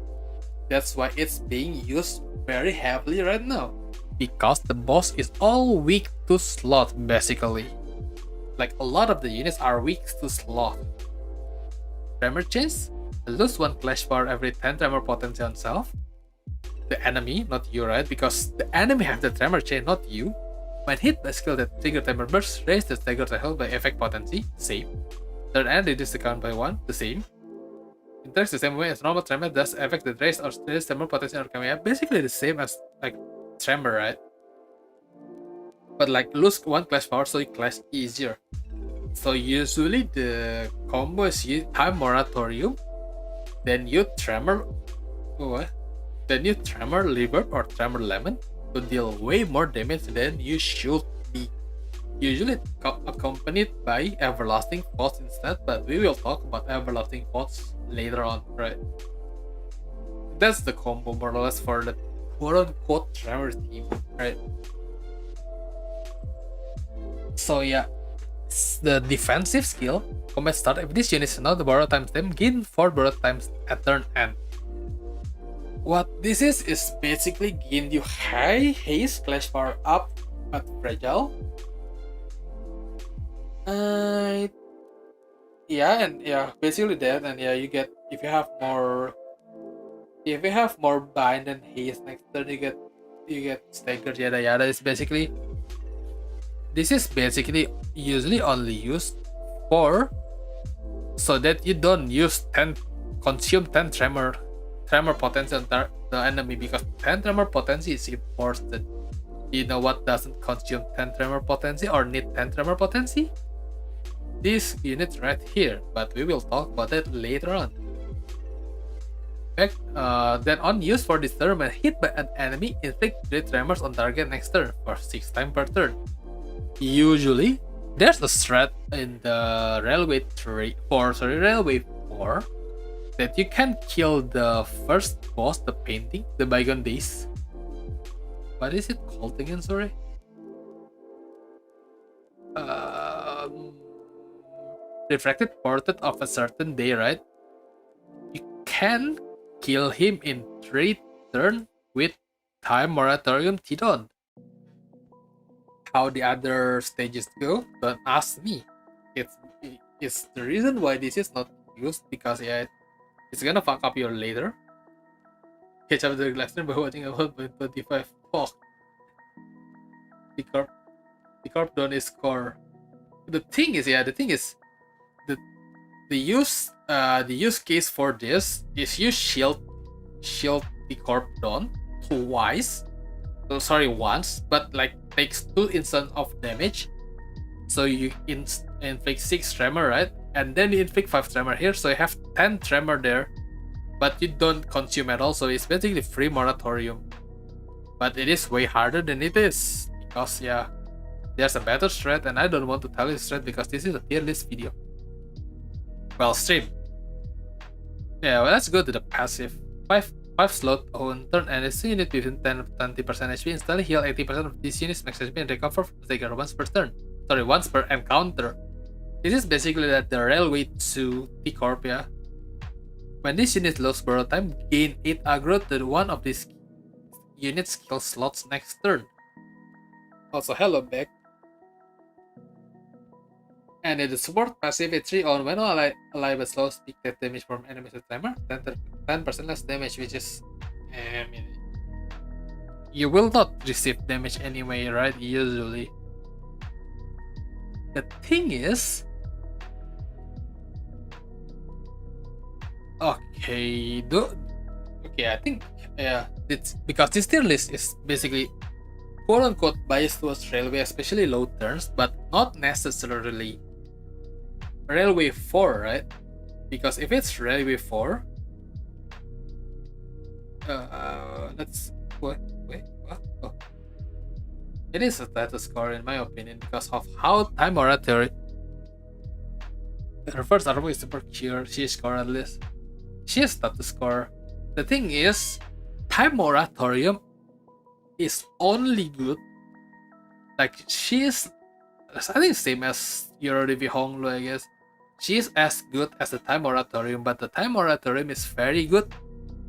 That's why it's being used very heavily right now, because the boss is all weak to slot, basically. Like, a lot of the units are weak to slot. Tremor chains, lose 1 clash power every 10 tremor potency on self. The enemy, not you, right? Because the enemy has the tremor chain, not you. When hit by skill that trigger tremor burst, raise the stagger threshold by effect potency, same. Third end, reduce the count by 1, the same. Interacts the same way as normal tremor does, effect that raise or raise tremor potency or Kamiya. Basically the same as like tremor, right? but like lose one clash power, so you clash easier. So usually the combo is you time moratorium, then you tremor, what? Then you tremor liver or tremor lemon to deal way more damage than you should be. Usually accompanied by everlasting faust instead, but we will talk about everlasting faust later on, right? That's the combo more or less for the quote-unquote tremor team, right? So yeah, the defensive skill combat start. If this unit is not the borrow times them, gain 4 borrow times at turn end. What this is basically gain you high haste, clash power up at fragile. Yeah, and yeah, basically that, and yeah, you get if you have more bind and haste next turn, you get staggered, yada yada. This is basically usually only used for so that you don't consume 10 tremor potency on the enemy, because 10 tremor potency is important. You know what doesn't consume 10 tremor potency or need 10 tremor potency? This unit right here, but we will talk about that later on. Then on use for this turn, when hit by an enemy, inflict 3 tremors on target next turn for 6 times per turn. Usually, there's a threat in the Railway 4 that you can kill the first boss, the painting, the Bygone Days. What is it called again? Sorry. Refracted portrait of a certain day, right? You can kill him in 3 turns with time moratorium Tidon. How the other stages go, don't ask me. It's the reason why this is not used, because yeah, it's gonna fuck up your later. Catch up the last turn by watching about 25. Fuck. The corp don't is score. The thing is the use case for this is you shield the corp down twice. So sorry, once, but like takes 2 instant of damage. So you inflict 6 tremor, right? And then you inflict 5 tremor here, so you have 10 tremor there, but you don't consume at all, so it's basically free moratorium. But it is way harder than it is, because yeah, there's a better threat, and I don't want to tell you the threat because this is a tier list video. Well, stream. Yeah, well, let's go to the passive. 5 slot on turn, and this unit within 10-20% HP instantly heal 80% of this unit's max HP and recover from the trigger once per turn. Sorry, once per encounter. This is basically that the Railway to T-Corp, yeah. When this unit loses borrow time, gain 8 aggro to one of these unit skill slots next turn. Also, hello back. And in the support passive, it's 3 on when all alive but slow speak that damage from enemies with timer, 10% less damage, which is you will not receive damage anyway, right? Usually. The thing is, okay, I think it's because this tier list is basically quote-unquote biased towards railway, especially low turns, but not necessarily Railway 4, right? Because if it's Railway 4, let's wait, what? Oh, it is a status score in my opinion because of how time moratorium. Her first armor is super cure. She scored at least. She is status score. The thing is, time moratorium is only good. Like she's, I think same as Eurodivi Honglu, I guess. She is as good as the time moratorium, but the time moratorium is very good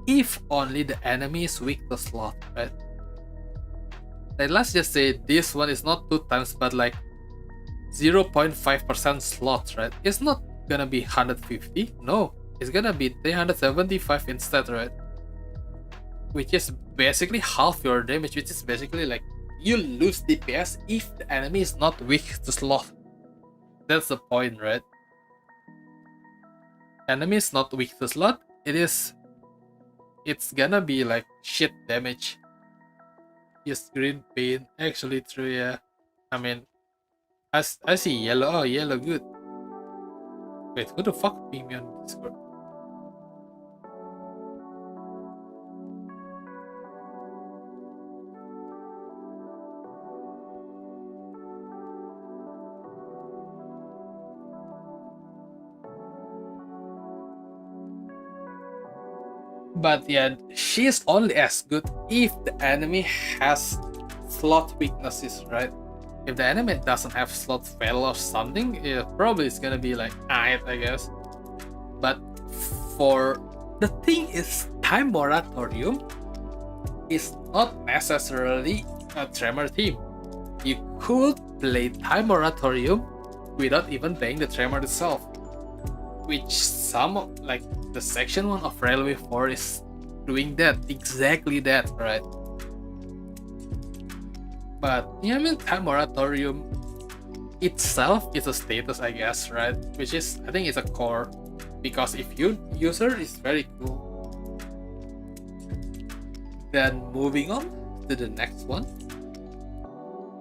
if only the enemy is weak to slot, right? Like let's just say this one is not 2 times, but like 0.5% slots, right? It's not gonna be 150, no, it's gonna be 375 instead, right? Which is basically half your damage, which is basically like you lose DPS if the enemy is not weak to slot. That's the point, right? Enemy is not weak to slot, it's gonna be like shit damage. Yes, green pain, actually true, yeah. I mean, I see yellow. Oh, yellow, good. Wait, who the fuck pinged me on Discord? But yeah, she's only as good if the enemy has slot weaknesses, right? If the enemy doesn't have slot fail or something, it probably is gonna be like I guess. But for the thing is, time moratorium is not necessarily a tremor team. You could play time moratorium without even playing the tremor itself, which some like the section 1 of Railway 4 is doing that, exactly that, right? But yeah, I mean, time moratorium itself is a status, I guess, right? Which is, I think it's a core, because if you user is very cool. Then moving on to the next one.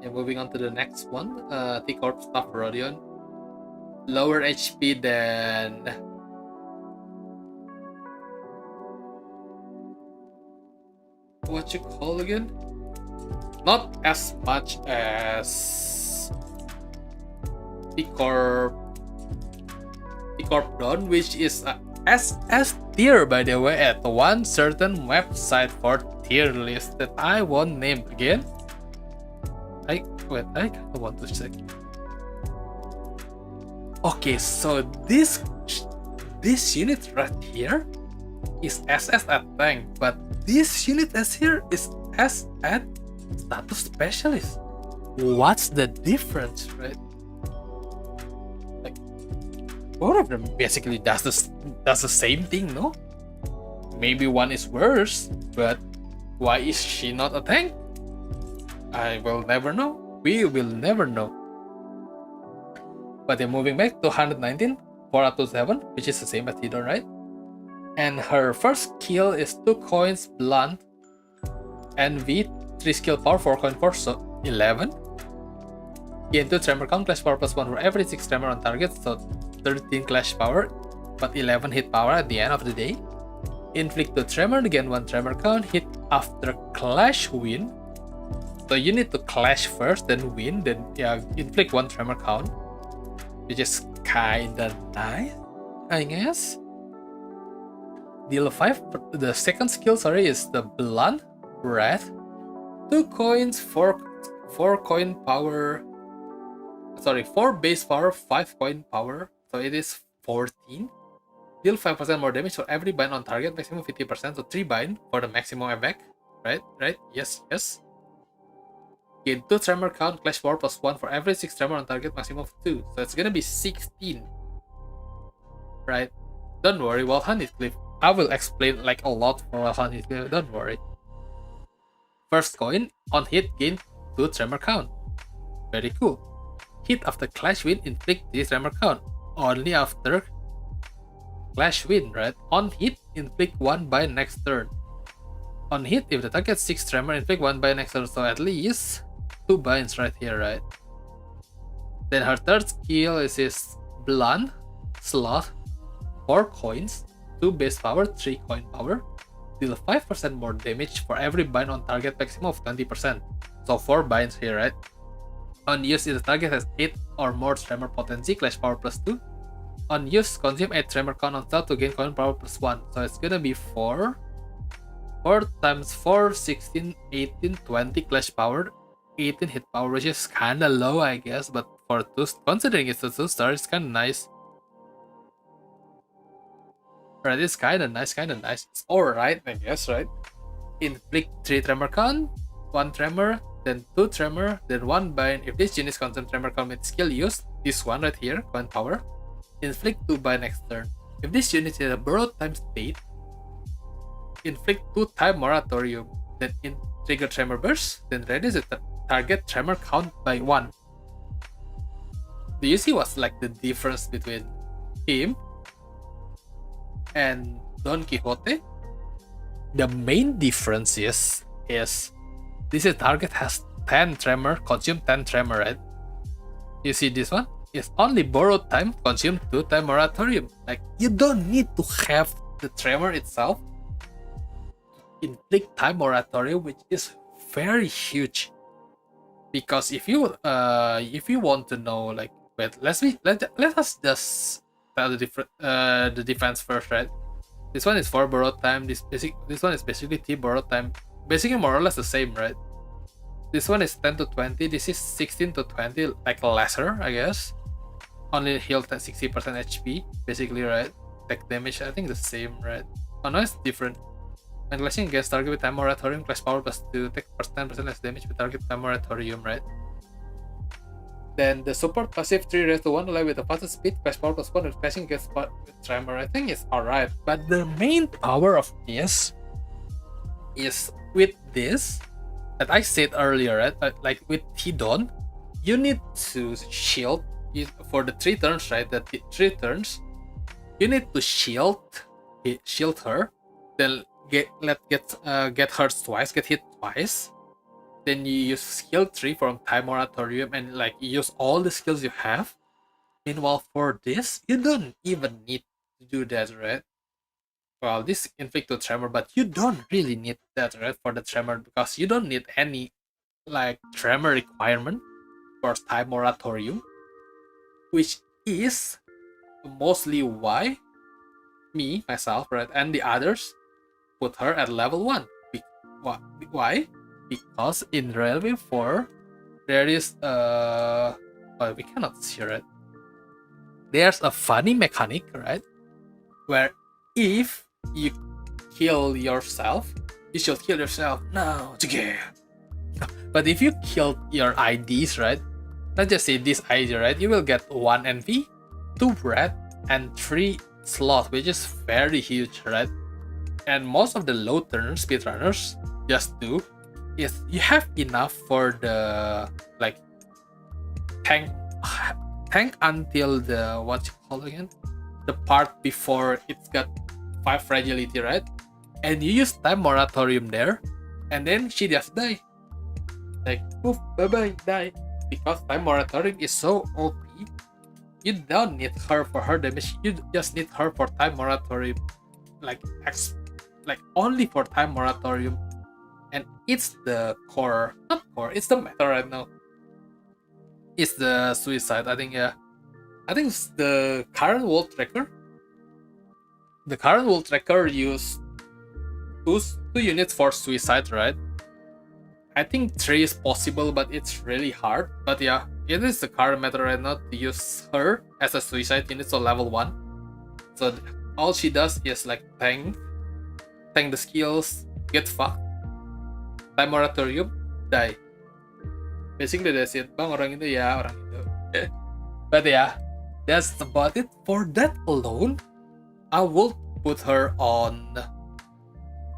Yeah, moving on to the next one. T-Corp Staff Rodion. Lower HP than what you call again? Not as much as T-Corp Dawn, which is a SS tier, by the way, at one certain website for tier list that I won't name again. I kind of want to check. Okay, so this unit right here is SS at tank, but this unit as here is S at status specialist. What's the difference, right? Like, both of them basically does the same thing, no? Maybe one is worse, but why is she not a tank? I will never know. We will never know. But then moving back to 119, 4 up to 7, which is the same as Tidor, right? And her first skill is 2 coins blunt, NV, 3 skill power, 4 coin force, so 11. Gain 2 tremor count, clash power plus 1 for every 6 tremor on target, so 13 clash power, but 11 hit power at the end of the day. Inflict 2 tremor, gain 1 tremor count, hit after clash win. So you need to clash first, then win, then yeah, inflict 1 tremor count, which is kinda nice, I guess. Deal 5, the second skill, is the blunt wrath. 2 coins, 4 coin power, 4 base power, 5 coin power, so it is 14. Deal 5% more damage for every bind on target, maximum 50%, so 3 bind for the maximum effect, right, yes. Gain 2 tremor count, clash power plus 1 for every 6 tremor on target, maximum of 2, so it's gonna be 16, right? Don't worry, Wild Heathcliff, I will explain like a lot for Wild Heathcliff, don't worry. First coin, on hit, gain 2 tremor count. Very cool. Hit after clash win, inflict 3 tremor count. Only after clash win, right? On hit, inflict 1 by next turn. On hit, if the target 6 tremor, inflict 1 by next turn, so at least 2 binds right here, right? Then her third skill is his blunt, slot, 4 coins, 2 base power, 3 coin power. Deal 5% more damage for every bind on target, maximum of 20%. So 4 binds here, right? On use, if the target has 8 or more tremor potency, clash power plus 2. On use, consume 8 tremor count on start to gain coin power plus 1. So it's gonna be 4 times 4, 16, 18, 20 clash power, 18 hit power, which is kinda low, I guess, but for 2, considering it's a 2-star, it's kinda nice. Right, it's kinda nice. It's alright, I guess, right? Inflict 3 tremor count, 1 tremor, then 2 tremor, then 1 bind. If this unit consumes tremor count with skill used, this one right here, coin power, inflict 2 bind next turn. If this unit is a borrow times state, inflict 2 time moratorium, then trigger tremor burst, then reduce the target tremor count by 1. Do you see what's like the difference between him and Don Quixote? The main difference is this target has 10 tremor, consume 10 tremor, right? You see this one? It's only borrowed time, consume 2 time moratorium. Like, you don't need to have the tremor itself inflict time moratorium, which is very huge. Because if you want to know, like, wait, let us just tell the defense first, right? This one is 4 borrowed time. This one is basically 3 borrowed time. Basically more or less the same, right? This one is 10 to 20. This is 16 to 20, like lesser, I guess. Only healed at 60% HP, basically, right? Tech damage, I think the same, right? Oh no, it's different. When clashing against target with time moratorium, clash power +2, take 10% less damage with target time moratorium, right? Then the support passive 3 raised to 1 alive with a faster speed, clash power +1 with clashing against with tremor. I think it's alright. But the main power of this is with this that I said earlier, right? Like with Tidon, you need to shield for the 3 turns, right? The 3 turns, you need to shield her, then get hurt twice, get hit twice. Then you use skill 3 from time moratorium and like you use all the skills you have. Meanwhile, for this, you don't even need to do that, right? Well, this inflict to tremor, but you don't really need that, right, for the tremor, because you don't need any like tremor requirement for time moratorium, which is mostly why myself, right, and the others put her at level 1. Why? Because in Railway 4 there is well, we cannot see it. There's a funny mechanic, right, where if you kill yourself, you should kill yourself now together. But if you kill your IDs, right, let's just say this ID, right, you will get 1 NV, 2 bread, and 3 slot, which is very huge, right? And most of the low turn speedrunners just do is you have enough for the like tank until the what you call again, the part before it's got 5 fragility, right? And you use time moratorium there, and then she just die. Like poof, bye bye, die. Because time moratorium is so OP, you don't need her for her damage. You just need her for time moratorium, like only for time moratorium. And it's the core, not core, it's the meta right now. It's the suicide, I think, yeah. I think it's the current world tracker. The current world tracker used 2 units for suicide, right? I think 3 is possible, but it's really hard. But yeah, it is the current meta right now to use her as a suicide unit, so level 1. So all she does is like tank the skills, get fucked, time moratorium, die. Basically that's it. Bang, orang itu ya, orang itu. But yeah, that's about it. For that alone, I will put her on.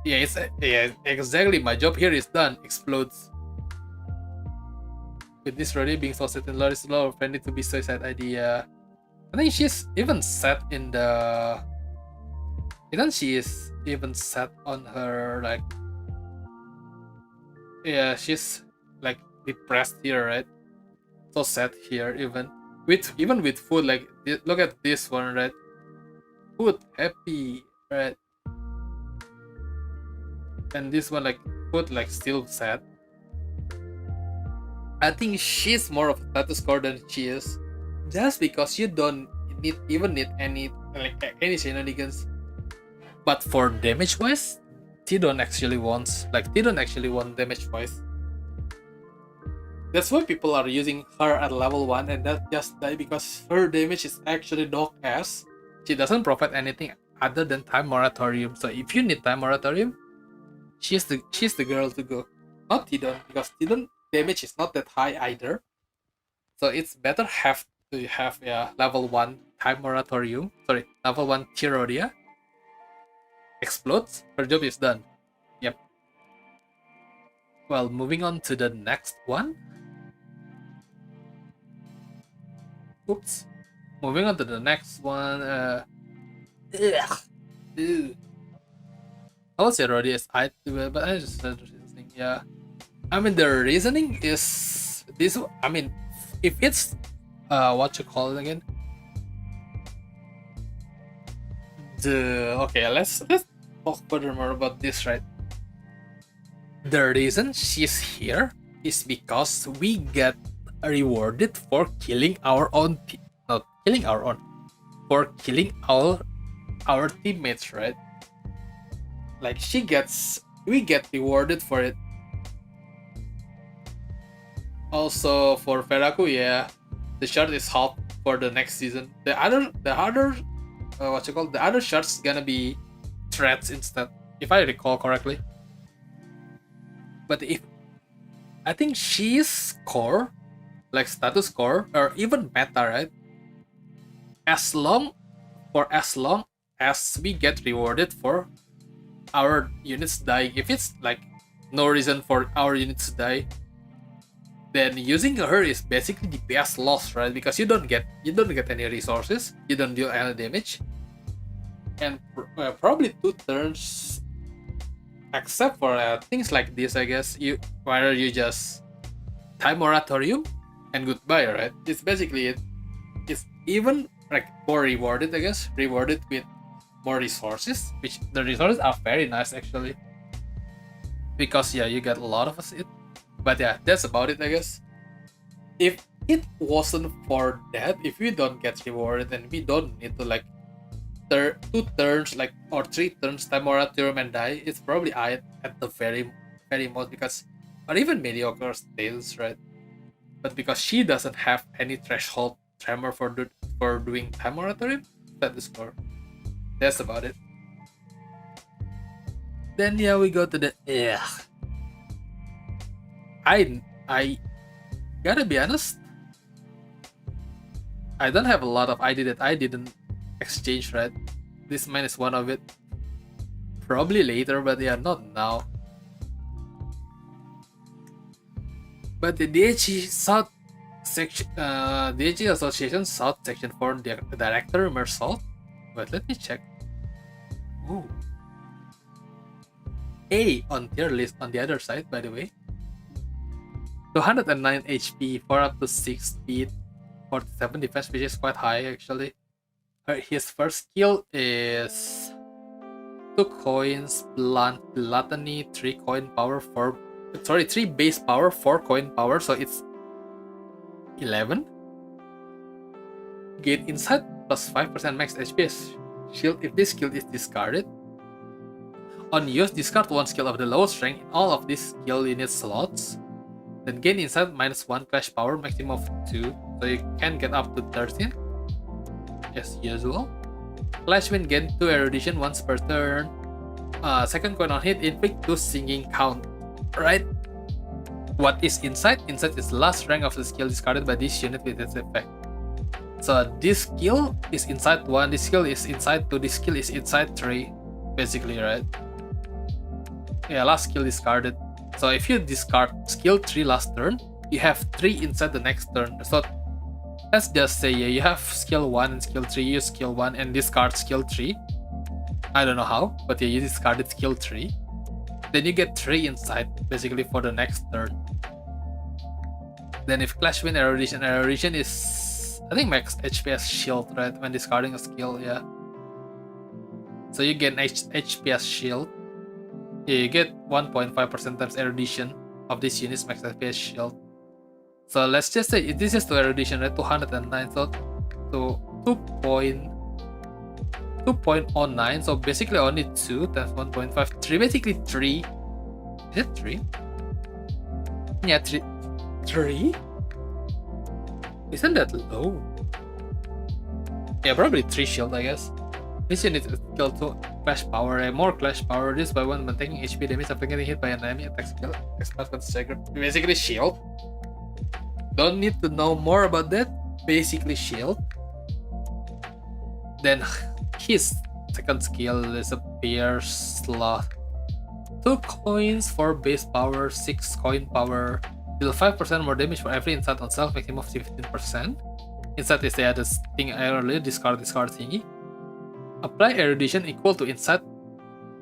Yeah, exactly. My job here is done. Explodes. With this Rodya being so set in Lord is low, friendly to be suicide idea. I think she's even set in the. Isn't she is even set on her like? Yeah, she's like depressed here, right? So sad here, even with food. Like, look at this one, right? Food happy, right? And this one, like food, like still sad. I think she's more of a status core than she is, just because you don't need any any shenanigans. But for damage wise, Tidon actually want damage wise. That's why people are using her at level 1 and that just die, because her damage is actually dog ass. She doesn't provide anything other than time moratorium. So if you need time moratorium, she's the girl to go. Not Tidon, because Tidon damage is not that high either. So it's better to have level 1 time moratorium. Sorry, level 1 Rodya. Explodes, her job is done. Yep. Well, moving on to the next one. Oops. Moving on to the next one. I would say Rodya is but I just said yeah. I mean, the reasoning is this. I mean, if it's what you call it again? Let's talk furthermore about this, right? The reason she's here is because we get rewarded for killing our own, not killing our own, for killing our teammates, right? Like we get rewarded for it. Also for Feraku, yeah, the shard is half for the next season. The other the other shards gonna be threats instead, if I recall correctly. But if I think she's core, like status core or even meta, right? As long as we get rewarded for our units dying, if it's like no reason for our units to die, then using her is basically DPS loss, right? Because you don't get any resources, you don't deal any damage, and probably 2 turns, except for things like this, I guess. You just time moratorium and goodbye, right? It's basically it. It's even like more rewarded, I guess, rewarded with more resources, which the resources are very nice actually, because yeah, you get a lot of it. But yeah, that's about it, I guess. If it wasn't for that, if we don't get rewarded and we don't need to like 2 turns, like, or 3 turns time moratorium and die, it's probably I at the very most, because, or even mediocre status, right? But because she doesn't have any threshold tremor for doing time moratorium, that is score. That's about it. Then yeah, we go to the I gotta be honest, I don't have a lot of ID that I didn't exchange, right? This mine is one of it. Probably later, but yeah, not now. But the DHE South section, DHE Association South section for the director Meursault. But let me check. Ooh. A on tier list on the other side, by the way. 209 HP, 4 up to 6 speed, 47 defense, which is quite high actually. His first skill is 2 coins, gluttony, 3 coin power, 3 base power, 4 coin power, so it's 11. Gain insight plus 5% max HP shield if this skill is discarded. On use, discard 1 skill of the lowest rank in all of these skill unit slots. Then gain insight -1 clash power, maximum of 2, so you can get up to 13. As usual. Clash Wind gain 2 erudition once per turn. Second coin on hit, inflict 2 singing count. Right? What is insight? Insight is the last rank of the skill discarded by this unit with its effect. So this skill is insight 1, this skill is insight 2, this skill is insight 3, basically, right? Yeah, last skill discarded. So if you discard skill 3 last turn, you have 3 inside the next turn. So let's just say you have skill 1 and skill 3, you use skill 1 and discard skill 3. I don't know how, but yeah, you discarded skill 3. Then you get 3 inside basically for the next turn. Then if Clash Wind Erudition is, I think, max HPS shield, right? When discarding a skill, yeah. So you get HPS shield. Yeah, you get 1.5% times erudition of this unit's max FPS shield. So let's just say this is to erudition, right? 209, so to 2.09, so basically only 2 times 1.5, 3, basically 3. Is it 3? Yeah, 3? Isn't that low? Yeah, probably 3 shield, I guess. This unit is skill 2 clash power, more clash power. This by one when taking HP damage after getting hit by an enemy attack skill. Basically shield. Don't need to know more about that. Basically shield. Then his second skill is a Bear Sloth. 2 coins for base power, 6 coin power. Deal 5% more damage for every insight on self, maximum of 15%. Insight is the other thing I earlier, discard thingy. Apply erudition equal to insight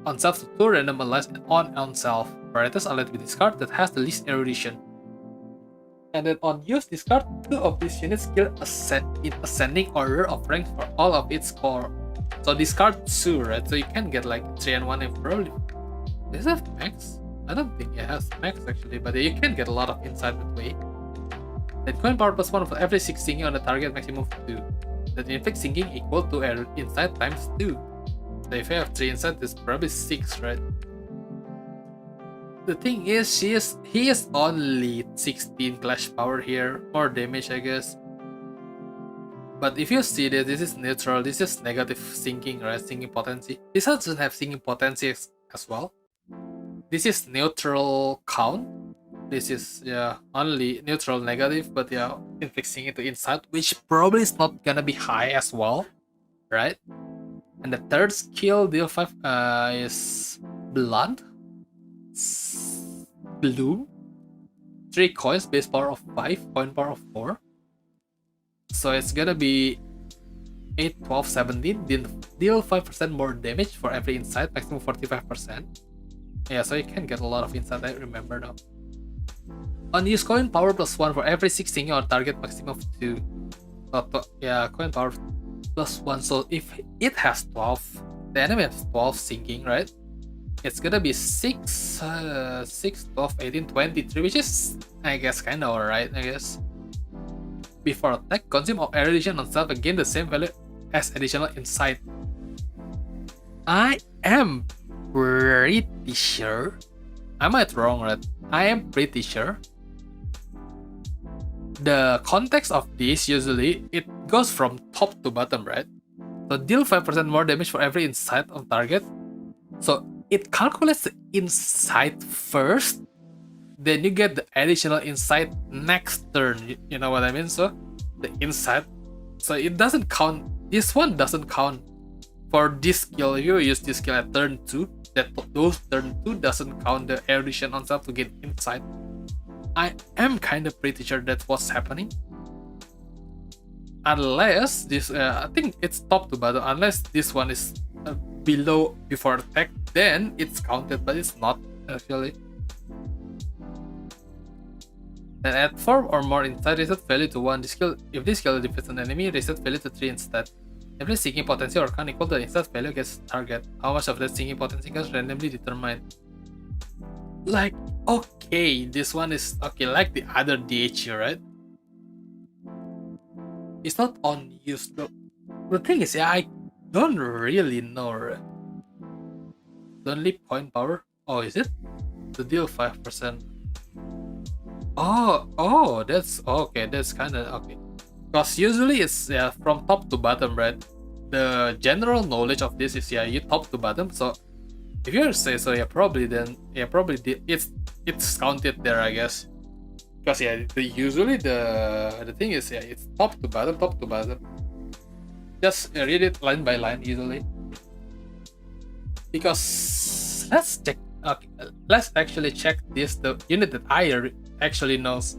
on self to 2 random allies on self, apparatus allied with this card that has the least erudition. And then on use, discard 2 of these units skill in ascending order of rank for all of its core. So discard 2, right? So you can get like 3 and 1 and probably. Does it have max? I don't think it has max actually, but you can get a lot of insight that way. Then coin power plus 1 for every 6 singing on the target, maximum of 2. That inflict singing equal to insight times 2. So if you have 3 insight, it's probably 6, right? The thing is, he is only 16 clash power here, or damage I guess. But if you see this is neutral, this is negative sinking, right? Sinking potency. This doesn't have sinking potency as well. This is neutral count. This is only neutral negative, but inflicting it to insight, which probably is not gonna be high as well, right? And the third skill deal 5 is blunt. Bloom, 3 coins, base power of 5, coin power of 4. So it's gonna be 8, 12, 17. Deal 5% more damage for every insight, maximum 45%. Yeah, so you can get a lot of insight, I remember now. Unused coin power plus 1 for every 6 singing or target, maximum of 2. Coin power plus 1. So if it has 12, the enemy has 12 sinking, right? It's gonna be 6, 12, 18, 23, which is, I guess, kinda alright, I guess. Before attack, consume of erudition on self and gain the same value as additional insight. I am pretty sure, I might wrong, right? I am pretty sure the context of this, usually, it goes from top to bottom, right? So deal 5% more damage for every insight on target. So it calculates the insight first, then you get the additional insight next turn. You know what I mean? So the insight, so it doesn't count. This one doesn't count for this skill. If you use this skill at turn 2, those turn 2 doesn't count the erudition on self to get insight. I am kind of pretty sure that's what's happening. Unless this, I think it's top to bottom. Unless this one is below before attack, then it's counted, but it's not actually. Then add 4 or more insight, reset value to 1. If this skill defeats an enemy, reset value to 3 instead. Every sinking potency or count equal to the insight value gets target. How much of that sinking potency gets randomly determined. Like, okay, this one is okay, like the other DH, right? It's not on use though. The thing is, I don't really know, right? Only point power. Oh, is it? To deal 5%. Oh, that's okay. That's kind of okay. Because usually it's from top to bottom, right? The general knowledge of this is you top to bottom. So if you say so, probably it's counted there, I guess. Because usually the thing is it's top to bottom. Just read it line by line usually. Because let's check. Okay, let's actually check this, the unit that I actually knows.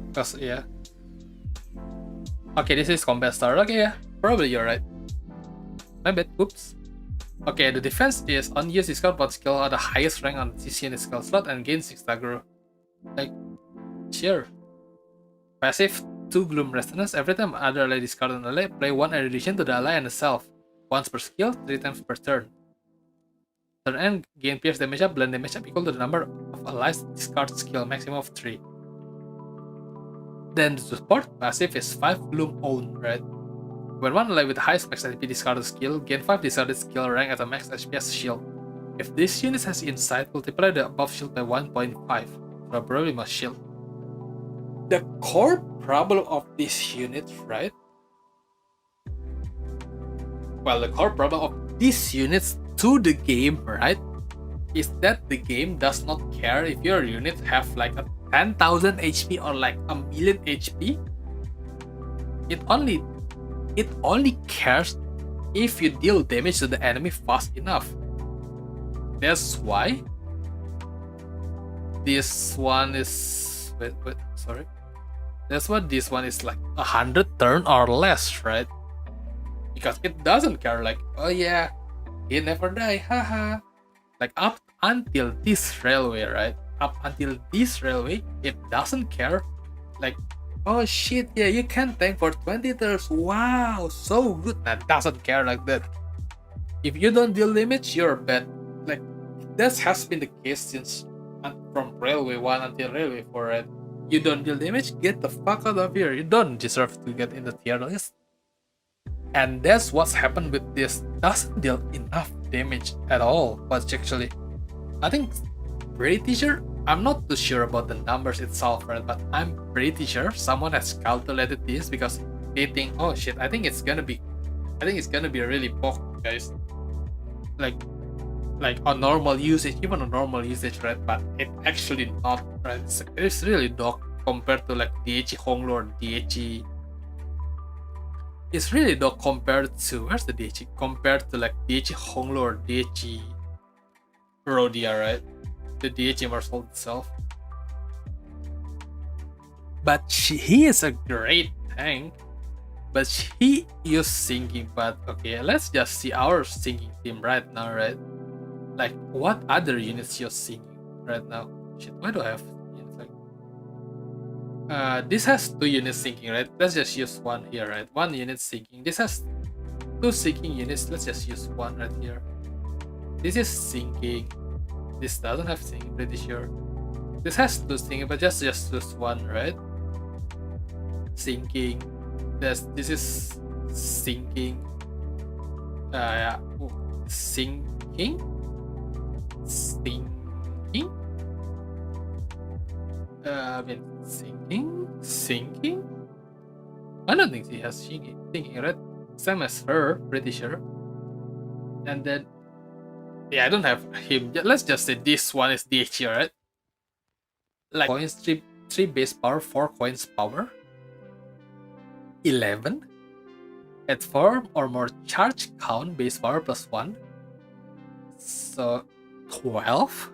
Because okay, this is combat star. Okay, probably you're right. My bad. Oops. Okay, the defense is unused discard but skill at the highest rank on this unit skill slot and gain 6 aggro. Like, sure. Passive 2 Gloom Resonance. Every time other ally discard an ally, play 1 erudition to the ally and the self. Once per skill, 3 times per turn. Turn end, gain pierce damage up, blend damage up equal to the number of allies discard skill, maximum of 3. Then the support passive is 5 Gloom Own, right? When one ally with the highest max HP discarded skill, gain 5 discarded skill rank at a max HP as shield. If this unit has insight, multiply the above shield by 1.5. So probably must shield. The core problem of this unit, right? Well, the core problem of these units to the game, right, is that the game does not care if your unit have like a 10,000 HP or like a million HP. It only cares if you deal damage to the enemy fast enough. That's why this one is sorry. That's why this one is like 100 turn or less, right? Because it doesn't care, like, oh yeah, he never die, haha. Like until this railway, right? Up until this railway, it doesn't care. Like, oh shit, yeah, you can tank for 20 turns. Wow, so good. That doesn't care like that. If you don't deal damage, you're bad. Like, that has been the case since from Railway 1 until Railway 4, right? You don't deal damage, get the fuck out of here. You don't deserve to get in the tier list. And that's what's happened with this. Doesn't deal enough damage at all. But actually, I think pretty sure, I'm not too sure about the numbers itself, right? But I'm pretty sure someone has calculated this because they think, oh shit, I think it's gonna be really bulk, guys. Like on normal usage, even on normal usage, right? But it actually not, right? It's really dog compared to like DHE Honglord, DHE. It's really dog compared to, where's the DHE? Compared to like DHE Honglord, DHE Rodya, right? The DHE Meursault itself. But he is a great tank. But he used sinking. But okay, let's just see our sinking team right now, right? Like, what other units use sinking right now? Shit, why do I have units like... this has 2 units sinking, right? Let's just use one here, right? 1 unit sinking. This has 2 sinking units. Let's just use one right here. This is sinking. This doesn't have sinking, pretty sure. This has 2 sinking, but just use one, right? Sinking. This is sinking. Yeah. Sinking? Sinking? I mean, sinking? I don't think she has sinking, right? Same as her, pretty sure. And then, yeah, I don't have him. Let's just say this one is DHE, right? Like, coins, 3 base power, 4 coins power. 11. At 4 or more charge count, base power +1. So 12.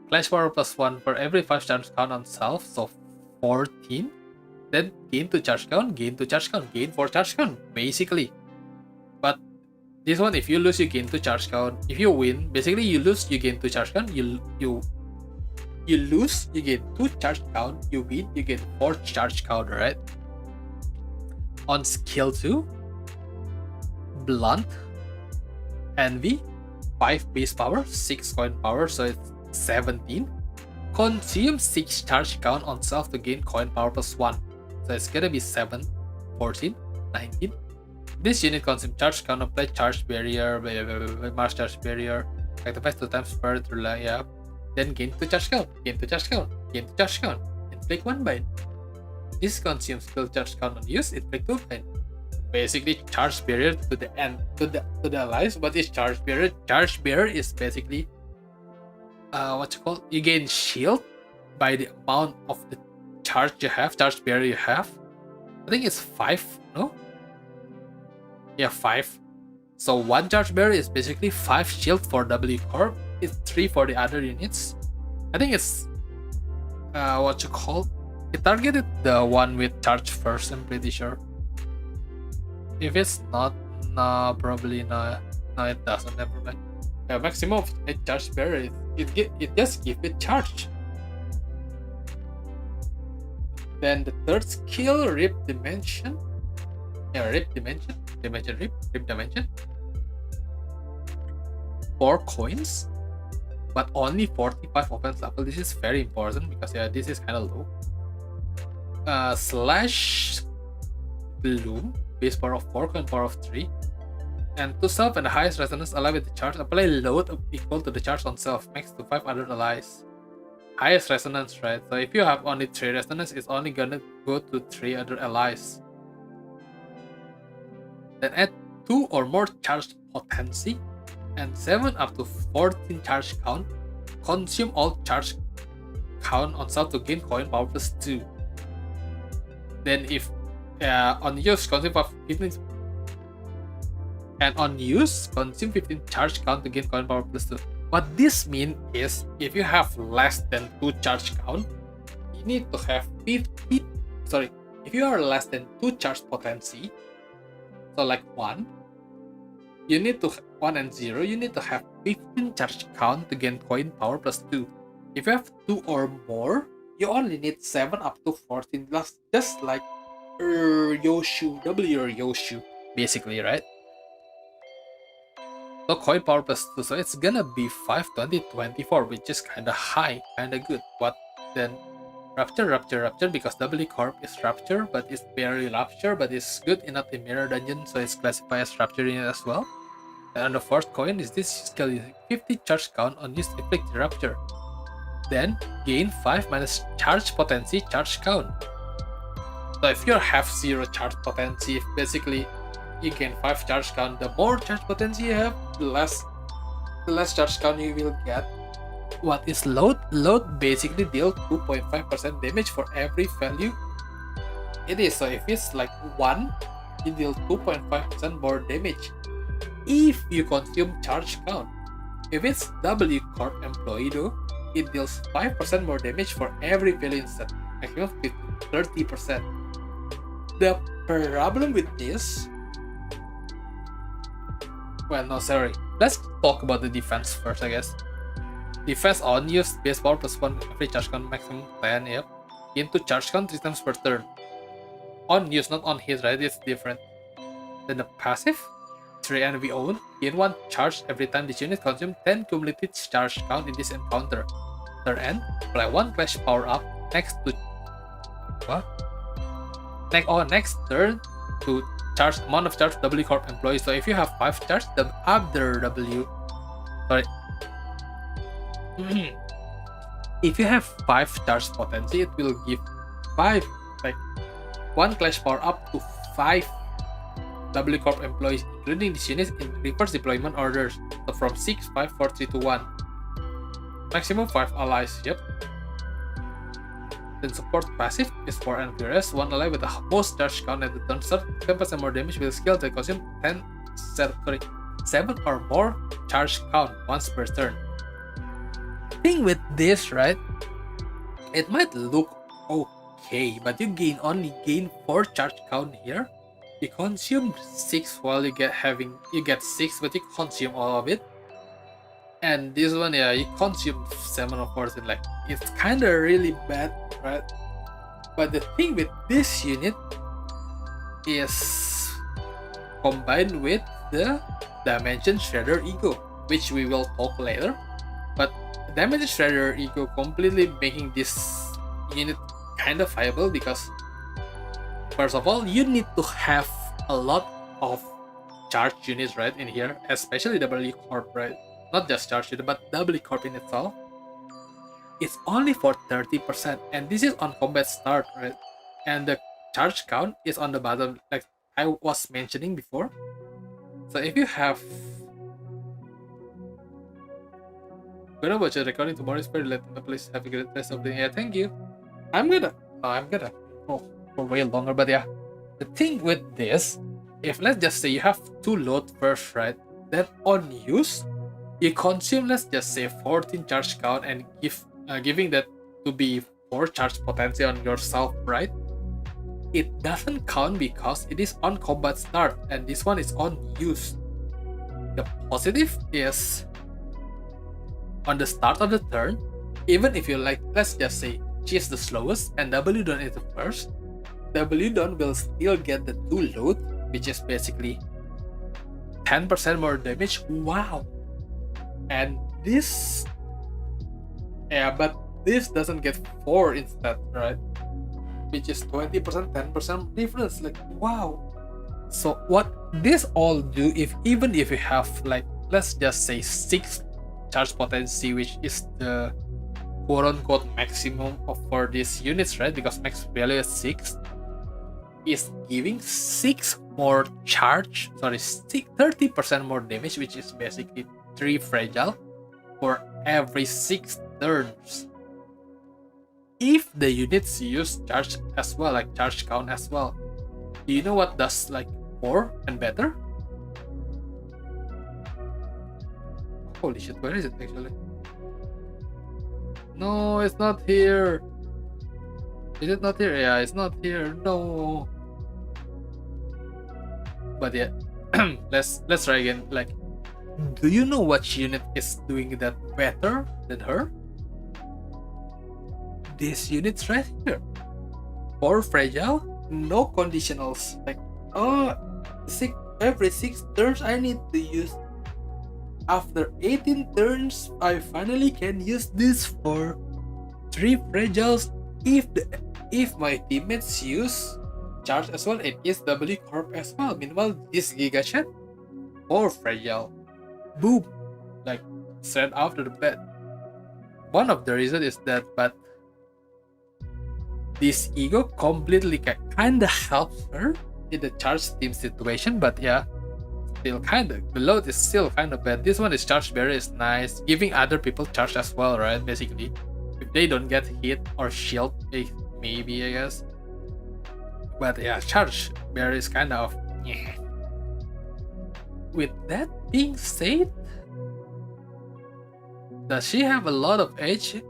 Clash power +1 for every 5 charge count on self, so 14. Then gain 2 charge count, gain 2 charge count, gain 4 charge count, basically. But this one, if you lose, you gain 2 charge count. If you win, basically you lose, you gain 2 charge count. You lose, you gain 2 charge count. You win, you gain 4 charge count, right? On skill 2, Blunt, Envy, 5 base power, 6 coin power, so it's 17. Consume 6 charge count on self to gain coin power +1. So it's gonna be 7, 14, 19. This unit consumes charge count, apply charge barrier, Mars charge barrier, activate 2 times per rely up. Then gain 2 charge count, gain 2 charge count, gain 2 charge count, inflict 1 bind. This consumes skill charge count on use, inflict 2 bind. Basically charge barrier to the end, to the allies. What is charge barrier? Charge barrier is basically what you call, you gain shield by the amount of the charge barrier you have. I think it's 5, no? Yeah, 5. So 1 charge barrier is basically 5 shield for W Corp. It's 3 for the other units. I think it's what you call, it targeted the one with charge first, I'm pretty sure. If it's not, no, probably not. No, it doesn't. Never mind. Yeah, maximum of 8 charge barrier. It just give it charge. Then the third skill, Rip Dimension. Yeah, Rip Dimension. Rip Dimension. 4 coins, but only 45 offense level. This is very important because yeah, this is kind of low. Slash Bloom, base power of 4, coin power of 3. And to self and the highest resonance ally with the charge, apply load equal to the charge on self, max to 5 other allies. Highest resonance, right? So if you have only 3 resonance, it's only gonna go to 3 other allies. Then add 2 or more charged potency and 7 up to 14 charge count. Consume all charge count on self to gain coin power +2. Then if on use, consume 15, and on use, consume 15 charge count to gain coin power +2. What this means is, if you have less than 2 charge count, you need to have 50. Sorry, if you are less than 2 charge potency, so like 1, you need to 1 and 0, you need to have 15 charge count to gain coin power plus 2. If you have 2 or more, you only need 7 up to 14, just like Ryoshu, W Ryoshu, basically, right? So coin power plus 2, so it's gonna be 5, 20, 24, which is kinda high, kinda good. But then Rapture, because W Corp is Rapture, but it's barely Rapture, but it's good enough in Mirror Dungeon, so it's classified as Rapture in it as well. And on the fourth coin is this skill 50 charge count on used Afflict Rapture. Then gain 5 minus charge potency charge count. So if you have 0 charge potency, basically you gain 5 charge count. The more charge potency you have, the less charge count you will get. What is load? Load basically deals 2.5% damage for every value it is. So if it's like 1, it deals 2.5% more damage if you consume charge count. If it's W Corp employee though, it deals 5% more damage for every value instead, maximum 30%. The problem with this, well, no, sorry. Let's talk about the defense first, I guess. Defense on use base power plus 1 every charge count, maximum 10, yep. Into charge count 3 times per turn. On use, not on hit, right? It's different. Then the passive, 3 and we own, gain 1 charge every time this unit consumes 10 cumulative charge count in this encounter. Turn end, apply 1 clash power up next to what? Next turn to charge amount of charge W Corp employees. So if you have 5 charge, the other W, sorry. If you have 5 charge potency, it will give 5, like 1 clash power up to 5 W Corp employees, including these units in reverse deployment orders. So from 6, 5, 4, 3, 2, 1. Maximum 5 allies, yep. Then support passive is 4 and PRS, 1 ally with the most charge count at the turn start, 10% more damage with a skill that consumes 7 or more charge count once per turn. Thing with this, right? It might look okay, but you only gain 4 charge count here. You consume 6 while you get 6, but you consume all of it. And this one, yeah, you consume 7 or 14. Like, it's kinda really bad, right? But the thing with this unit is combined with the Dimension Shredder Ego, which we will talk later. But Dimension Shredder Ego completely making this unit kind of viable because, first of all, you need to have a lot of charge units, right, in here, especially W Corp, right? Not just charge unit, but W Corp in itself. It's only for 30%, and this is on combat start, right? And the charge count is on the bottom, like I was mentioning before. So if you have, gonna watch a recording tomorrow. It's very late. Please have a great rest of the day. Yeah, thank you. I'm gonna go for way longer, but yeah. The thing with this, if let's just say you have 2 load first, right? Then on use, you consume, let's just say 14 charge count and giving that to be 4 charge potency on yourself, right? It doesn't count because it is on combat start and this one is on use. The positive is on the start of the turn, even if you like, let's just say she's the slowest and W Don is the first, W Don will still get the 2 load, which is basically 10% more damage. Wow. And this, yeah, but this doesn't get 4 instead, right? Which is 20%, 10% difference. Like, wow. So what this all do, even if you have, like, let's just say 6 charge potency, which is the quote-unquote maximum for these units, right? Because max value is 6, is giving 6 more charge, 30% more damage, which is basically 3 fragile for every 6 turns. If the units use charge as well, like charge count as well, do you know what does like more and better? Holy shit, where is it actually? No, it's not here. Is it not here? Yeah, it's not here. No. But yeah, let's try again. Like, Do you know what unit is doing that better than her? This unit's right here. 4 fragile, no conditionals. Like, oh, every 6 turns I need to use. After 18 turns, I finally can use this for 3 fragiles if my teammates use charge as well and use W Corp as well. Meanwhile, this Giga Chat 4 fragile. Boom! Like, straight after the bed. One of the reasons is that, but this ego completely kinda helps her in the charge team situation, but yeah, still kinda. The load is still kinda bad. This one is charge barrier is nice, giving other people charge as well, right? Basically, if they don't get hit or shield, maybe I guess. But yeah, charge barrier is kind of yeah. With that being said, does she have a lot of H?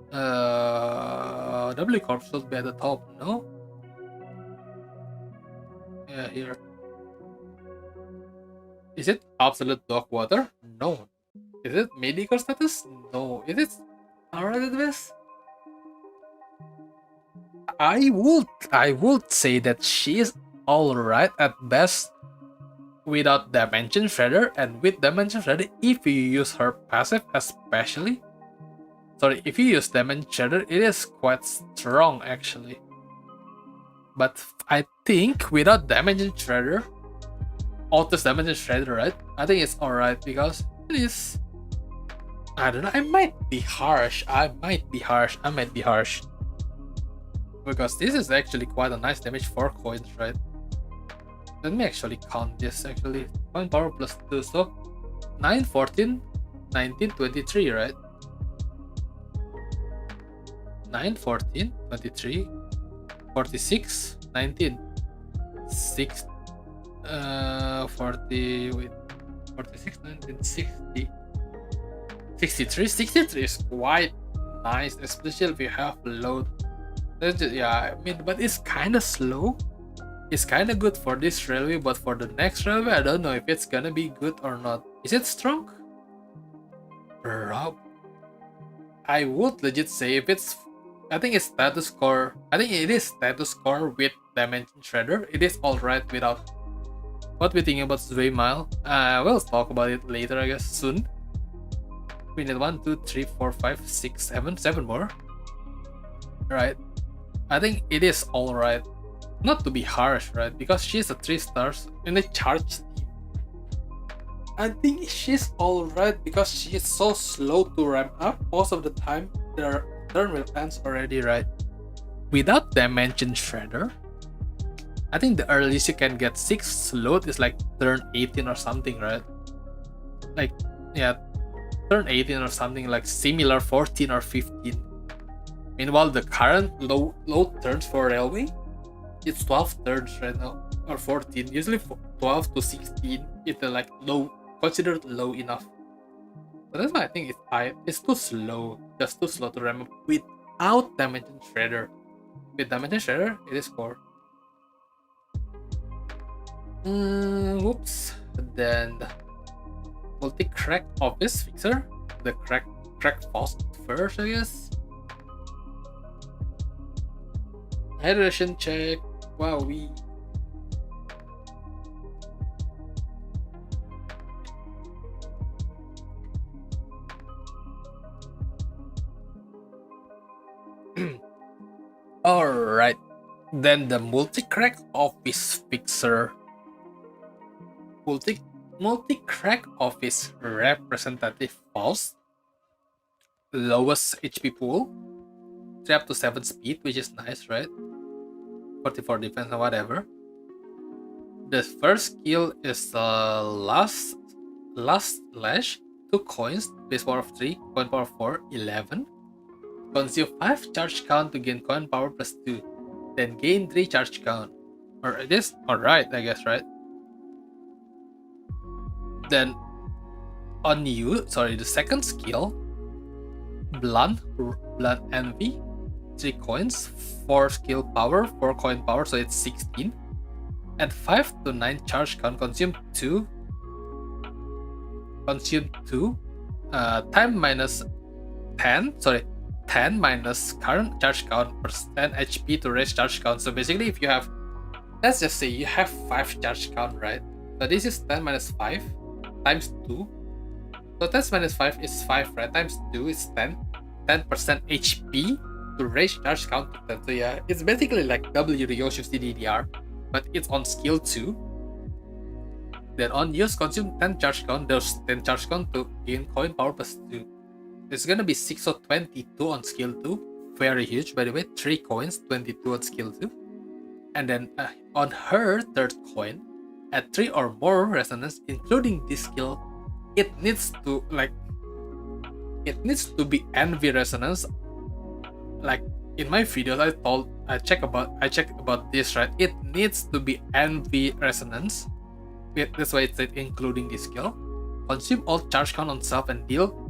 W Corp should be at the top, no? Yeah, here. Is it absolute dog water? No. Is it medical status? No. Is it alright at best? I would say that she is alright at best without Dimension Shredder, and with Dimension Shredder if you use her passive especially. Sorry, if you use Dimension Shredder, it is quite strong actually. But I think without Dimension Shredder, Outis Dimension Shredder, right? I think it's alright because it is. I don't know. I might be harsh. Because this is actually quite a nice damage for coins, right? Let me actually count this actually. Coin power plus 2, so 9, 14, 19, 23, right? 9, 14, 23, 46, 19, 6, 40, wait, 46, 19, 60, 63, 63 is quite nice, especially if you have load. Yeah, I mean, but it's kind of slow. It's kind of good for this railway, but for the next railway, I don't know if it's gonna be good or not. Is it strong? Rob, I would legit say if it's, I think it's status core. I think it is status core with Dimension Shredder. It is alright without. What we think about Zway Mile? We'll talk about it later, I guess, soon. We need 1, 2, 3, 4, 5, 6, 7, 7 more. Right. I think it is alright. Not to be harsh, right? Because she's a 3 stars in the charge team. I think she's alright because she is so slow to ramp up. Most of the time, their turn will end already, right? Without Dimension Shredder, I think the earliest you can get 6 load is like turn 18 or something, right? Like, yeah, turn 18 or something, like similar 14 or 15. Meanwhile, the current low turns for railway, it's 12 turns right now, or 14. Usually 12 to 16, it's like low, considered low enough. So that's why I think it's too slow, just too slow to ramp up without Dimension Shredder. With Dimension Shredder, it is core. Whoops. Then multi-crack office fixer, the crack Faust first, I guess. Hydration check. Wow, we. Alright. Then the multi-crack office fixer. Multi-crack office representative Faust. Lowest HP pool. 3 up to 7 speed, which is nice, right? 44 defense and whatever. The first skill is the last slash. 2 coins, base power of 3, coin power of 4, 11. Consume 5 charge count to gain coin power plus 2. Then gain 3 charge count. Or it is alright, I guess, right? Then on you, the second skill, Blunt Envy. 3 coins, 4 skill power, 4 coin power, so it's 16. And 5 to 9 charge count, consume 2. consume 2 time minus 10 minus current charge count percent HP to raise charge count. So basically, if you have, let's just say you have 5 charge count, right? So this is 10 minus 5 times 2. So 10 minus 5 is 5, right? Times 2 is 10. 10% HP to raise charge count to 10. So yeah, it's basically like W Ryoshu CDDR, but it's on skill 2. Then on use, consume 10 charge count. There's 10 charge count to gain coin power plus 2. It's gonna be 6 or 22 on skill 2. Very huge, by the way. 3 coins, 22 on skill 2. And then on her third coin, at 3 or more resonance, including this skill, it needs to be envy resonance. Like in my videos, I checked about this, right? It needs to be envy resonance. That's why it said including this skill. Consume all charge count on self and deal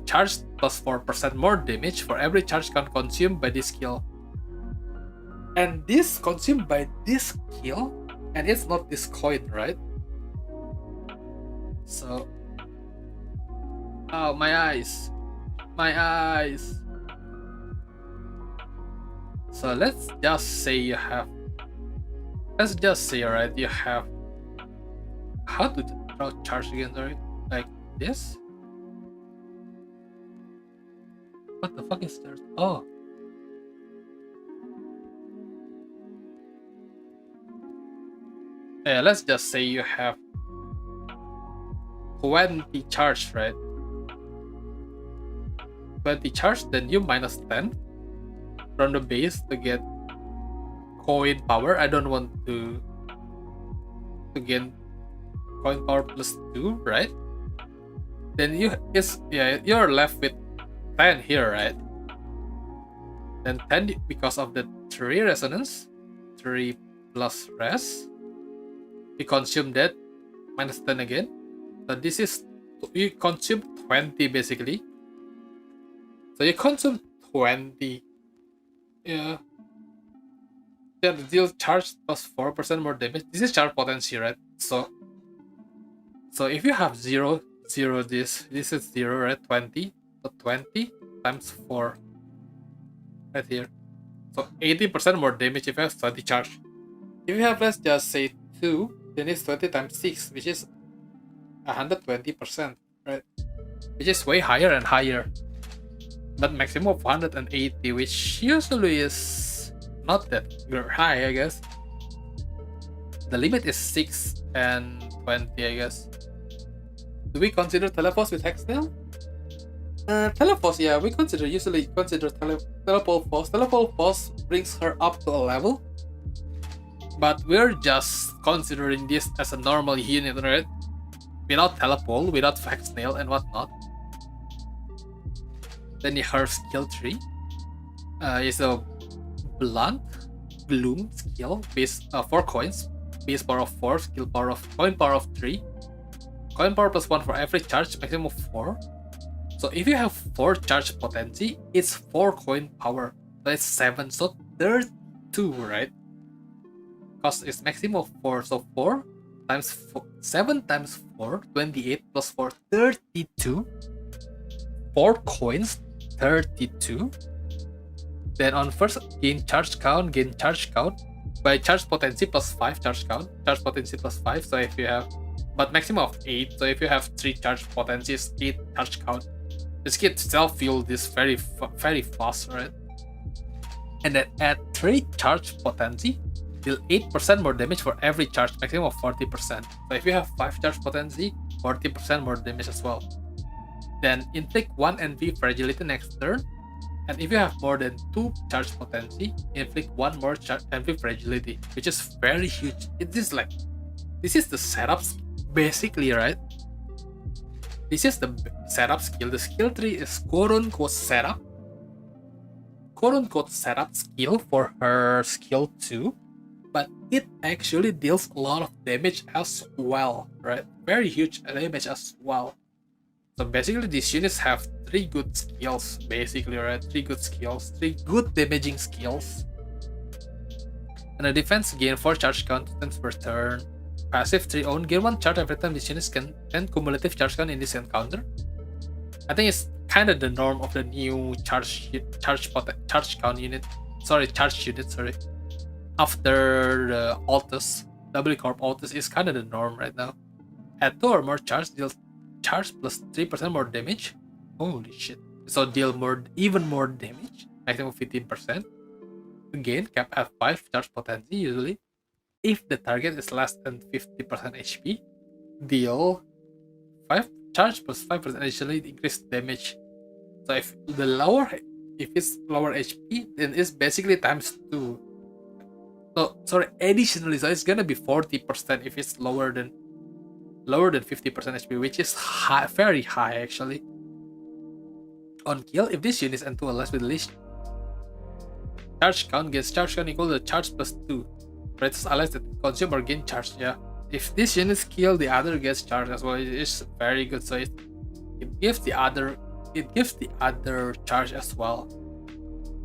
charge plus 4% more damage for every charge count consumed by this skill. And this consumed by this skill, and it's not this coin, right? So, oh, my eyes. So let's just say you have, right, you have, how to draw charge again, sorry? Like this? What the fuck is there? Oh. Yeah, let's just say you have 20 charge, right? 20 charge, then you minus 10 from the base to get coin power. I don't want to gain coin power plus 2, right? Then you're left with 10 here, right? Then 10 because of the 3 resonance, 3 plus res. You consume that, minus 10 again. So this is, you consume 20 basically. So you consume 20. Yeah. That deal charge plus 4% more damage. This is charge potency, right? So if you have 0, this is 0, right? 20. So 20 times 4 right here. So 80% more damage if you have 20 charge. If you have, let's just say 2, then it's 20 times 6, which is 120%, right? Which is way higher and higher. But maximum of 180, which usually is not that high, I guess. The limit is 6 and 20, I guess. Do we consider Teleforce with Hextail? Teleforce, yeah, we usually consider Telepole Force. Telepole Force brings her up to a level. But we're just considering this as a normal unit, right? Without Telepole, without Hextail and whatnot. Then her skill 3 is a blunt bloom skill, base 4 coins, base power of 4, skill power of coin power of 3, coin power plus 1 for every charge, maximum of 4. So if you have 4 charge potency, it's 4 coin power. So it's 7, so 32, right? Because it's maximum of 4, so 4 times 4, 7 times 4, 28 plus 4, 32. 4 coins, 32. Then on first, gain charge count by charge potency plus 5 charge count, charge potency plus 5. So if you have, but maximum of 8. So if you have 3 charge potencies, 8 charge count. This kit self-fuel this very fast, right? And then add 3 charge potency, deal 8% more damage for every charge, maximum of 40%. So if you have 5 charge potency, 40% more damage as well. Then inflict 1 NV fragility next turn. And if you have more than 2 charge potency, inflict 1 more NV fragility, which is very huge. This is the setup basically, right? This is the setup skill. The skill 3 is quote-unquote setup. Quote-unquote setup skill for her skill 2. But it actually deals a lot of damage as well, right? Very huge damage as well. So basically these units have 3 good skills, basically, right? 3 good skills, 3 good damaging skills. And the defense gain 4 charge count per turn. passive 3 own, gain 1 charge every time this unit can 10 cumulative charge count in this encounter. I think it's kind of the norm of the new charge count unit. Charge unit, sorry. After the Outis, W Corp Outis is kind of the norm right now. Add 2 or more charge, deal charge plus 3% more damage. Holy shit. So deal even more damage, maximum 15%. Again, cap at 5 charge potency usually. If the target is less than 50% HP, deal 5 charge plus 5% additionally increased damage. So if it's lower HP, then it's basically times 2. So sorry, additionally, so it's gonna be 40% if it's lower than 50% HP, which is high, very high actually. On kill, if this unit is N2 or less with least charge count, gets charge count equal to charge plus 2. Greatest allies that consume or gain charge. Yeah, if this unit is killed, the other gets charged as well. It is very good. So it gives the other charge as well.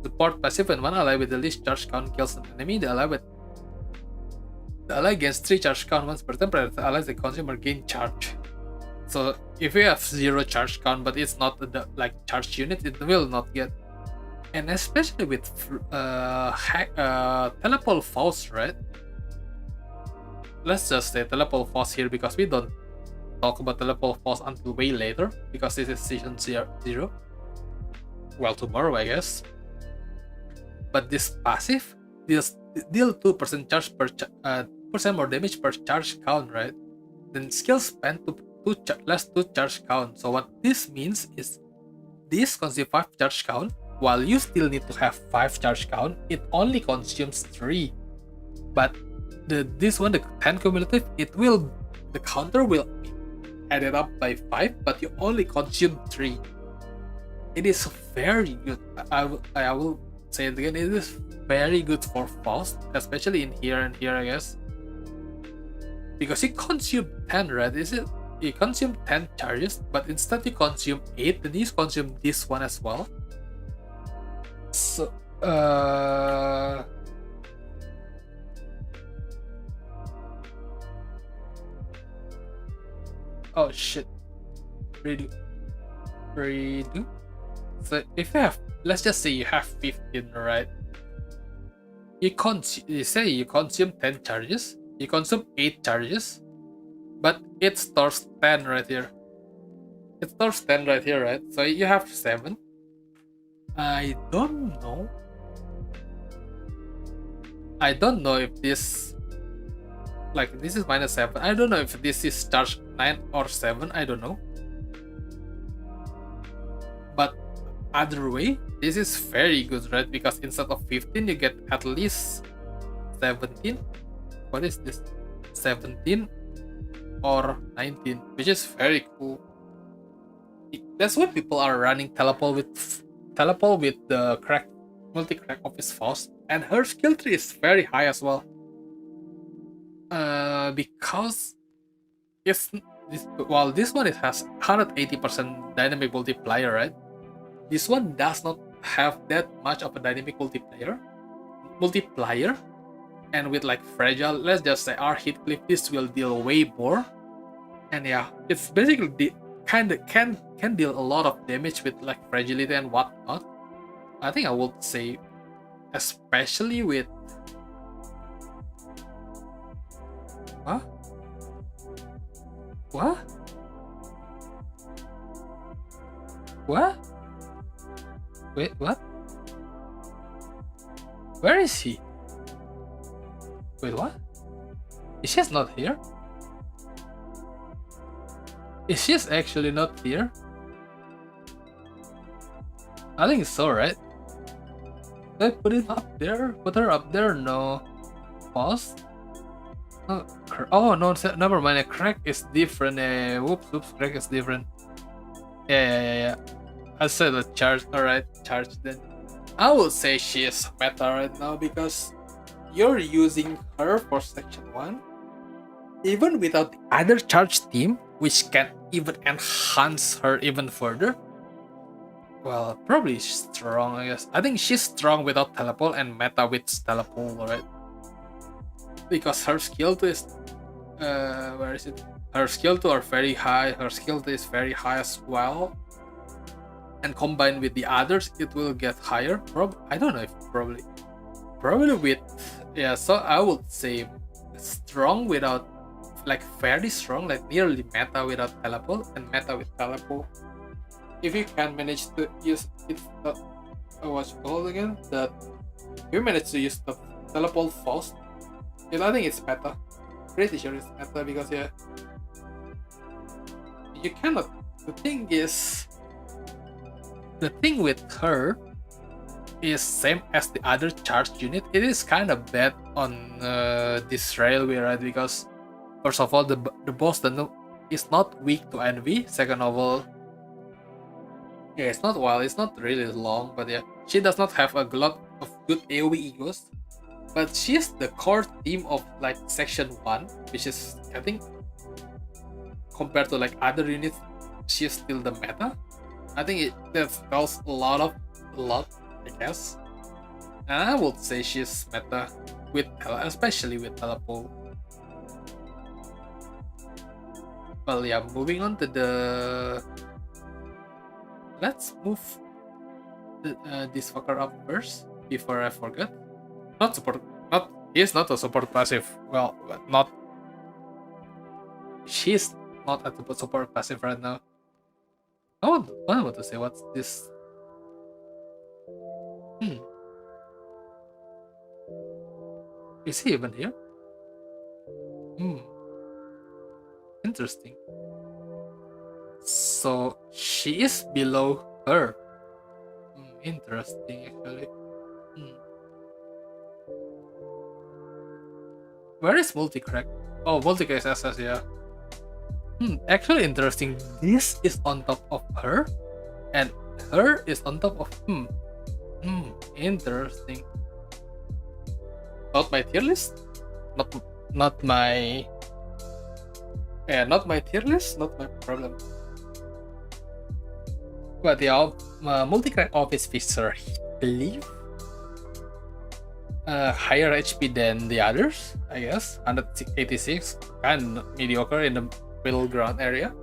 Support passive: when one ally with the least charge count kills an enemy, the ally gains 3 charge count once per turn. The allies that consume or gain charge. So if you have 0 charge count, but it's not the charge unit, it will not get. And especially with Telepole Faust, right? Let's just say Telepole Faust here because we don't talk about Telepole Faust until way later because this is season 0. Well, tomorrow, I guess. But this passive deal 2% charge per percent more damage per charge count, right? Then skill spend to less 2 charge count. So what this means is this consumes 5 charge count. While you still need to have 5 charge count, it only consumes 3. But this one, the 10 cumulative, the counter will add it up by 5, but you only consume 3. It is very good. I will say it again. It is very good for Faust, especially in here and here, I guess, because you consume 10, right? You consume 10 charges, but instead you consume 8. Then you consume this one as well. So, oh shit. Redo. So if you have, let's just say you have 15, right? You say you consume 10 charges, you consume 8 charges, but it stores 10 right here. It stores 10 right here, right? So you have 7. I don't know if this, this is -7. I don't know if this is charge 9 or 7. I don't know. But either way, this is very good, right? Because instead of 15, you get at least 17. What is this? 17 or 19, which is very cool. That's why people are running Telepole with the multi-crack of his Faust, and her skill tree is very high as well. Because this one it has 180% dynamic multiplier, right? This one does not have that much of a dynamic multiplier, and with fragile, let's just say our Heathcliff, this will deal way more. And yeah, it's basically kind of can deal a lot of damage with fragility and whatnot. I think I would say, especially with what? Wait, what? Where is he? Wait, what? Is she not here? Is she actually not here? I think so, right? Did I put it up there? Put her up there? No. Pause? Oh, no, never mind. A crack is different. Whoops, crack is different. Yeah. I said a charge. Alright, charge then. I would say she is meta right now because you're using her for section 1. Even without the other charge team, which can even enhance her even further. Well, probably strong, I guess. I think she's strong without Telepole and meta with Telepole, right? Because her skill 2 is Where is it? Her skill 2 are very high. Her skill 2 is very high as well. And combined with the others, it will get higher. I don't know if probably with, yeah. So I would say strong without, like very strong, like nearly meta without teleport, and meta with teleport. If you can manage to use it, what's it called again? That you manage to use the teleport Faust, I think it's meta. Pretty sure it's meta because yeah, you cannot. The thing with her is same as the other charged unit. It is kind of bad on this railway, right? Because first of all, the boss is not weak to envy. Second of all, yeah, it's not really long, but yeah, she does not have a lot of good AoE egos. But she's the core theme of like section 1, which is, I think, compared to like other units, she's still the meta. I think that tells a lot, I guess. And I would say she's meta especially with teleport. Well, yeah, moving on to the. Let's move this fucker up first before I forget. He's not a support passive. Well, she's not at the support passive right now. I want to say, what's this? Is he even here? Interesting. So she is below her. Interesting, actually. Where is Multicrack? Oh, Multicrack SS, yeah. Actually interesting. This is on top of her, and her is on top of interesting. Not my tier list. Not my. Yeah, not my tier list. Not my problem. But yeah, Multicrack Office Fixer, I believe. Higher HP than the others, I guess. 186, kind of mediocre in the middle ground area.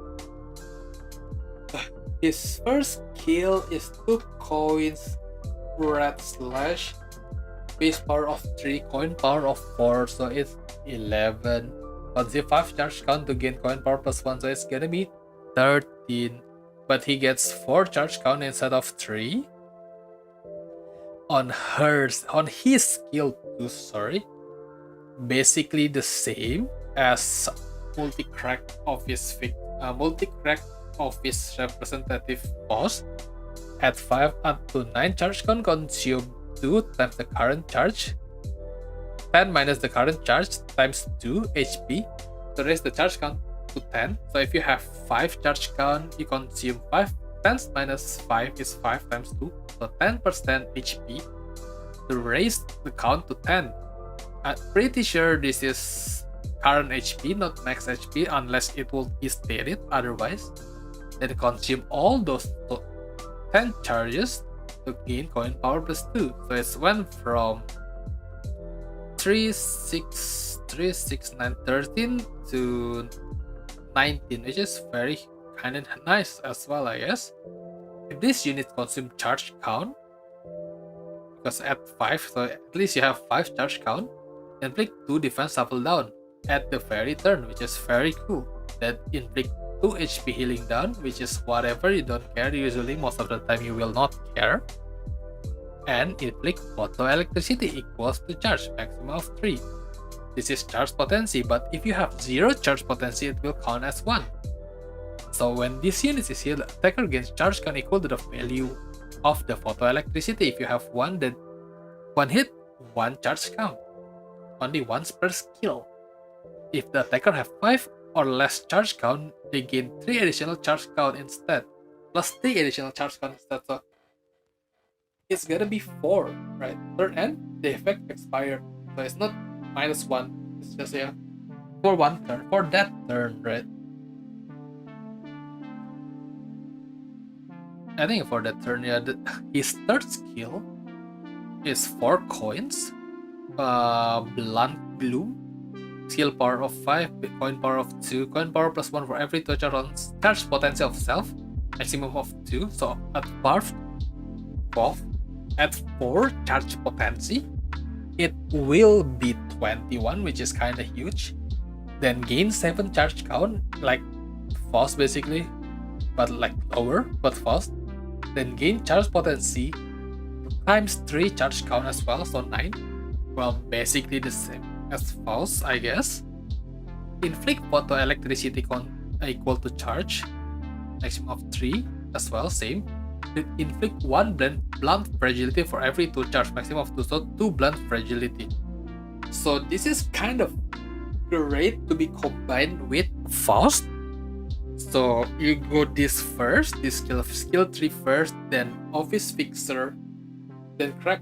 His first kill is 2 coins, red slash, base power of 3, coin power of 4, so it's 11. Consume 5 charge count to gain coin power plus 1, so it's gonna be 13. But he gets 4 charge count instead of 3. On his skill 2, sorry, basically the same as Multicrack Office Representative Boss. At 5 up to 9 charge count, consume 2 times the current charge. 10 minus the current charge times 2 HP to raise the charge count to 10. So if you have 5 charge count, you consume 5. 10 minus 5 is 5 times 2, so 10% HP to raise the count to 10. I'm pretty sure this is current HP, not max HP, unless it will be stated otherwise. Then consume all those 10 charges to gain coin power plus 2. So it's went from 3, 6, 9, 13 to 19, which is very kind of nice as well, I guess. If this unit consume charge count, because at 5, so at least you have 5 charge count, inflict 2 defense shuffle down at the very turn, which is very cool. Then inflict 2 HP healing down, which is whatever you don't care, usually most of the time you will not care. And inflict photo electricity equals to charge, maximum of 3. This is charge potency, but if you have 0 charge potency, it will count as 1. So when this unit is healed, attacker gains charge count equal to the value of the photoelectricity. If you have 1, then 1 hit, 1 charge count. Only once per skill. If the attacker have 5 or less charge count, they gain 3 additional charge count instead. Plus 3 additional charge count instead. So it's gonna be 4, right? Turn end, the effect expired. So it's not -1. It's just for one turn. For that turn, right? I think for that turn, yeah, his third skill is 4 coins, Blunt Gloom, skill power of 5, coin power of 2, coin power plus 1 for every 2 charge potency of self, maximum of 2. So at 4th, at 4 charge potency, it will be 21, which is kind of huge. Then gain 7 charge count, like Faust basically, but like lower, but fast. Then gain charge potency times 3 charge count as well, so 9. Well, basically the same as Faust, I guess. Inflict photoelectricity count equal to charge, maximum of 3 as well, same. Inflict 1 blunt fragility for every 2 charge, maximum of 2, so 2 blunt fragility. So this is kind of great to be combined with Faust. So you go this first, this skill 3 first, then Office Fixer, then crack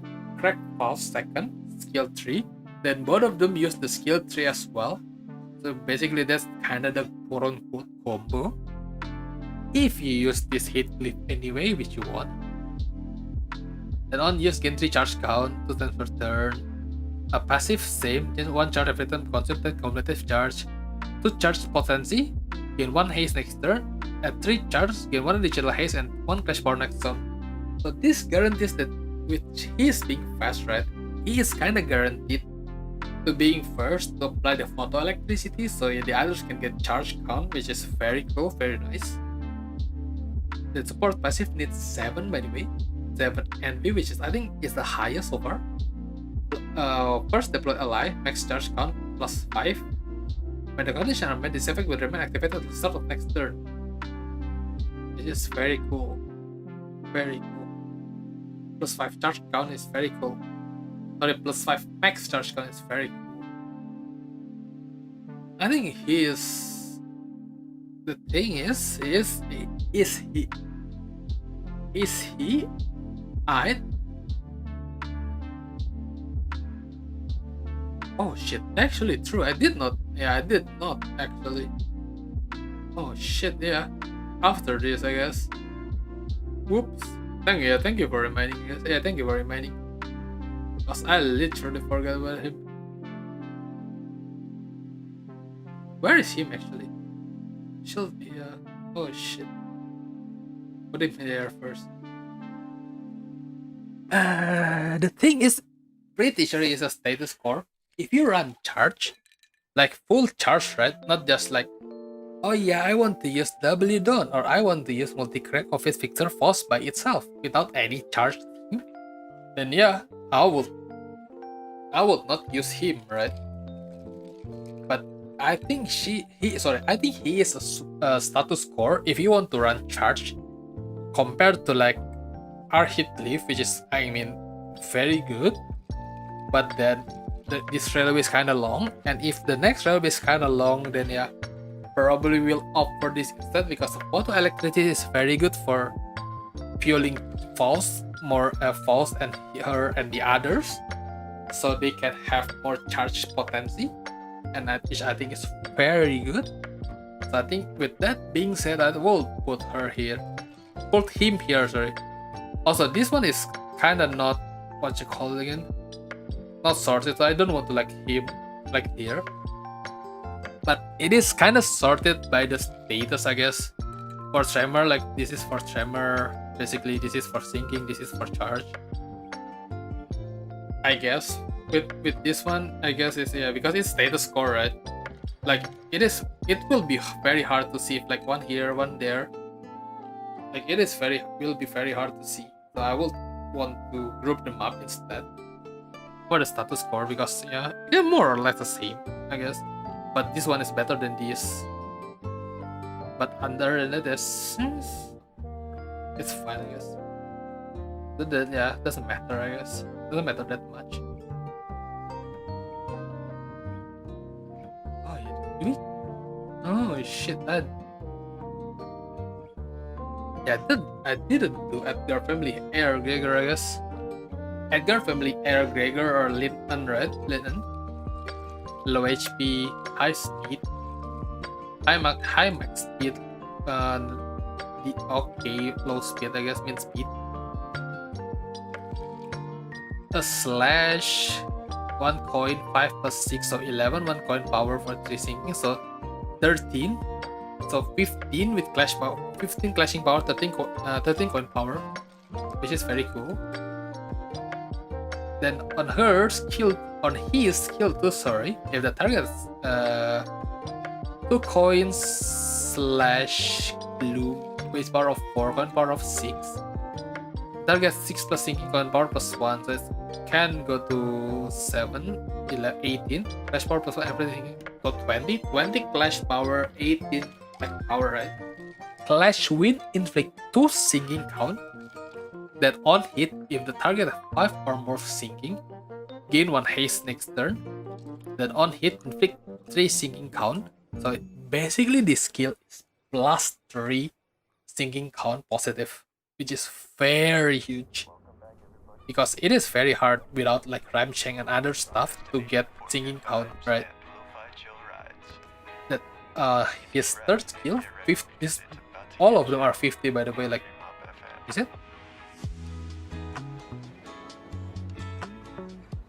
Faust second, skill 3. Then both of them use the skill 3 as well. So basically that's kind of the quote-unquote combo. If you use this Heathcliff anyway, which you want. Then on use gain 3 charge count, 2 times per turn. A passive same, gain 1 charge every time consumed cumulative charge. 2 charge potency, gain 1 haste next turn. At 3 charge, gain 1 additional haste and 1 crash power next turn. So this guarantees that with his being fast, right? He is kinda guaranteed to being first to apply the photoelectricity, so the others can get charge count, which is very cool, very nice. The support passive needs 7, by the way. 7 NV, which is I think is the highest so far. First deploy ally, max charge count plus 5. When the condition are met, this effect will remain activated at the start of next turn. It is very cool. Very cool. Plus 5 charge count is very cool. Sorry, plus 5 max charge count is very cool. I think he is. The thing is he? Oh shit, actually true, I did not actually. Oh shit, yeah. After this, I guess. Whoops. Thank you for reminding me. Yeah, thank you for reminding. Because I literally forgot about him. Where is him actually? Should be, oh shit. Put him there first. The thing is, pretty sure it's a status core. If you run charge, like full charge, right? Not just like, oh yeah, I want to use W Dawn or I want to use multi-crack Office Fixer Faust by itself without any charge thing, then yeah, I would not use him, right? But I think he is a status core if you want to run charge compared to like our Heathcliff, which is very good, but then this railway is kind of long, and if the next railway is kind of long, then yeah, probably will opt for this instead because the photoelectricity is very good for fueling Faust and her and the others, so they can have more charge potency, and which I think is very good. So I think with that being said, I will put him here. Sorry. Also, this one is kind of not what you call it again. Not sorted, so I don't want to like him like here. But it is kind of sorted by the status, I guess. For tremor, like this is for tremor. Basically, this is for sinking. This is for charge. I guess with this one, I guess it's because it's status core, right? Like it will be very hard to see if like one here, one there. Like will be very hard to see. So I will want to group them up instead for the status core because they're more or less the same, I guess. But this one is better than this. But under it, it's fine, I guess. But then, doesn't matter, I guess. Doesn't matter that much. Oh, yeah. Do we? Oh shit! I didn't do Edgar Family Air Gregor, I guess. Edgar Family Air Gregor or Linton, right? Linton. Low HP, high speed, high max speed, low speed, I guess means speed. A slash 1 coin, 5 plus 6, so 11, 1 coin power for 3 sinking, so 13. So 15 with clash power, 15 clashing power, 13 coin power, which is very cool. Then on his skill 2, sorry, if the target is 2 coins slash gloom, base power of 4, coin power of 6. Target 6 plus sinking, coin power plus 1, so it can go to 7, 11, 18. Clash power plus 1, everything. So 20 clash power, 18 clash power, right? Clash wind inflict 2 sinking count. That on hit, if the target has 5 or more sinking, gain 1 haste next turn. That on hit, inflict 3 sinking count. So basically this skill is plus 3 sinking count positive, which is very huge. Because it is very hard without like Ramshang and other stuff to get sinking count, right? That his third skill, 50, all of them are 50 by the way, like, is it?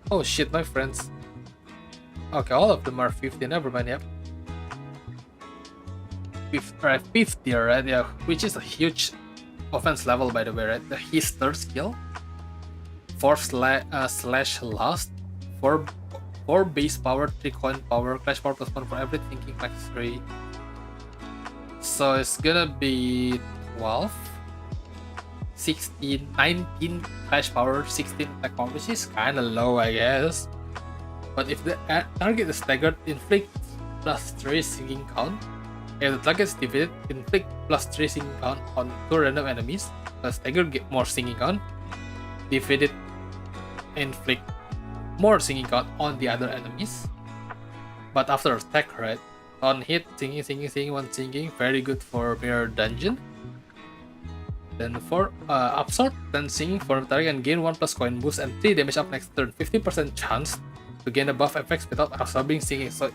Oh shit, my friends. Okay, all of them are 50, never mind, yep. 50, right? Yeah, which is a huge offense level by the way, right? His third skill, 4 slash last, 4 base power, 3 coin power, clash power plus 1 for every thinking max 3. So it's gonna be 12, 16, 19 clash power, 16 attack power, which is kinda low, I guess. But if the target is staggered, inflict plus 3 sinking count. If the target is defeated, inflict plus 3 sinking count on 2 random enemies. The staggered get more sinking count. Defeated, inflict more sinking count on the other enemies. But after attack, right? On hit, sinking, 1 sinking, very good for mirror dungeon. Then for absorb, 10 sinking for the target and gain 1 plus coin boost and 3 damage up next turn. 50% chance to gain the buff effects without absorbing sinking. So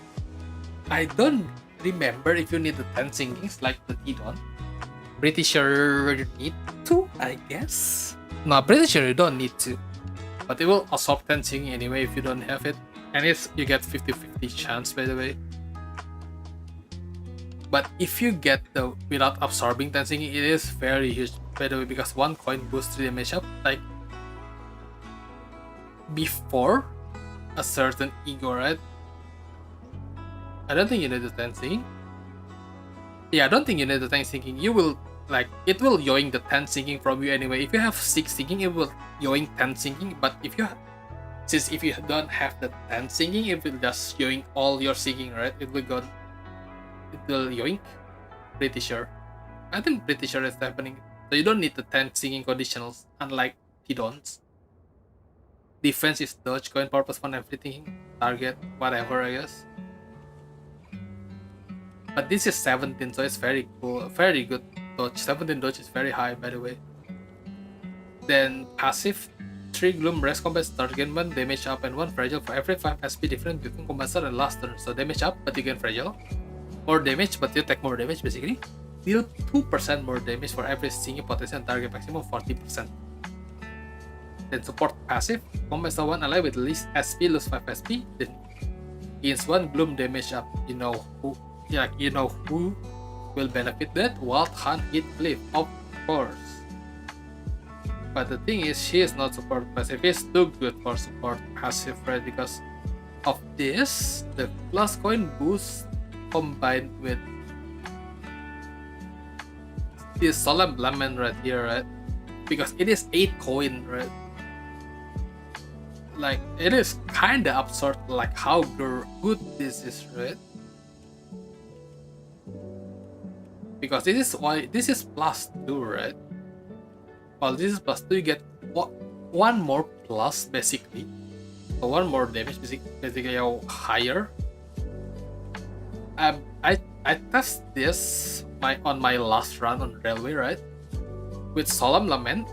I don't remember if you need the 10 sinkings like the T-Don. Pretty sure you need to, I guess. No, pretty sure you don't need to. But it will absorb 10 sinking anyway if you don't have it. And you get 50-50 chance by the way. But if you get the without absorbing 10 sinking, it is very huge by the way, because 1 coin boosts 3 damage up. Like before a certain ego, right? I don't think you need the 10 sinking. Yeah, I don't think you need the 10 sinking. You will like it will yoink the 10 sinking from you anyway. If you have 6 sinking, it will yoink 10 sinking. But if you don't have the 10 sinking, it will just yoink all your sinking, right? It will yoink. Pretty sure. I think pretty sure it's happening. So you don't need the 10 sinking conditionals, unlike T-Dons. Defense is dodge, coin power plus 1 everything, target, whatever, I guess. But this is 17, so it's very cool, very good dodge. 17 dodge is very high, by the way. Then passive, 3 gloom rest combat start, gain 1 damage up and 1 fragile for every 5 SP difference between combat start and last turn. So damage up, but you gain fragile. More damage, but you take more damage basically. Deal 2% more damage for every single potential target, maximum 40%. Then support passive, combat start 1 ally with least SP, lose 5 SP, then gains 1 gloom damage up. You know who will benefit that? Wild Hunt Heathcliff, of course. But the thing is, she is not support passive. It's too good for support passive, right? Because of this, the plus coin boost combined with this solemn lament right here, right? Because it is 8 coin, right? Like it is kinda absurd, like how good this is, right? Because this is plus 2, right? Well, this is plus 2, you get one more plus basically. So 1 more damage basically higher. I test this on my last run on Railway, right? With Solemn Lament,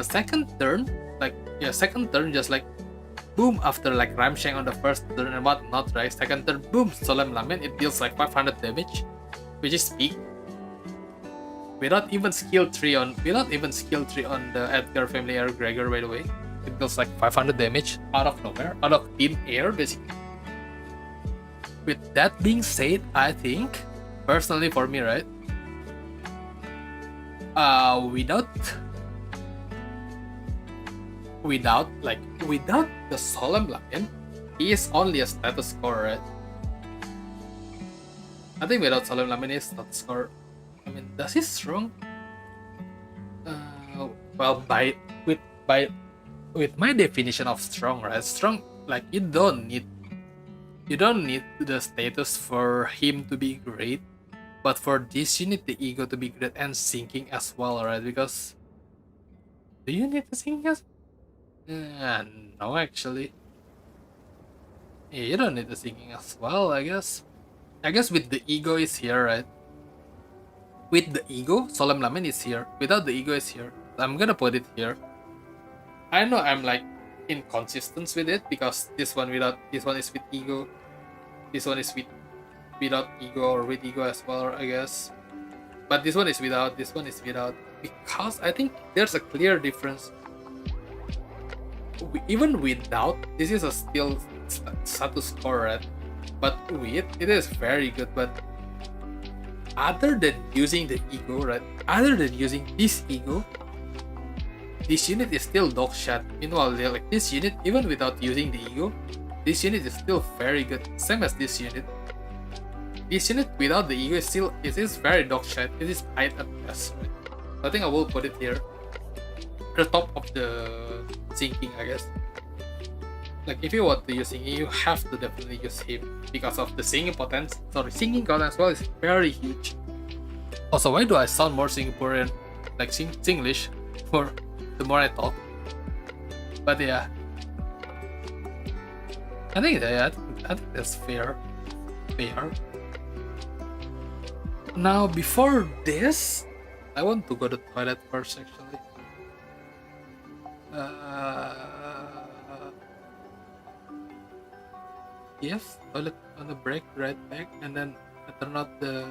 second turn just like boom after like Ramshang on the first turn and whatnot, right? Second turn, boom, Solemn Lament, it deals like 500 damage, which is peak. Without even skill 3 on the Edgar family or Gregor, by the way. it deals like 500 damage out of nowhere, out of thin air, basically. With that being said, I think, personally for me, right? Without the Solemn Lion, he is only a status score, right? I think without Solemn Lion, he's not score. I mean, does he strong? Well, with my definition of strong, right? Strong, like you don't need the status for him to be great, but for this you need the ego to be great and sinking as well, right? Because do you need the sinking as? No, actually. Yeah, you don't need the sinking as well, I guess. I guess with the ego is here, right? With the ego, Solemn Lamen is here. Without the ego is here. I'm gonna put it here. I know I'm like inconsistent with it because this one is with ego. This one is without ego or with ego as well, I guess. But this one is without, this one is without. Because I think there's a clear difference. Even without, this is a still status score, right? But with, it is very good. But other than using the ego, right? Other than using this ego, this unit is still dog shot. Meanwhile, like this unit, even without using the ego, this unit is still very good. Same as this unit. This unit without the ego is still, it is very dog shot. It is tight at best. Right? I think I will put it here, the top of the sinking, I guess. Like if you want to use singing, you have to definitely use him because of the singing potential. Sorry, singing content as well is very huge. Also, why do I sound more Singaporean, like Singlish, for the more I talk? But yeah, I think that's fair. Now before this, I want to go to the toilet first actually. Yes, toilet on the break, right back, and then I turn out the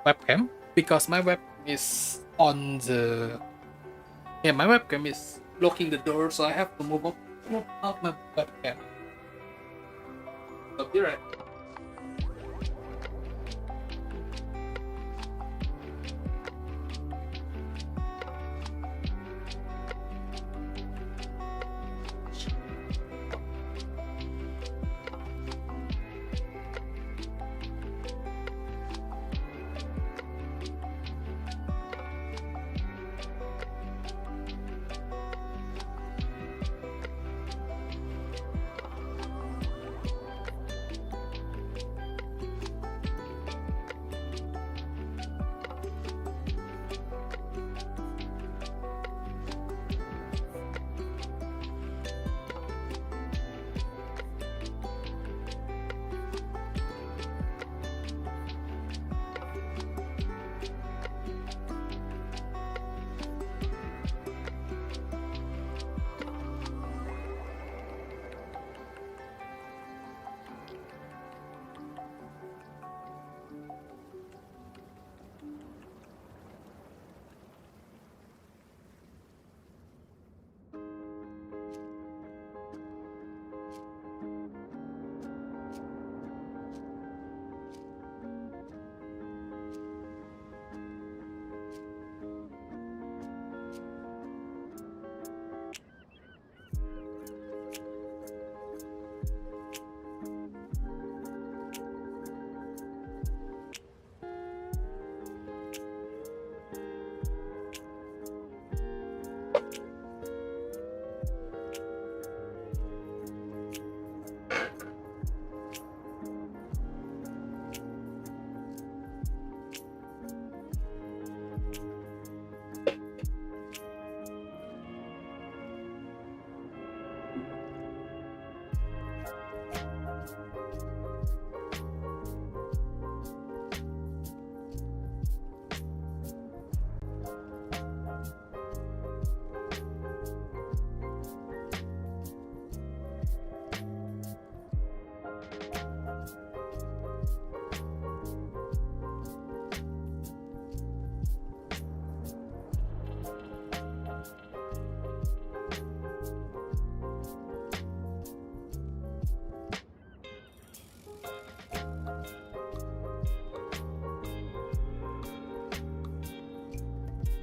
webcam because my webcam is on the. Yeah, my webcam is blocking the door, so I have to move out my webcam. So be right.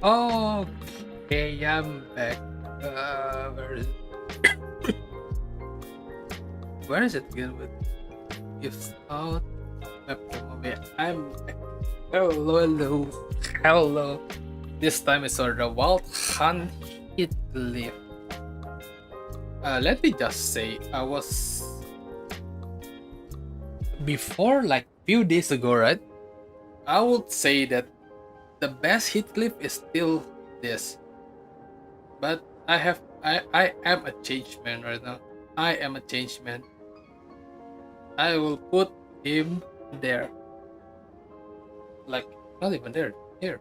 Oh, okay, I'm back. Where is it? Where is it again? With gifts out. I'm back. Hello. This time it's on the Wild Hunt Heathcliff. Let me just say, I was before like few days ago, right? I would say that the best Heathcliff is still this, but I am a changed man right now. I am a changed man. I will put him there. Like not even there. Here.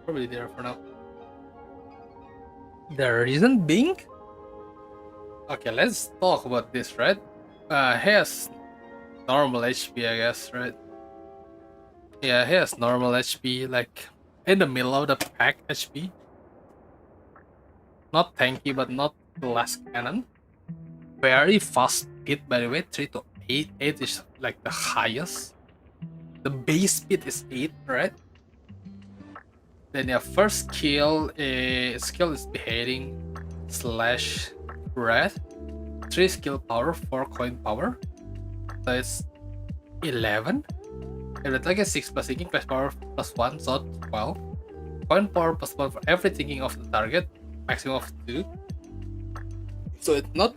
Probably there for now. The reason being, okay, let's talk about this, right? He has normal HP, I guess, right? Yeah, he has normal HP, like in the middle of the pack HP. Not tanky, but not glass cannon. Very fast speed, by the way, 3 to 8. 8 is like the highest. The base speed is 8, right? Then your first skill is beheading / red. 3 skill power, 4 coin power. So it's 11. If the target 6 plus thinking plus power plus 1, so 12. Coin power plus 1 for every thinking of the target, maximum of 2. So it's not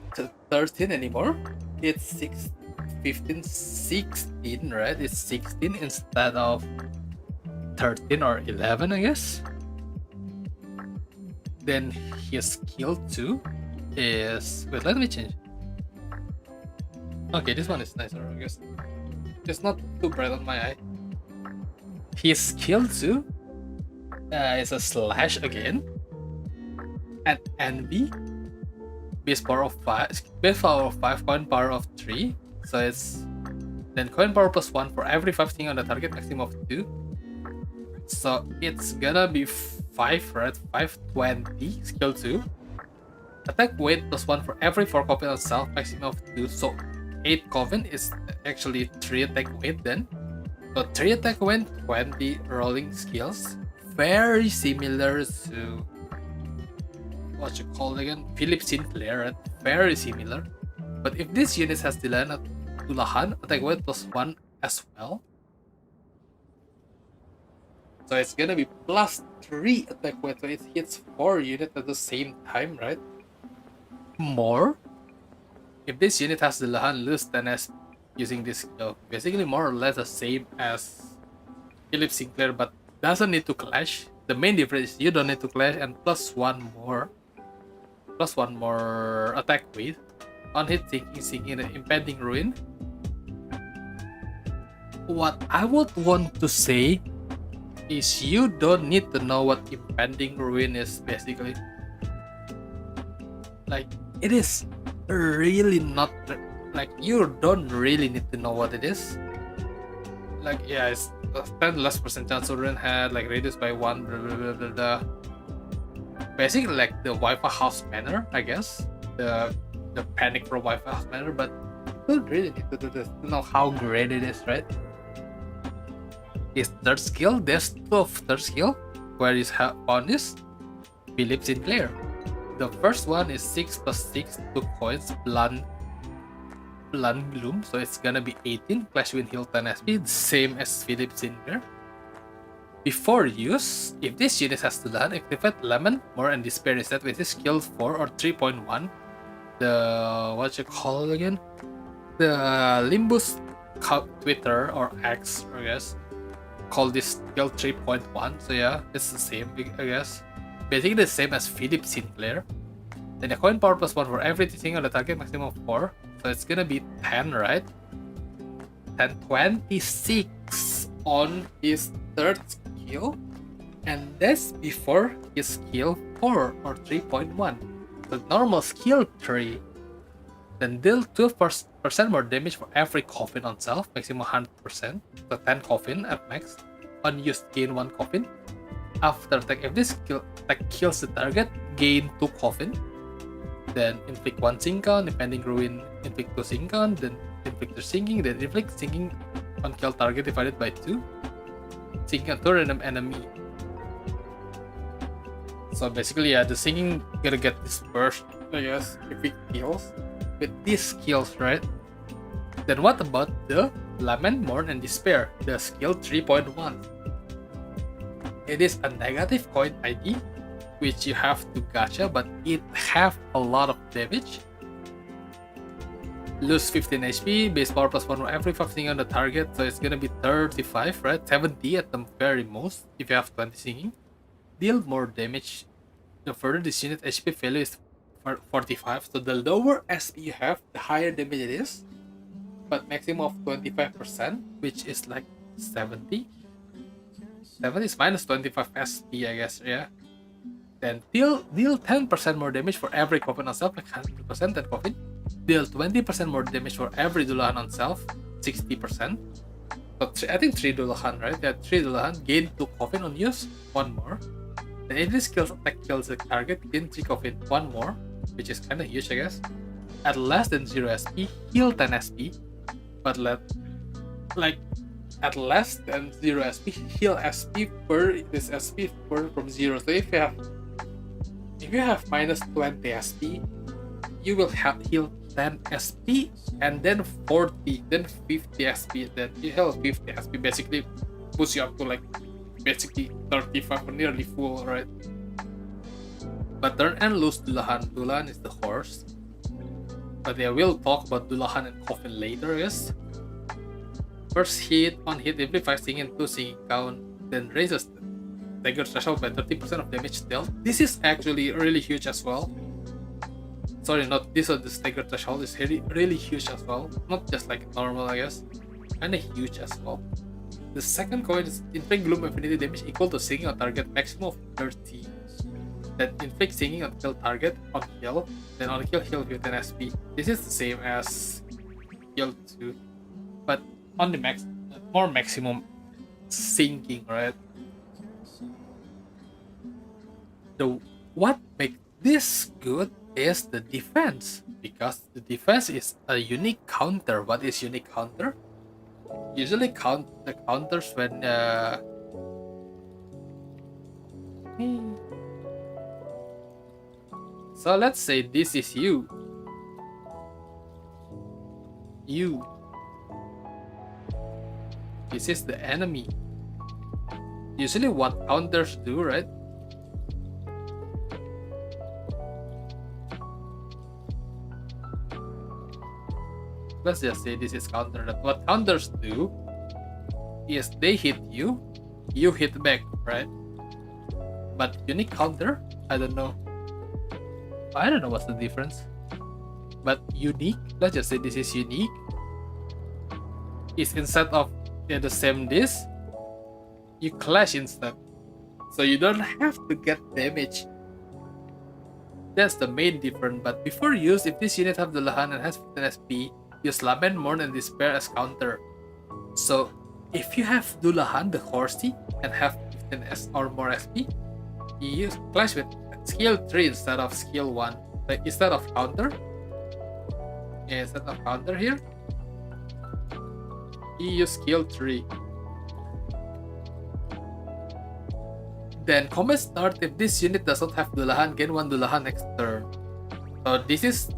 13 anymore. It's 15, 16, right? It's 16 instead of 13 or 11, I guess. Then his skill 2 is... Wait, let me change. Okay, this one is nicer, I guess. It's not too bright on my eye. His skill 2 is a slash again. And envy. Base power of 5, coin power of 3. So it's then coin power plus 1 for every 5 thing on the target, maximum of 2. So it's gonna be 5, right? 520, skill 2. Attack weight plus 1 for every 4 coffin on self, maximum of 2. So 8 coffin is actually 3 attack weight then. So 3 attack weight, 20 rolling skills. Very similar to what you call again? Philip Sinclair, right? Very similar. But if this unit has Dilan at Tulahan, attack weight plus 1 as well. So it's gonna be plus 3 attack weight, so it hits 4 units at the same time, right? More. If this unit has the Lahan, lose 10 as using this skill. Basically more or less the same as Philip Sinclair, but doesn't need to clash. The main difference is you don't need to clash, and plus one more attack weight on hit sinking the impending ruin. What I would want to say is you don't need to know what impending ruin is, basically. Like, it is really not, like, you don't really need to know what it is. Like, yeah, it's 10 less percent chance to ruin head, like reduced by 1, blah blah blah blah blah. Basically like the Wi-Fi house manner, I guess. The panic from Wi-Fi house manner, but you don't really need to do this to know how great it is, right? His third skill, there's 2 of third skill, where his found is Philip Sinclair. The first one is 6 plus 6, 2 coins, blunt gloom, so it's gonna be 18, clash wind heal 10 SP, same as Philip Sinclair. Before use, if this unit has to land, activate Lemon, More, and Despair instead with his skill 4 or 3.1. The, what you call it again? The Limbus Twitter or X, I guess, call this skill 3.1. So yeah, it's the same, I guess. Basically the same as Philip Sinclair. Then the coin power plus 1 for everything on the target, maximum of 4. So it's gonna be 10, right? 10, 26 on his third skill. And that's before his skill 4 or 3.1. The normal skill 3. Then deal 2% more damage for every coffin on self, maximum 100%. So 10 coffin at max. Unused, gain 1 coffin. After attack, if this skill attack kills the target, gain 2 coffin. Then inflict 1 sinking, impending ruin, inflict 2 sinking, then inflict 2 sinking, then inflict sinking on kill target divided by 2. Sinking on 2 random enemy So basically, yeah, the singing gonna get dispersed, I guess, if it kills with these skills, right? Then what about the Lament, Mourn, and Despair, the skill 3.1? It is a negative coin ID, which you have to gacha, but it have a lot of damage. Lose 15 HP, base power plus 1 for every 5 singing on the target, so it's gonna be 35, right? 70 at the very most if you have 20 singing. Deal more damage the further this unit HP value is 45, so the lower SP you have, the higher damage it is, but maximum of 25%, which is like 70. 70 is minus 25 SP, I guess, yeah. Then deal 10% more damage for every coffin on self, like 100% that coffin. Deal 20% more damage for every Dullahan on self, 60%. So I think 3 Dullahan, right? Yeah, 3 Dullahan, gain 2 coffin on use, 1 more. Then if this skills attack kills the target, gain 3 coffin, 1 more, which is kinda huge, I guess. At less than 0 SP, heal 10 SP, but at less than 0 SP, heal SP per this SP per from 0. So if you have minus 20 SP, you will have heal 10 SP and then 40, then 50 SP, then you heal 50 SP, basically puts you up to like basically 35 or nearly full, right? But turn and lose Dullahan. Dullahan is the horse. But yeah, we'll talk about Dullahan and Coffin later, yes. First hit, on hit, every 5 singing and 2 singing count, then raises the stagger threshold by 30% of damage dealt. This is actually really huge as well. Sorry, not this or the stagger threshold is really huge as well. Not just like normal, I guess. Kinda huge as well. The second coin is inflict gloom affinity damage equal to singing on target maximum of 30. Then inflict singing on kill target on kill. Then on kill heal with an SP. This is the same as kill 2, but on the more maximum singing, right? What makes this good is the defense, because the defense is a unique counter. What is unique counter? Usually the counters when so let's say this is you. This is the enemy. Usually what counters do, right? Let's just say this is counter. That what counters do is they hit you, you hit back, right? But unique counter, I don't know what's the difference. But unique, let's just say this is unique, is instead of the same this, you clash instead. So you don't have to get damage. That's the main difference. But before use, if this unit have the Dullahan and has 15 SP, use Lament, Mourn, and Despair as counter. So if you have Dullahan, the horsey, and have 15 S or more SP, you use clash with skill 3 instead of skill 1. Like instead of counter here, you use skill 3. Then combat start if this unit does not have Dullahan, gain 1 Dullahan next turn. So this is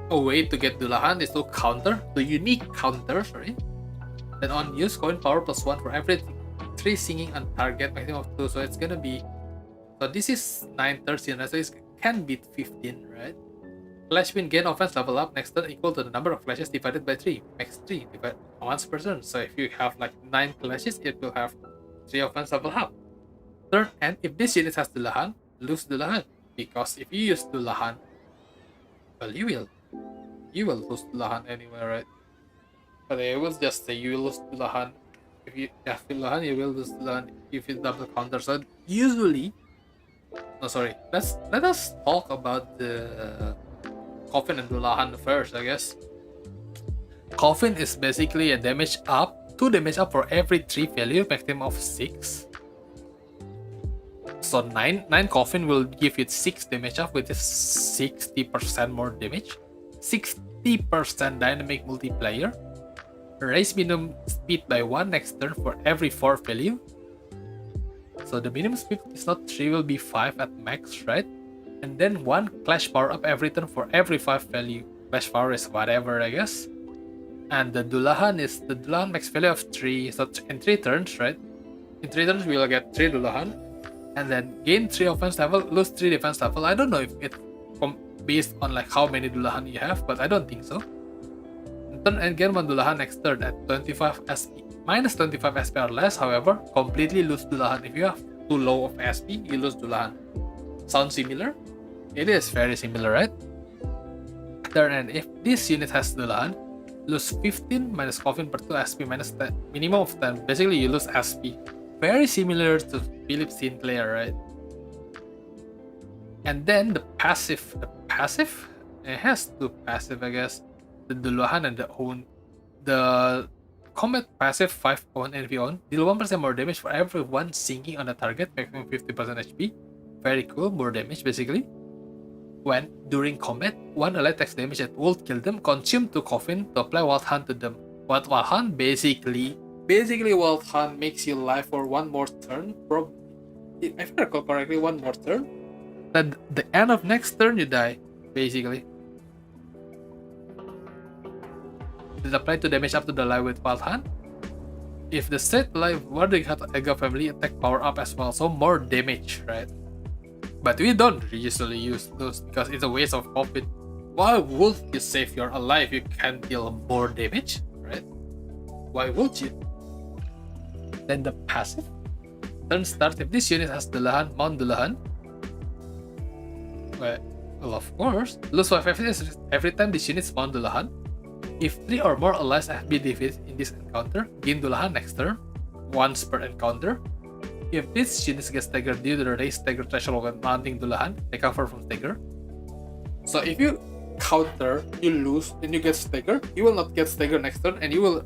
a way to get Dullahan, is to counter, the unique counter, sorry. Then on use, coin power plus 1 for every 3 singing on target, maximum of 2. So it's gonna be, so this is 9, 13, right? So it can beat 15, right? Flash win, gain offense level up next turn equal to the number of flashes divided by 3, max 3, divided once per turn. So if you have like 9 flashes, it will have 3 offense level up. Turn, and if this unit has Dullahan, lose Dullahan, because if you use Dullahan, well, you will lose Dullahan anyway, right? But I will just say you will lose Dullahan. If you have Dullahan, you will lose Dullahan if you double counter. So usually, no, sorry. Let us talk about the Coffin and Dullahan first, I guess. Coffin is basically a damage up, 2 damage up for every 3 value, maximum of 6. So 9 Coffin will give it 6 damage up, which is 60% more damage. 60% dynamic multiplier. Raise minimum speed by 1 next turn for every 4 value. So the minimum speed is not 3, will be 5 at max, right? And then 1 clash power up every turn for every 5 value. Clash power is whatever, I guess. And the Dullahan is the Dullahan max value of 3. So in 3 turns, right? In 3 turns, we will get 3 Dullahan. And then gain 3 offense level, lose 3 defense level. I don't know if it's based on like how many Dullahan you have, but I don't think so. Turn and gain 1 Dullahan next turn at 25 SP. Minus 25 SP or less, however, completely lose Dullahan. If you have too low of SP, you lose Dullahan. Sounds similar? It is very similar, right? Turn and if this unit has Dullahan, lose 15 minus coffin per 2 SP minus 10, minimum of 10. Basically, you lose SP. Very similar to Philip Sinclair, right? And then the passive. It has 2 passive, I guess. The Dullahan and the combat passive 5 on and V on deal 1% more damage for every 1 sinking on the target, maximum 50% HP. Very cool, more damage basically. When during combat, 1 ally takes damage that will kill them, consume 2 coffin to apply Wild Hunt to them. What Wild Hunt? Basically Wild Hunt makes you live for 1 more turn. If I recall correctly, 1 more turn. At the end of next turn, you die, basically. It applies to damage up to the life with Wild Hunt. If the set life Rodya Ega family attack power up as well, so more damage, right? But we don't usually use those because it's a waste of profit. Why would you save your alive? You can deal more damage, right? Why would you? Then the passive. Turn start if this unit has Dullahan, mount Dullahan. Well, of course. Lose 5 FPS every time this unit mount Dullahan. If 3 or more allies have been defeated in this encounter, gain Dullahan next turn, once per encounter. If this unit gets staggered due to the raise stagger threshold when mounting Dullahan, they cover from stagger. So if you counter, you lose, and you get staggered, you will not get staggered next turn, and you will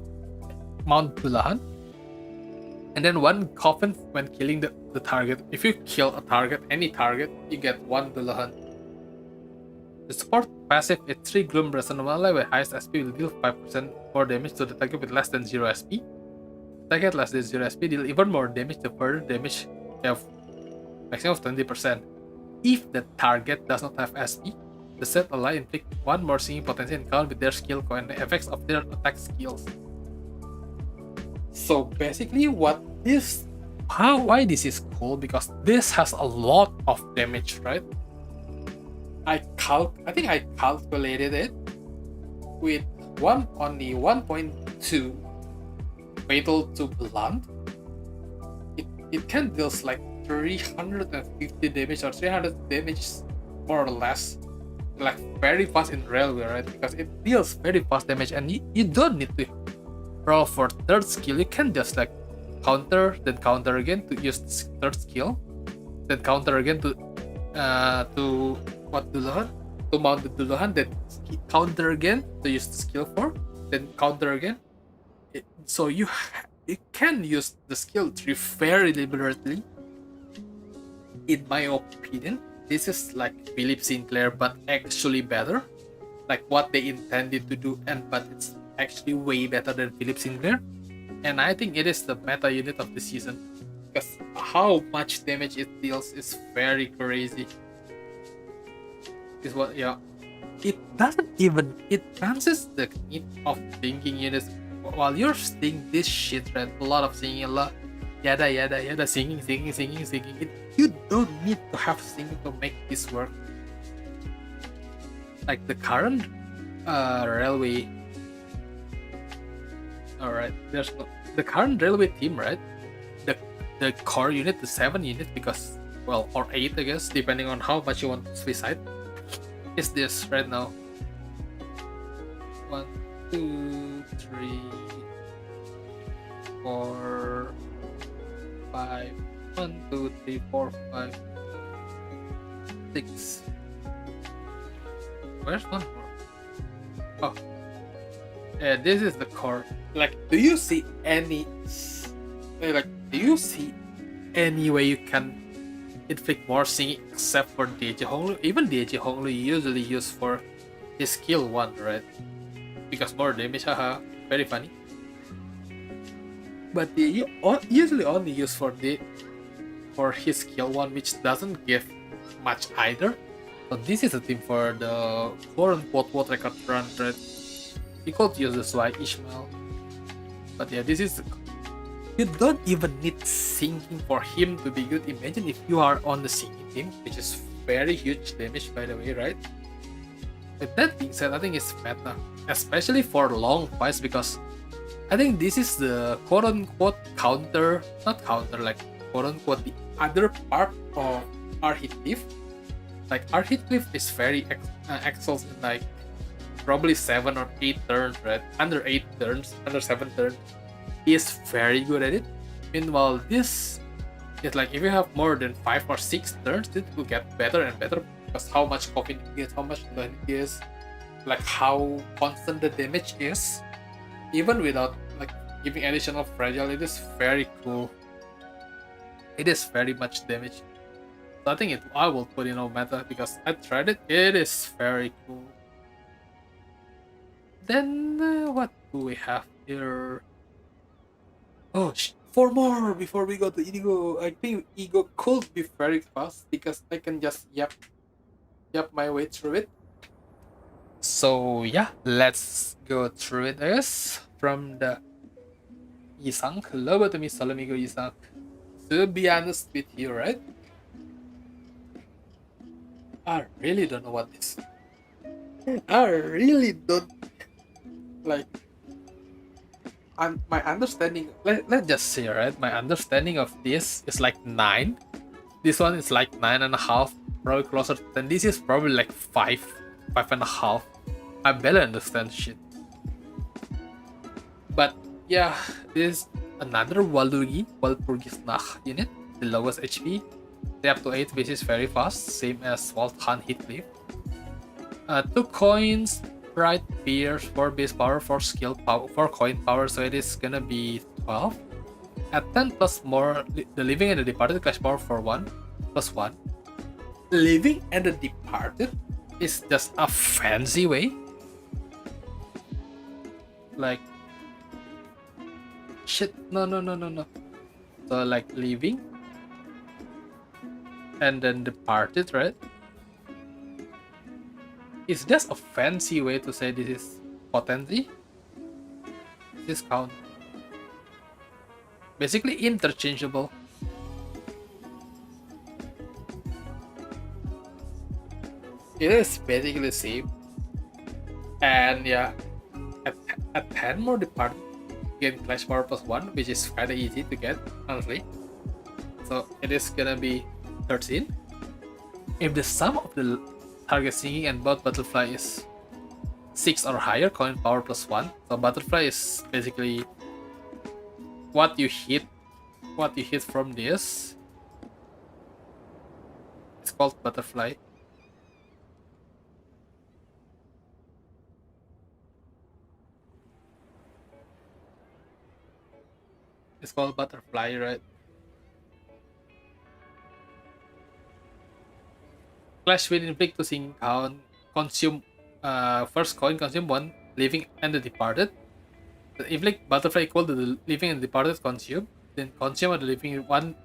mount Dullahan. And then 1 coffin when killing the target. If you kill a target, any target, you get 1 Dullahan. The support passive is 3 Gloom Resonant ally with highest SP will deal 5% more damage to the target with less than 0 SP. Target less than 0 SP deal even more damage to further damage of maximum of 20%. If the target does not have SP, the set ally inflict 1 more singing potency encounter with their skill and the effects of their attack skills. So basically why this is cool, because this has a lot of damage, right? I think I calculated it with only 1.2 fatal to blunt. It can deal like 350 damage or 300 damage more or less, like very fast in railway, right? Because it deals very fast damage and you don't need to roll for 3rd skill. You can just like counter, then counter again to use 3rd skill, then counter again to Dullahan? To mount the Dullahan, then counter again to use the skill 4, then counter again. So you can use the skill tree very liberally. In my opinion, this is like Philip Sinclair, but actually better. Like what they intended to do, but it's actually way better than Philip Sinclair. And I think it is the meta unit of the season, because how much damage it deals is very crazy. Is what, yeah. It balances the need of thinking units. While you're stinging this shit, right? A lot of singing, a lot yada yada yada, singing. You don't need to have singing to make this work. Like the current railway. Alright, there's the current railway team, right? The core unit, the 7 unit, because well, or 8 I guess, depending on how much you want to suicide. Is this right now? 1, 2, 3, 4, 5. 1, 2, 3, 4, 5, 6. Where's 1 more? Oh, yeah, this is the core. Like, do you see any way you can inflict more singing except for DG Honglu? Even DG Honglu usually use for his skill 1, right? Because more damage, haha, very funny. But they usually only use for the for his skill one, which doesn't give much either. So this is a team for the quote-unquote world record run rate. He could use this why Ishmael. But yeah, this is you don't even need sinking for him to be good. Imagine if you are on the sinking team, which is very huge damage by the way, right? With that being said, I think it's meta, especially for long fights because I think this is the quote unquote counter, not counter, like quote unquote the other part of our Heathcliff. Like our Heathcliff is very excels in like probably 7 or 8 turns, right? Under 8 turns, under 7 turns, he is very good at it. Meanwhile, this is like if you have more than 5 or 6 turns, it will get better and better because how much coffin it gets, how much blood it is, like how constant the damage is, even without like giving additional fragile. It is very cool. It is very much damage. So I think I will put in all meta because I tried it. It is very cool. Then what do we have here? Oh, 4 more before we go to Ego. I think Ego could be very fast because I can just yap my way through it. So yeah, let's go through it, I guess. From the Isang, lobotomy Solomigo Isang. To be honest with you, right? I really don't know what this. I really don't like. My understanding. Let's just say, right? My understanding of this is like 9. This one is like 9.5, probably closer. Than this is probably like 5, 5.5. I barely understand shit. But yeah, this is another Walpurgisnacht unit, the lowest HP. They up to 8, which is very fast, same as Walthan Heathcliff. 2 coins, Bright Pierce, 4 base power, 4 skill power, 4 coin power, so it is gonna be 12. At 10 plus more, the Living and the Departed clash power for 1 plus 1. Living and the Departed is just a fancy way. Like, shit, no. So, like, Living and then Departed, right? It's just a fancy way to say this is potency. This count. Basically interchangeable. It is basically the same. And yeah, at 10 more departed, get clash power plus 1, which is kinda easy to get, honestly. So it is gonna be 13. If the sum of the target singing and both butterfly is 6 or higher, coin power plus 1. So butterfly is basically what you hit from this. It's called butterfly. It's called butterfly, right? Clash with inflict to sing count, consume first coin, consume 1, living and the departed. The inflict butterfly equal to the living and departed consume, then consume or the living 1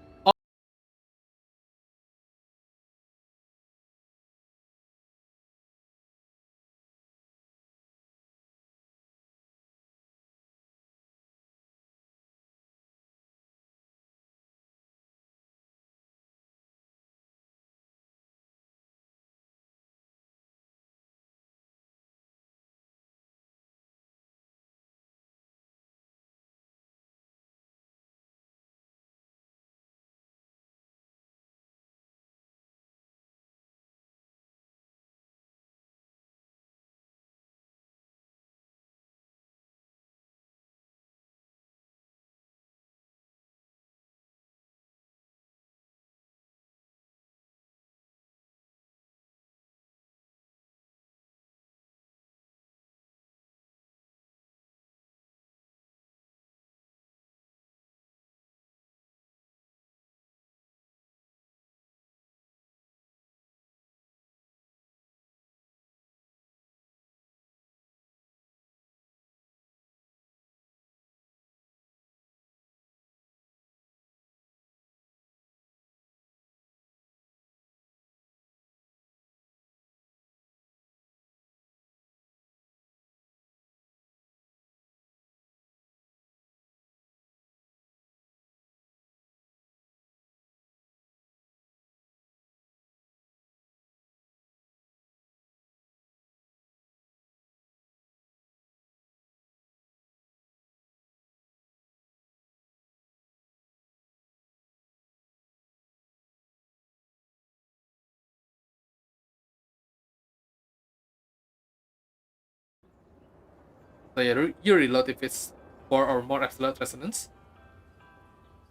So you reload if it's 4 or more absolute resonance.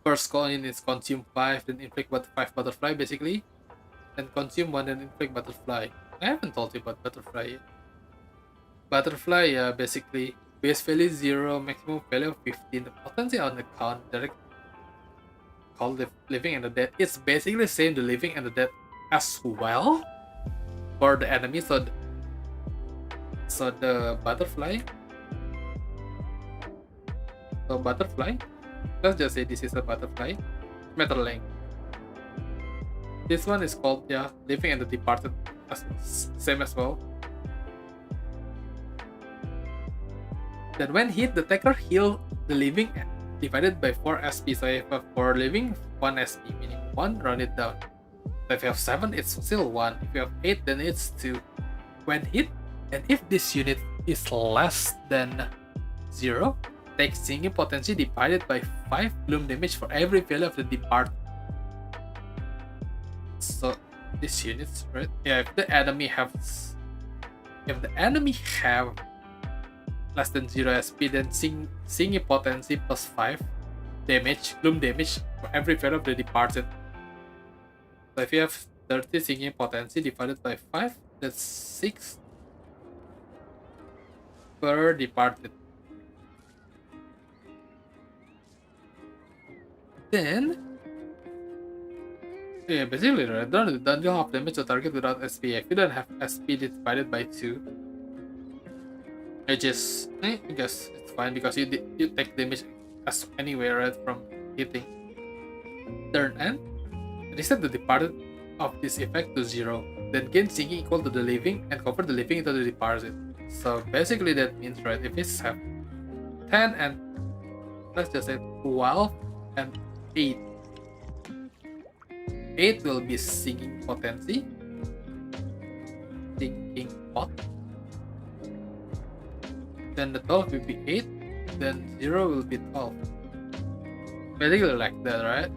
First coin is consume 5, then inflict 5 butterfly basically. Then consume 1, then inflict butterfly. I haven't told you about butterfly yet. Butterfly, basically base value 0, maximum value of 15. The potency on the count direct called the living and the dead. It's basically the same the living and the dead as well for the enemy. So the butterfly. So butterfly. Let's just say this is a butterfly. Meter length. This one is called living and the departed, same as well. Then when hit, the attacker heal the living divided by 4 SP. So if you have 4 living, 1 SP, meaning 1, round it down. So if you have 7, it's still 1. If you have 8, then it's 2. When hit, and if this unit is less than 0, take singing potency divided by 5 bloom damage for every value of the depart. So these units, right? Yeah, if the enemy have less than 0 SP, then singing potency plus 5 damage, bloom damage for every value of the departed. So if you have 30 singing potency divided by 5, that's 6 per departed. Then, yeah, basically, right? Don't have damage to target without SP. If you don't have SP divided by 2, I guess it's fine because you take damage as anywhere, right, from hitting. Turn end, reset the departed of this effect to 0. Then gain singing equal to the living and convert the living into the departed. So basically that means, right, if it's have 10 and let's just say 12 and 8. 8 will be singing potency. Singing pot. Then the 12 will be 8. Then 0 will be 12. Basically like that, right?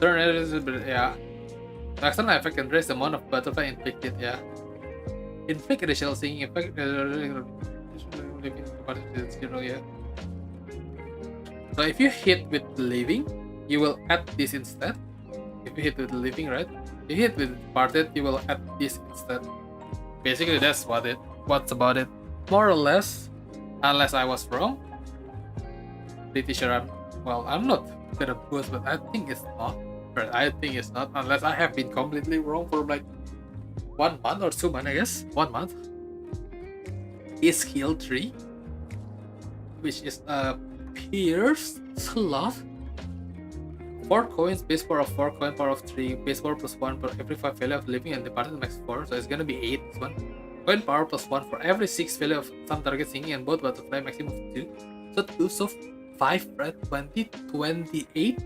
Turn it is a bit, yeah. The external effect can raise the amount of butterfly inflicted, yeah. Inflict additional singing effect. Yeah. So if you hit with the living, you will add this instead. If you hit with the living, right? If you hit with departed, you will add this instead. Basically, that's what's about it. More or less, unless I was wrong. Pretty sure I'm not gonna boost, but I think it's not. Right? I think it's not, unless I have been completely wrong for like 1 month or 2 months, I guess. 1 month. Is skill 3, which is a pierce slot. 4 coins, base power of 4, coin power of 3, base power plus 1 for every 5 value of living and departed max 4, so it's gonna be 8 this one. Coin power plus 1 for every 6 value of some target singing and both butterfly maximum of 2. So 2, so 5, right? 20, 28.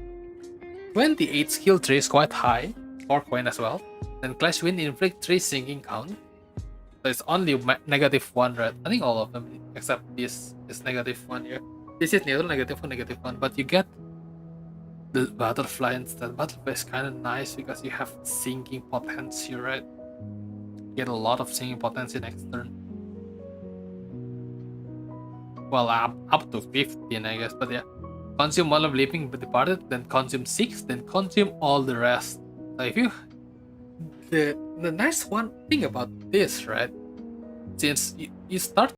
28 skill 3 is quite high. 4 coin as well. Then Clash Wind inflict 3 singing count. So it's only -1, right? I think all of them except this is -1 here. This is neutral, -1, but you get the butterfly instead. Butterfly is kind of nice because you have singing potency, right? You get a lot of singing potency next turn. Well, up to 15, I guess, but yeah. Consume 1 of living departed, then consume 6, then consume all the rest. So if you the nice one thing about this, right? Since you start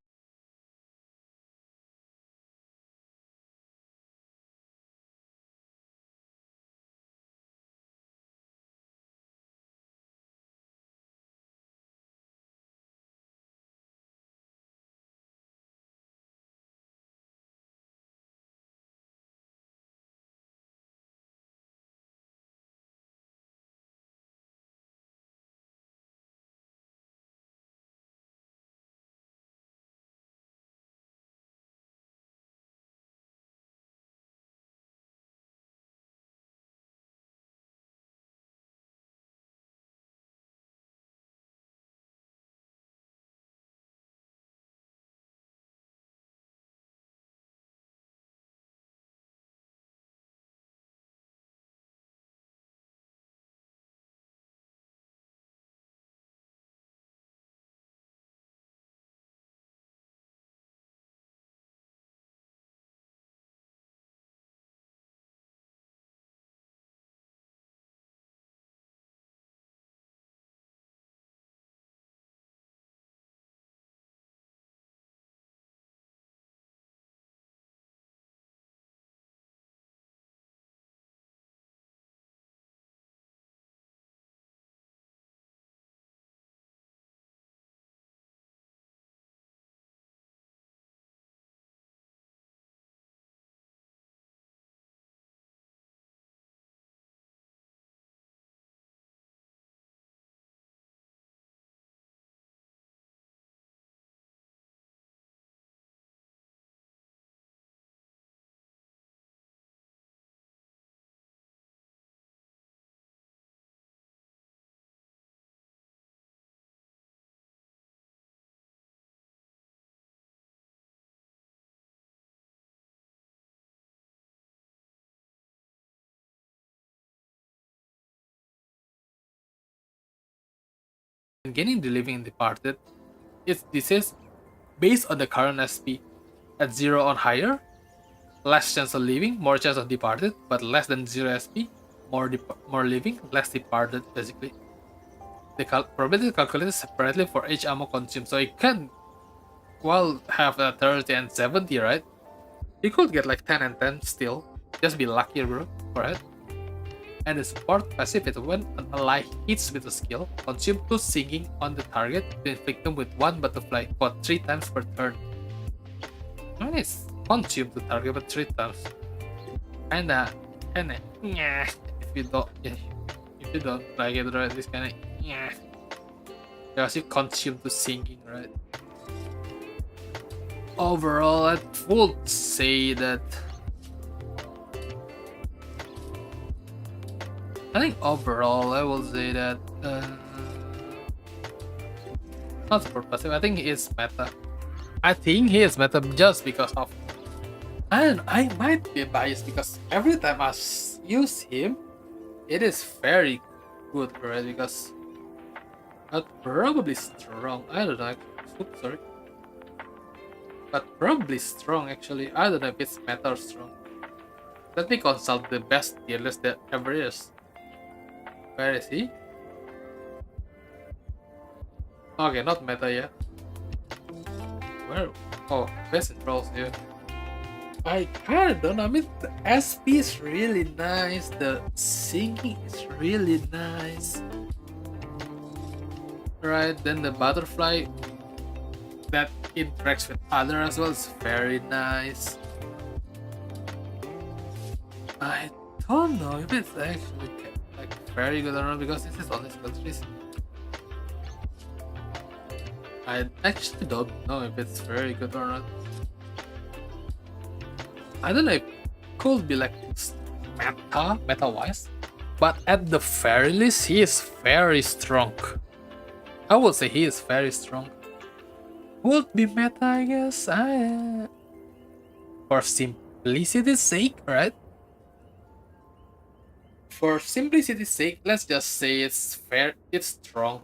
and gaining the living and departed. This is based on the current SP. At 0 on higher, less chance of living, more chance of departed, but less than 0 SP, more living, less departed, basically. The probability is calculated separately for each ammo consumed, so it can, well, have a 30 and 70, right? You could get like 10 and 10 still. Just be lucky, bro, for it. And the support passive is when an ally hits with a skill, consume 2 singing on the target to inflict them with 1 butterfly for 3 times per turn. I mean, it's consume the target but 3 times. Kinda, yeah. If you don't like it, right? It's kinda, yeah. Because you consume 2 singing, right? Overall, I would say that I think overall I will say that not super passive. I think he is meta. I think he is meta just because of I might be biased because every time I use him, it is very good, right? Because probably strong. I don't know. Oops, sorry. But probably strong actually. I don't know if it's meta or strong. Let me consult the best tier list that ever is. Where is he? Okay, not meta yet. Where? Oh, best in trolls here. I kinda don't know. I mean, the SP is really nice. The singing is really nice. Right, then the butterfly that interacts with other as well is very nice. I don't know if it's actually like very good or not because this is only skill trees. I actually don't know if it's very good or not. I don't know if it could be like meta wise, but at the very least he is very strong. I would say he is very strong. Would be meta, I guess. For simplicity's sake, right? For simplicity's sake, let's just say it's strong.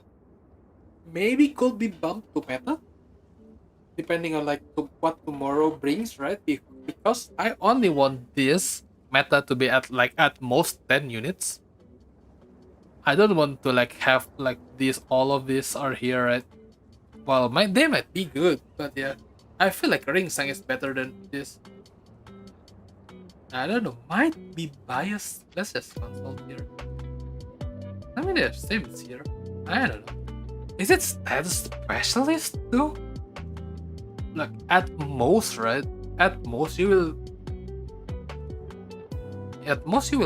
Maybe could be bumped to meta, depending on like what tomorrow brings, right? Because I only want this meta to be at most 10 units. I don't want to like have like all of these are here, right? Well, they might be good, but yeah, I feel like Ring Sang is better than this. I don't know, might be biased. Let's just consult here. I mean, there's Sims here. I don't know. Is it status specialist too? Like at most, right? At most you will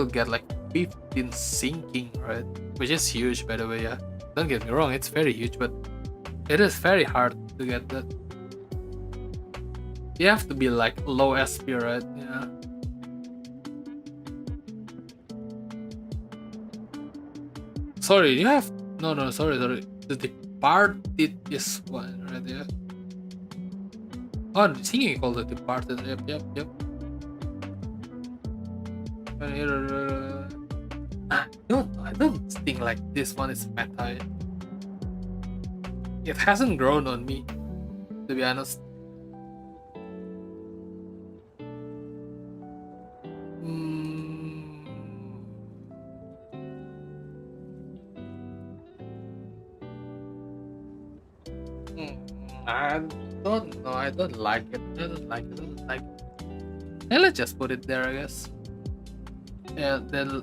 get like 15 sinking, right? Which is huge, by the way. Yeah, don't get me wrong, it's very huge, but it is very hard to get that. You have to be like low SP, right? Yeah. Sorry, you have no. Sorry. The departed is one, right? Yeah. Oh, singing called the departed. Yep. I don't think like this one is meta. It hasn't grown on me, to be honest. I don't know. I don't like it. And let's just put it there, I guess. Yeah, then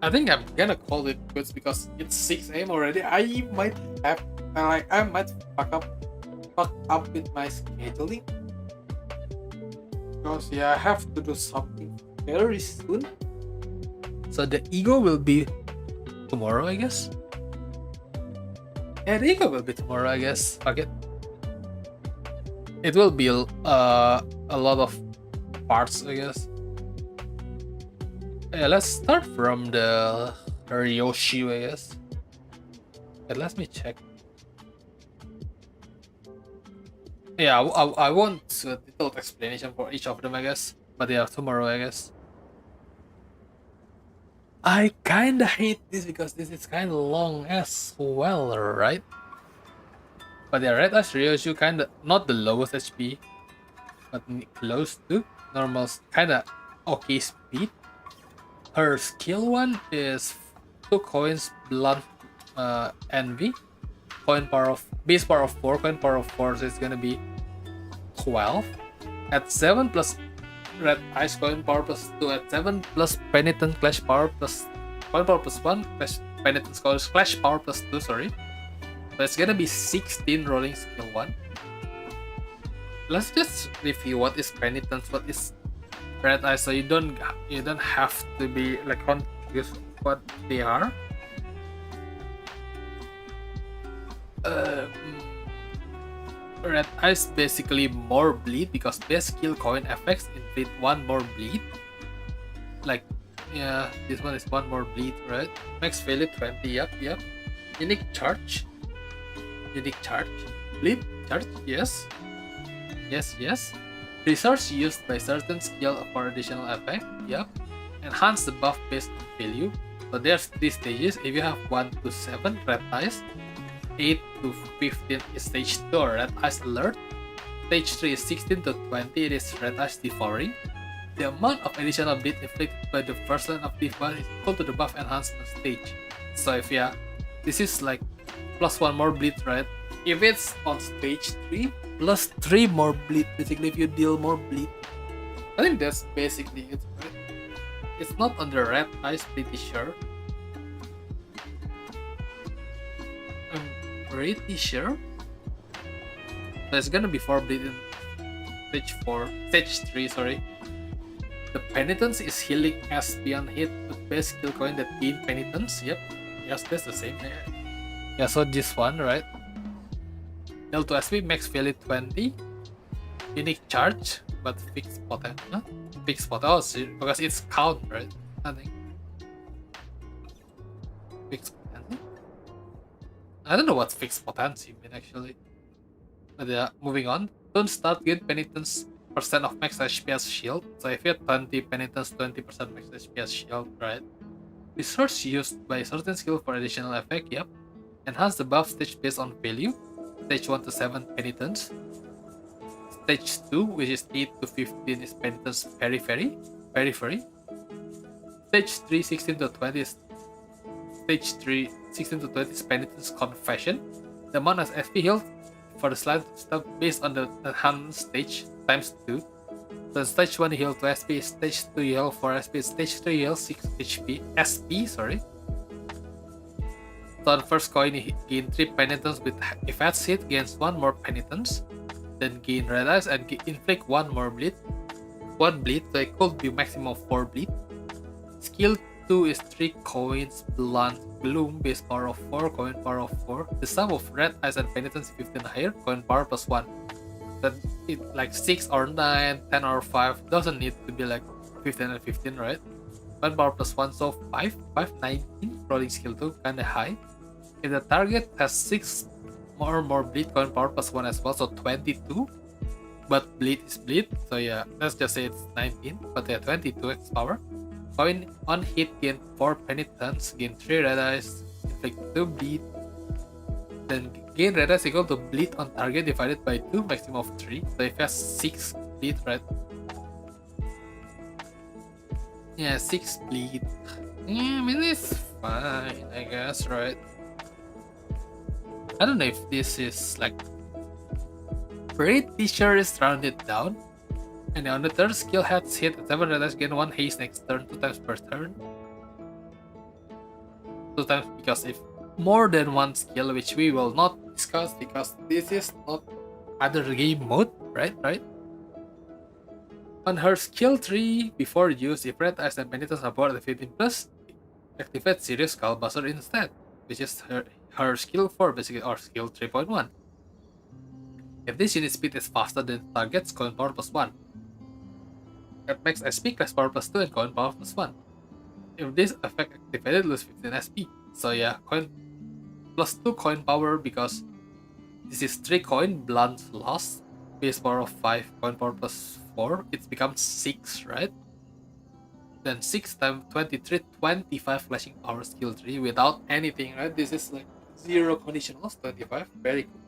I think I'm gonna call it quits because it's 6 AM already. I might fuck up with my scheduling. Because yeah, I have to do something very soon. So the ego will be tomorrow, I guess. Yeah, the ego will be tomorrow, I guess. Fuck it. It will be a lot of parts, I guess. Yeah, let's start from the Ryoshu, I guess. Okay, let me check. Yeah, I want a detailed explanation for each of them, I guess. But yeah, tomorrow, I guess. I kinda hate this because this is kinda long as well, right? But the Red Eyes Ryoshu kinda not the lowest HP, but close to normal, kinda okay speed. Her skill one is 2 coins blunt envy, coin power of base power of 4, coin power of 4, so it's gonna be 12. At 7 plus red ice coin power plus 2, at 7 plus penitent clash power plus coin power plus 1, clash penitent clash power plus 2, sorry. So it's gonna be 16 rolling skill 1. Let's just review what is penitence, what is red eyes, so you don't have to be like confused what they are. Red eyes basically more bleed because base skill coin effects inflict 1 more bleed. Like, yeah, this one is 1 more bleed, right? Max value 20, yep. Unique charge. Bleed charge, yes. Resource used by certain skill for additional effect, yep. Enhance the buff based on value. So there's 3 stages. If you have 1 to 7 red eyes, 8 to 15 is stage 2 or red eyes alert. Stage 3 is 16 to 20, it is red eyes devouring. The amount of additional bleed inflicted by the first line of debuff is equal to the buff enhancement stage. So if this is like plus 1 more bleed, right? If it's on stage 3, plus 3 more bleed, basically if you deal more bleed. I think that's basically it, right? It's not on the red eyes, pretty sure. I'm pretty sure. So it's gonna be 4 bleed in stage 3, sorry. The penitence is healing SP on hit with base skill coin that gain penitence. Yep. Yes, that's the same. Yeah, so this one, right? L2 SP, max value 20. Unique charge, but fixed potential. Huh? Fixed potential, because it's count, right? Nothing. Fixed potential? I don't know what fixed potential mean actually. But yeah, moving on. Don't start gain penitence percent of max HP as shield. So if you have 20 penitence, 20% max HP as shield, right? Resource used by certain skill for additional effect, yep. Enhance the buff stage based on value. Stage 1 to 7 penitence. Stage 2, which is 8 to 15, is penitence periphery. Stage 3, 16 to 20 is stage 3, 16 to 20 is penitence confession. The amount of SP healed for the slide stuff based on the enhanced stage times 2. So stage 1 heal 2 SP, stage 2 heal 4 SP, stage 3 heal 6 HP SP, sorry. So on first coin you gain 3 penitence with if adds hit gains 1 more penitence. Then gain red eyes and inflict 1 more bleed. 1 bleed, so it could be maximum of 4 bleed. Skill 2 is 3 coins blunt gloom base power of 4, coin power of 4. The sum of red eyes and penitence 15 higher, coin power plus 1. That it like 6 or 9, 10 or 5 doesn't need to be like 15 and 15, right? 1 power plus 1, so 5, 19, rolling skill 2, kinda high. If the target has 6 more bleed, coin power plus 1 as well, so 22. But bleed is bleed, so yeah, let's just say it's 19, but yeah, 22 X power. Coin on hit gain 4 penitence, gain 3 red eyes, inflict 2 bleed. Then gain red eyes equal to bleed on target divided by 2, maximum of 3. So if it has 6 bleed, right? Yeah, 6 bleed. Yeah, I mean, it's fine, I guess, right? I don't know if this is like pretty sure it's rounded down. And on the third skill heads hit at 7 red eyes gain 1 haste next turn, 2 times per turn. 2 times because if more than 1 skill, which we will not discuss because this is not other game mode, right? On her skill 3, before use, if red eyes and penitence are both at 15 plus, activate serious skullbuster instead, which is her skill 4 basically, or skill 3.1. If this unit speed is faster than target's, coin power plus 1. At max SP, class power plus 2 and coin power plus 1. If this effect activated, lose 15 SP. So yeah, coin plus 2 coin power because this is 3 coin, blunt loss, base power of 5, coin power plus 4, it becomes 6, right? Then 6 times 23, 25 flashing power skill 3 without anything, right? This is like 0 conditionals, 25, very cool.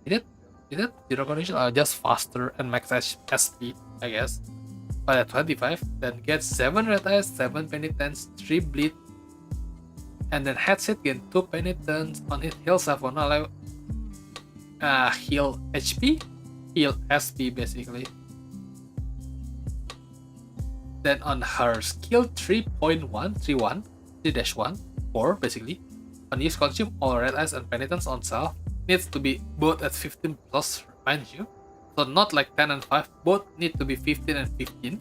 Is it zero condition or just faster and max SP, I guess. But at 25, then gets 7 red eyes, 7 penitence, 3 bleed, and then heads it, gain 2 penitence. On it, heals have 1 alive. Heal HP, heal SP basically. Then on her skill 3.131, 3-1, 4 basically. On use consume all red eyes and penitence on self. Needs to be both at 15 plus, mind you. So not like 10 and 5, both need to be 15 and 15.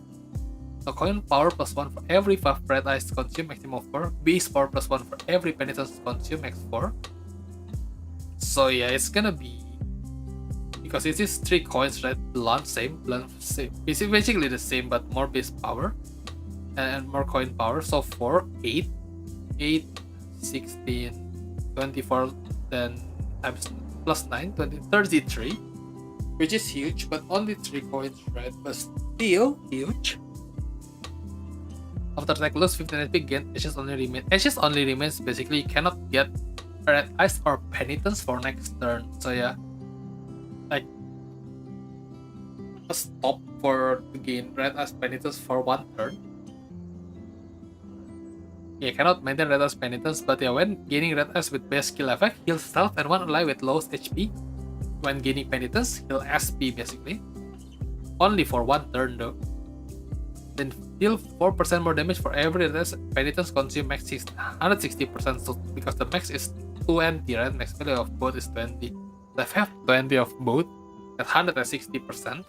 So coin power plus 1 for every 5 red eyes consume, maximum of 4. Base power plus 1 for every penitence consume, max 4. So yeah, it's gonna be, because it is 3 coins, right? Blunt same. It's basically the same, but more base power and more coin power. So 4, 8, 16, 24, then times plus 9, 20, 33, which is huge, but only 3 coins, right? But still huge. After attack lose 15 HP, gain ashes only remains. Ashes only remains basically you cannot get red ice or penitence for next turn. So yeah, like a stop for to gain red ice penitence for 1 turn. Yeah, cannot maintain red ice penitence, but yeah, when gaining red ice with base skill effect, heal stealth and 1 ally with lowest HP. When gaining penitence, heal SP basically. Only for 1 turn though. Then deal 4% more damage for every red ice penitence consume, max 160%. So because the max is 20, right? Max value of both is 20. So I have 20 of both at 160%.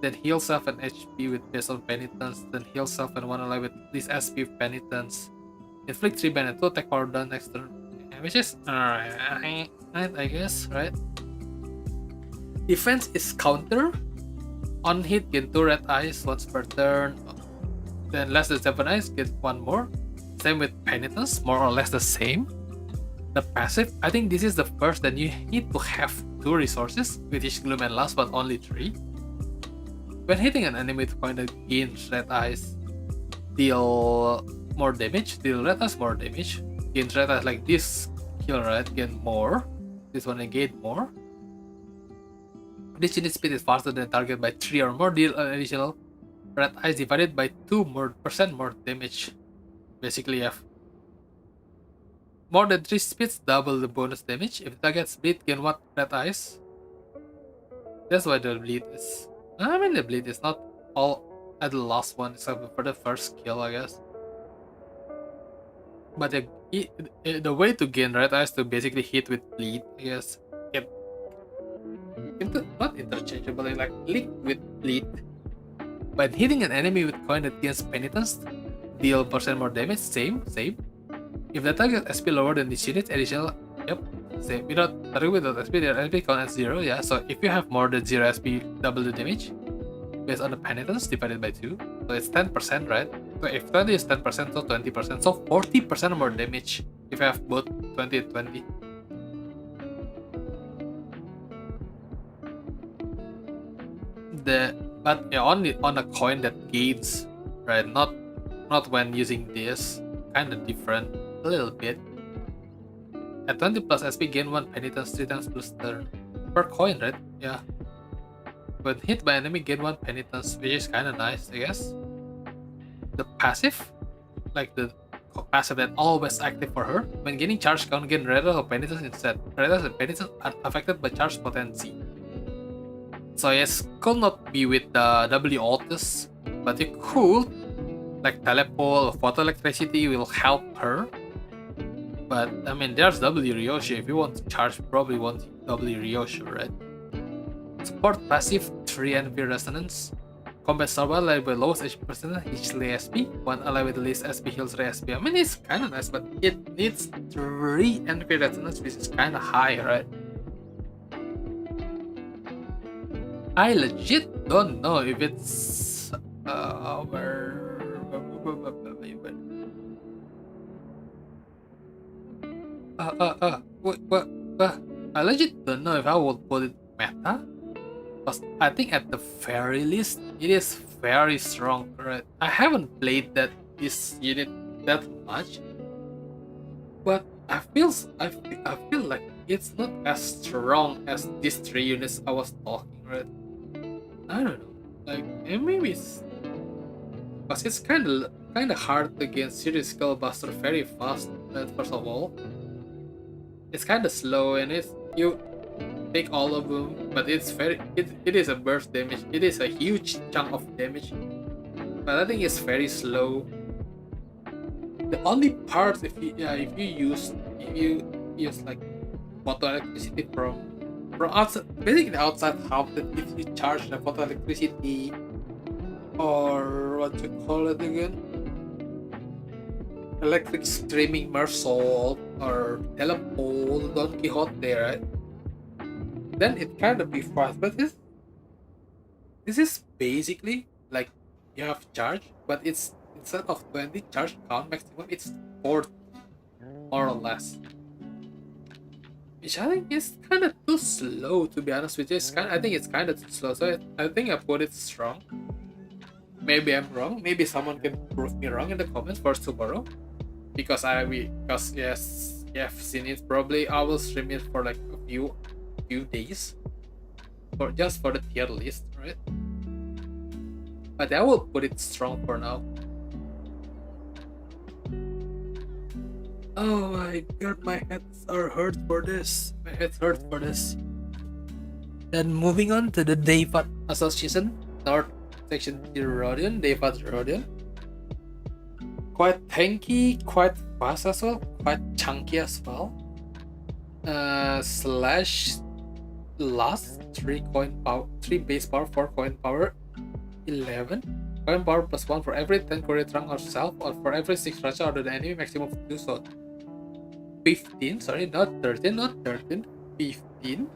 Then heal self and HP with based on penitence. Then heal self and 1 ally with this SP penitence. Inflict 3 ban and 2 attack power done next turn. Which is alright, I guess, right? Defense is counter. On hit, gain 2 red eyes once per turn. Then less than 7 eyes, get 1 more. Same with penitence, more or less the same. The passive, I think this is the first that you need to have 2 resources, which is gloom and last, but only 3. When hitting an enemy with coin that gains red eyes, deal more damage, deal red eyes more damage. Gains red eyes like this, kill red, gain more. This one again more. This unit speed is faster than target by 3 or more, deal an additional red eyes divided by 2% more damage. Basically you have more than 3 speeds, double the bonus damage. If the target bleed, gain 1 red eyes. That's why the bleed is, I mean the bleed is not all at the last one except for the first kill, I guess. But the way to gain red eyes to basically hit with bleed, I guess. Not interchangeably, like link with bleed. By hitting an enemy with coin that gains penitence, deal % more damage, same. If the target SP lower than this unit, additional, same. Without target without SP, their SP count as 0, yeah. So if you have more than 0 SP, double the damage based on the penitence divided by 2. So it's 10%, right? So if 20 is 10%, so 20%, so 40% more damage if you have both 20 and 20. But yeah, only on a coin that gains, right? Not when using this. Kind of different, a little bit. At 20 plus SP, gain 1 penitence 3 times plus turn per coin, right? Yeah. When hit by enemy, gain 1 penitence, which is kind of nice, I guess. The passive, like the passive that always active for her. When gaining charge count, gain red or penitence instead. Red and penitence are affected by charge potency. So yes, could not be with the W Outis, but you could, like teleport or photoelectricity will help her. But I mean, there's W Ryoshu. If you want to charge, probably want W Ryoshu, right? Support passive 3 envy resonance. Combat star ally by lowest HP percent heals SP. 1 ally with the least SP heals SP. I mean, it's kind of nice, but it needs 3 envy resonance, which is kind of high, right? I legit don't know if it's I legit don't know if I would put it meta, because I think at the very least it is very strong, right? I haven't played this unit that much, but I feel like it's not as strong as these 3 units I was talking, right? I don't know. Like, maybe it's because it's kind of hard to gain serious skill buster very fast. Right? First of all, it's kind of slow, and it's you take all of them, but it is a burst damage. It is a huge chunk of damage, but I think it's very slow. The only part if you use like photo electricity from outside, basically outside half that if you charge the photo electricity or what you call it again, electric streaming Meursault or telepole Don Quixote, right? Then it kind of be fast, but this is basically like you have charge, but it's instead of 20 charge count maximum, it's 40 more or less. Which I think is kind of too slow, to be honest with you. I think it's kind of too slow, so I think I put it strong. Maybe I'm wrong. Maybe someone can prove me wrong in the comments for tomorrow. Because yes, you have seen it. Probably I will stream it for like a few days, for just for the tier list, right? But I will put it strong for now. Oh my god, my heads are hurt for this. My heads hurt for this. Then moving on to the Dayfat Association, North Section Rodion, Dayfat Rodion. Quite tanky, quite fast as well, quite chunky as well. Slash last 3 base power, 4 coin power, 11 coin power plus 1 for every 10 courier trunk or self, or for every 6 Raja or the enemy, maximum of 2, so 15, sorry, not 13, 15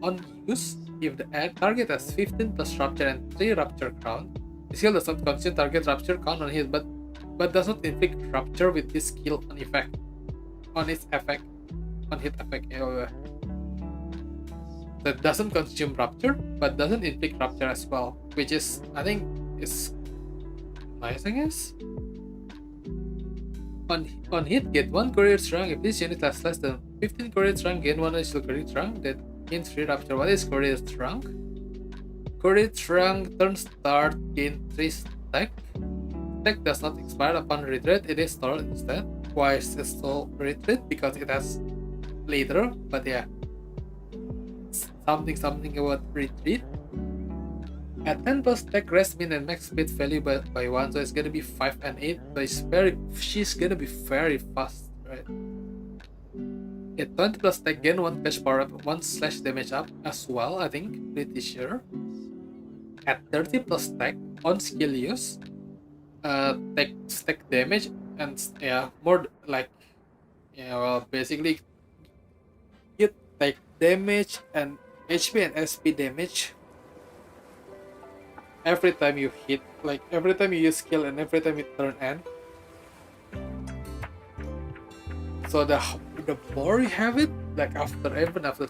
on use. If the target has 15 plus Rapture and 3 Rapture Crown, the skill does not consume target Rapture Count on hit, but does not inflict Rapture with this skill on hit effect. That doesn't consume Rapture, but doesn't inflict Rapture as well, which is, I think, is nice, I guess. On hit, get 1 courier trunk. If this unit has less than 15 courier trunk, gain 1 additional courier trunk. That gains 3 Rapture. What is courier trunk? Courier trunk, turn start, gain 3 stack. Stack does not expire upon retreat. It is stored instead. Why is it still retreat? Because it has later, but yeah. Something about retreat. At 10 plus stack, rest min and max speed value by 1, so it's gonna be 5 and 8. So she's gonna be very fast, right? At 20 plus stack, gain 1 cash power up, 1 slash damage up as well, I think, pretty sure. At 30 plus stack, on skill use, take stack damage and more like, basically you take damage and HP and SP damage every time you hit, like every time you use skill and every time you turn end. So the more you have it, like after 30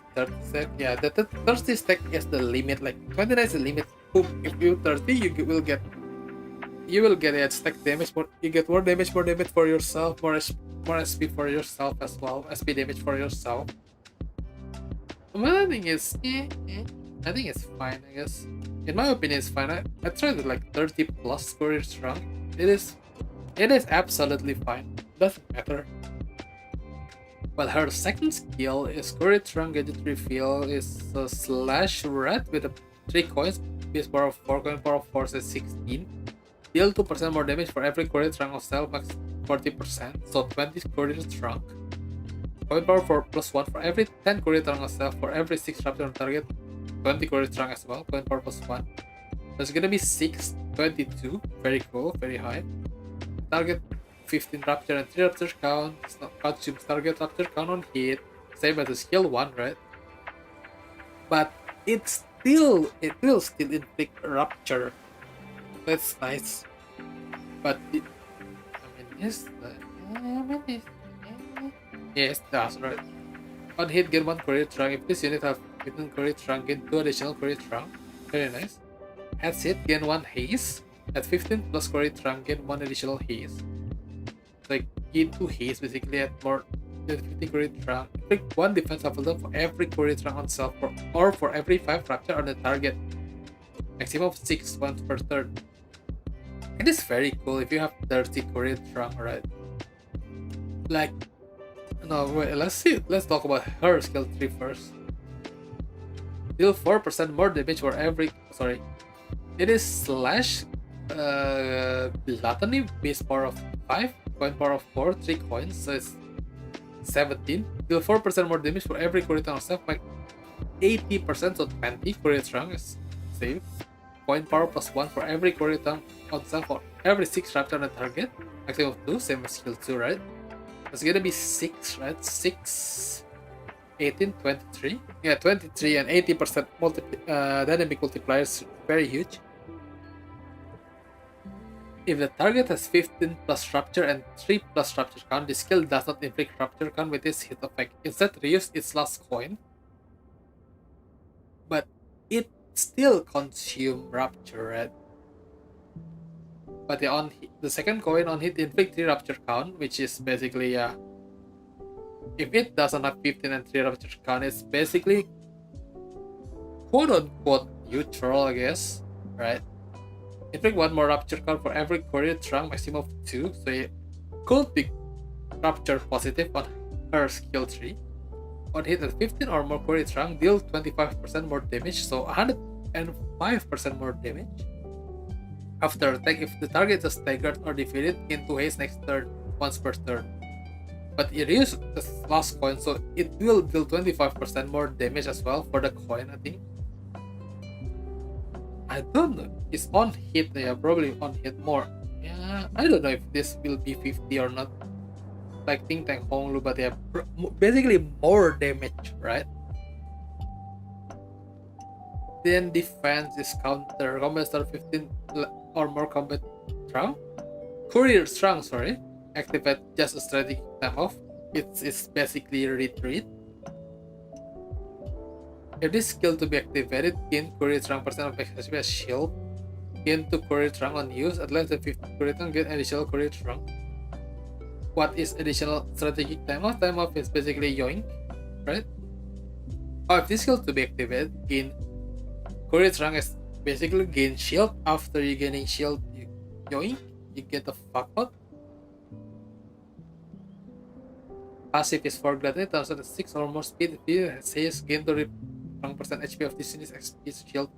stack, the 30 stack is the limit, like 29 is the limit. If you 30, you will get a stack damage, you get more damage for yourself, more SP for yourself as well, SP damage for yourself. But I think it's I think it's fine, I guess. In my opinion, it's fine. I tried with like 30 plus courier trunk. It is absolutely fine. Doesn't matter. Well, her second skill is courier trunk gadget reveal is a slash red with a 3 coins, base power of 4, coin power of 4 is 16. Deal 2% more damage for every courier trunk of self, max 40%, so 20 courier trunk. Coin power for plus 1 for every 10 courier trunk of self, for every 6 raptor on target, 20 courier trunk as well, coin power plus 1. So it's gonna be 622, very cool, very high. Target 15 rapture and 3 rapture count, it's not consumes target rapture count on hit, same as the skill 1, right? But it will still inflict rapture. That's nice. But yes, that's right. On hit, get 1 courier trunk. If this unit has 15 courier trunk, gain 2 additional courier trunk. Very nice. At hit, gain 1 haste. At 15 plus courier trunk, gain 1 additional haste. Like gain 2 haste basically at more Then 50 courier trunk. Inflict 1 defense cooldown for every courier trunk on self or for every 5 rapture on the target. Maximum of 6 once per turn. It is very cool if you have 30 courier trunk, right? Like, no, wait, let's talk about her skill 3 first. Deal 4% more damage for every, sorry. It is slash, gluttony, base power of 5, coin power of 4, 3 coins, so it's 17. Deal 4% more damage for every courier trunk on self, like 80%, so 20 courier trunk is saved. Coin power plus 1 for every courier trunk on self for every 6 raptor on the target. Maximum of 2, same as skill 2, right? It's gonna be 6, right? 6, 18, 23. Yeah, 23 and 80% dynamic multipliers, very huge. If the target has 15 plus rapture and 3 plus rapture count, the skill does not inflict rapture count with its hit effect. Instead, reuse its last coin. But it still consume rapture, right? But the second coin on hit inflict 3 rapture count, which is basically if it doesn't have 15 and 3 rapture count, it's basically quote unquote neutral, I guess, right? Inflict 1 more rapture count for every courier trunk, maximum of 2, so it could be rapture positive on her skill 3. On hit at 15 or more courier trunk, deal 25% more damage, so 105% more damage. After attack, if the target is staggered or defeated, gain 2 haste next turn, once per turn. But it is the last coin, so it will deal 25% more damage as well for the coin, I think. I don't know. It's on hit, yeah, probably on hit more. Yeah, I don't know if this will be 50 or not. Like Ting Tang Honglu, but yeah, basically more damage, right? Then defense is counter. Combat start 15 or more combat trunk. Courier trunk, sorry. Activate just a strategic time off. It's basically retreat. If this skill to be activated, gain courier trunk percent of HP as shield. Gain 2 courier trunk on use. At less than 50 courier trunk, get additional courier trunk. What is additional strategic time off? Time off is basically yoink, right? Oh, if this skill to be activated, gain courier trunk is basically gain shield. After you gaining shield, yoink, you get the fuck out. Passive is for gluttony, turns at 6 or more speed. If it has haste, gain to percent HP of this unit's XP shield.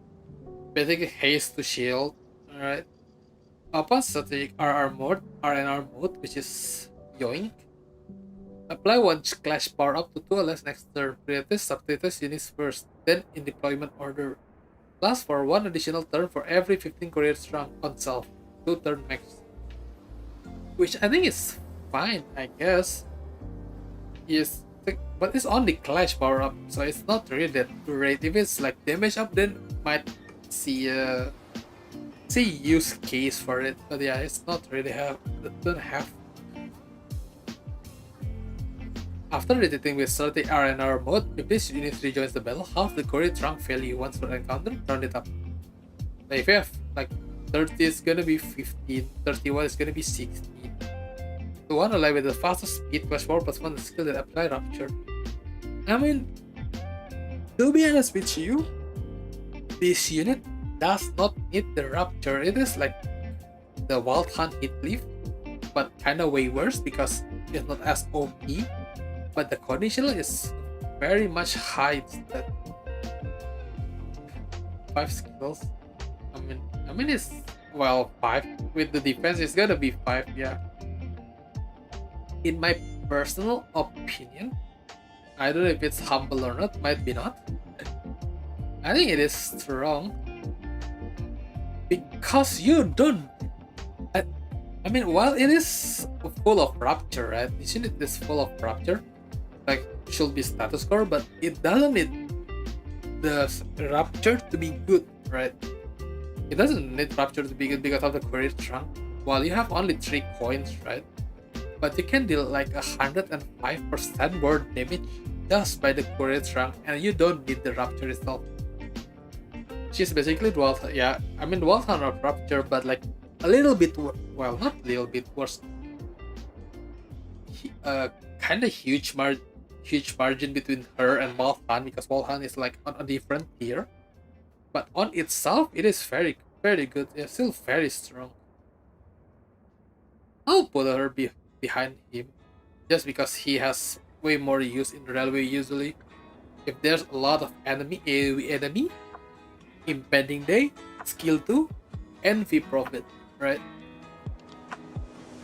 Basically haste to shield. Alright. Upon strategic RR mode, RNR mode, which is yoink. Apply 1 clash power up to 2 or less next turn. Prioritize subtitus units first, then in deployment order. Last for 1 additional turn for every 15 courier trunk on self. 2 turn max. Which I think is fine, I guess. Yes, but it's only clash power up, so it's not really that great. If it's like damage up, then might see use case for it. But yeah, it's not really don't have. After rotating with strategic RNR mode, if this unit rejoins the battle, half the courier trunk value once per encounter, round it up. So if you have like 30 is gonna be 15, 31 is gonna be 16. The one alive with the fastest speed plus 4 plus 1 skill that apply rapture. I mean, to be honest with you, this unit does not need the rapture. It is like the Wild Hunt Heathcliff, but kinda way worse because it's not as OP. But the conditional is very much high. That 5 skills. I mean it's 5 with the defense. It's gonna be 5, yeah. In my personal opinion, I don't know if it's humble or not, might be not. I think it is strong because you don't. I mean, while it is full of rapture, right? This unit is full of rapture, like should be status core, but it doesn't need the rapture to be good, right? It doesn't need rapture to be good because of the courier trunk. While you have only 3 coins, right? But you can deal like 105% more damage just by the courier trunk, and you don't need the rapture itself. She's basically dual, yeah. I mean dual ton of rapture, but like a little bit, well, not a little bit worse. a kind of huge margin between her and Malhan, because Malhan is like on a different tier. But on itself, it is very good. It's still very strong. I'll put her behind him, just because he has way more use in railway usually. If there's a lot of AoE enemy, impending day, skill 2, envy profit, right?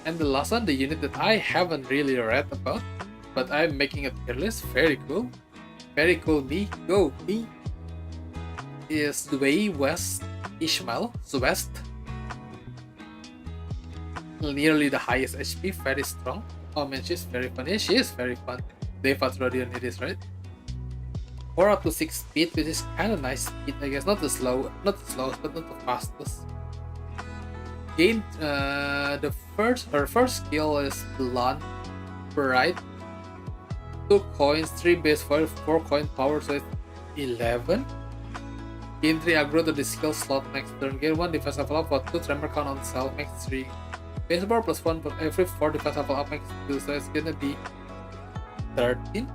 And the last one, the unit that I haven't really read about, but I'm making a tier list. Very cool. Very cool. Me. Go. Me. Is Dway West Ishmael. West. Nearly the highest HP. Very strong. Oh man, she's very fun. Yeah, she is very fun. They fought Rodion, it is, right? 4 up to 6 speed, which is kind of nice speed, I guess. Not the slowest, but not the fastest. Gained her first skill is Blunt, right? 2 coins, 3 base fire, 4 coin power, so it's 11. Gain 3 aggro to the skill slot next turn. Gain 1 defense level up for 2 tremor count on self, makes 3. Base power plus 1 for every 4 defense level up makes 2, so it's gonna be 13.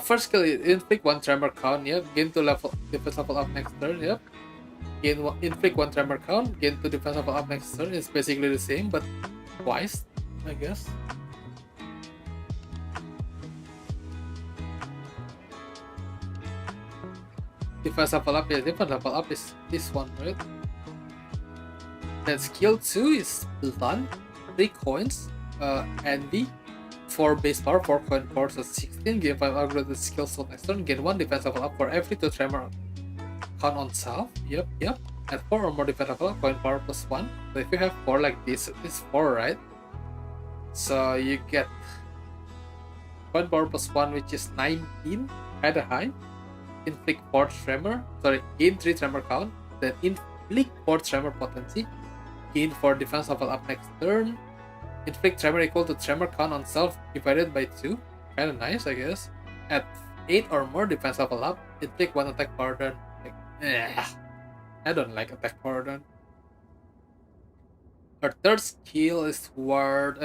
First skill is inflict 1 tremor count, yep. Gain 2 defense level up next turn, yep. Inflict 1 tremor count, gain 2 defense level up next turn. It's basically the same, but twice, I guess. Defense level up is this one, right? Then skill 2 is Blunt, 3 coins, Envy, 4 base power, 4 coin power, so 16. Gain 5 aggro the skill slot next turn. Gain 1 defense level up for every 2 tremor count on self. Yep. At 4 or more defense level up, coin power plus 1. So if you have 4 like this, it's 4, right? So you get coin power plus 1, which is 19, kinda high. Inflict 4 tremor, gain 3 tremor count, then inflict 4 tremor potency. Gain 4 defense level up next turn. Inflict tremor equal to tremor count on self divided by 2. Kinda nice, I guess. At 8 or more defense level up, inflict 1 attack power down. I don't like attack power down. Her third skill is toward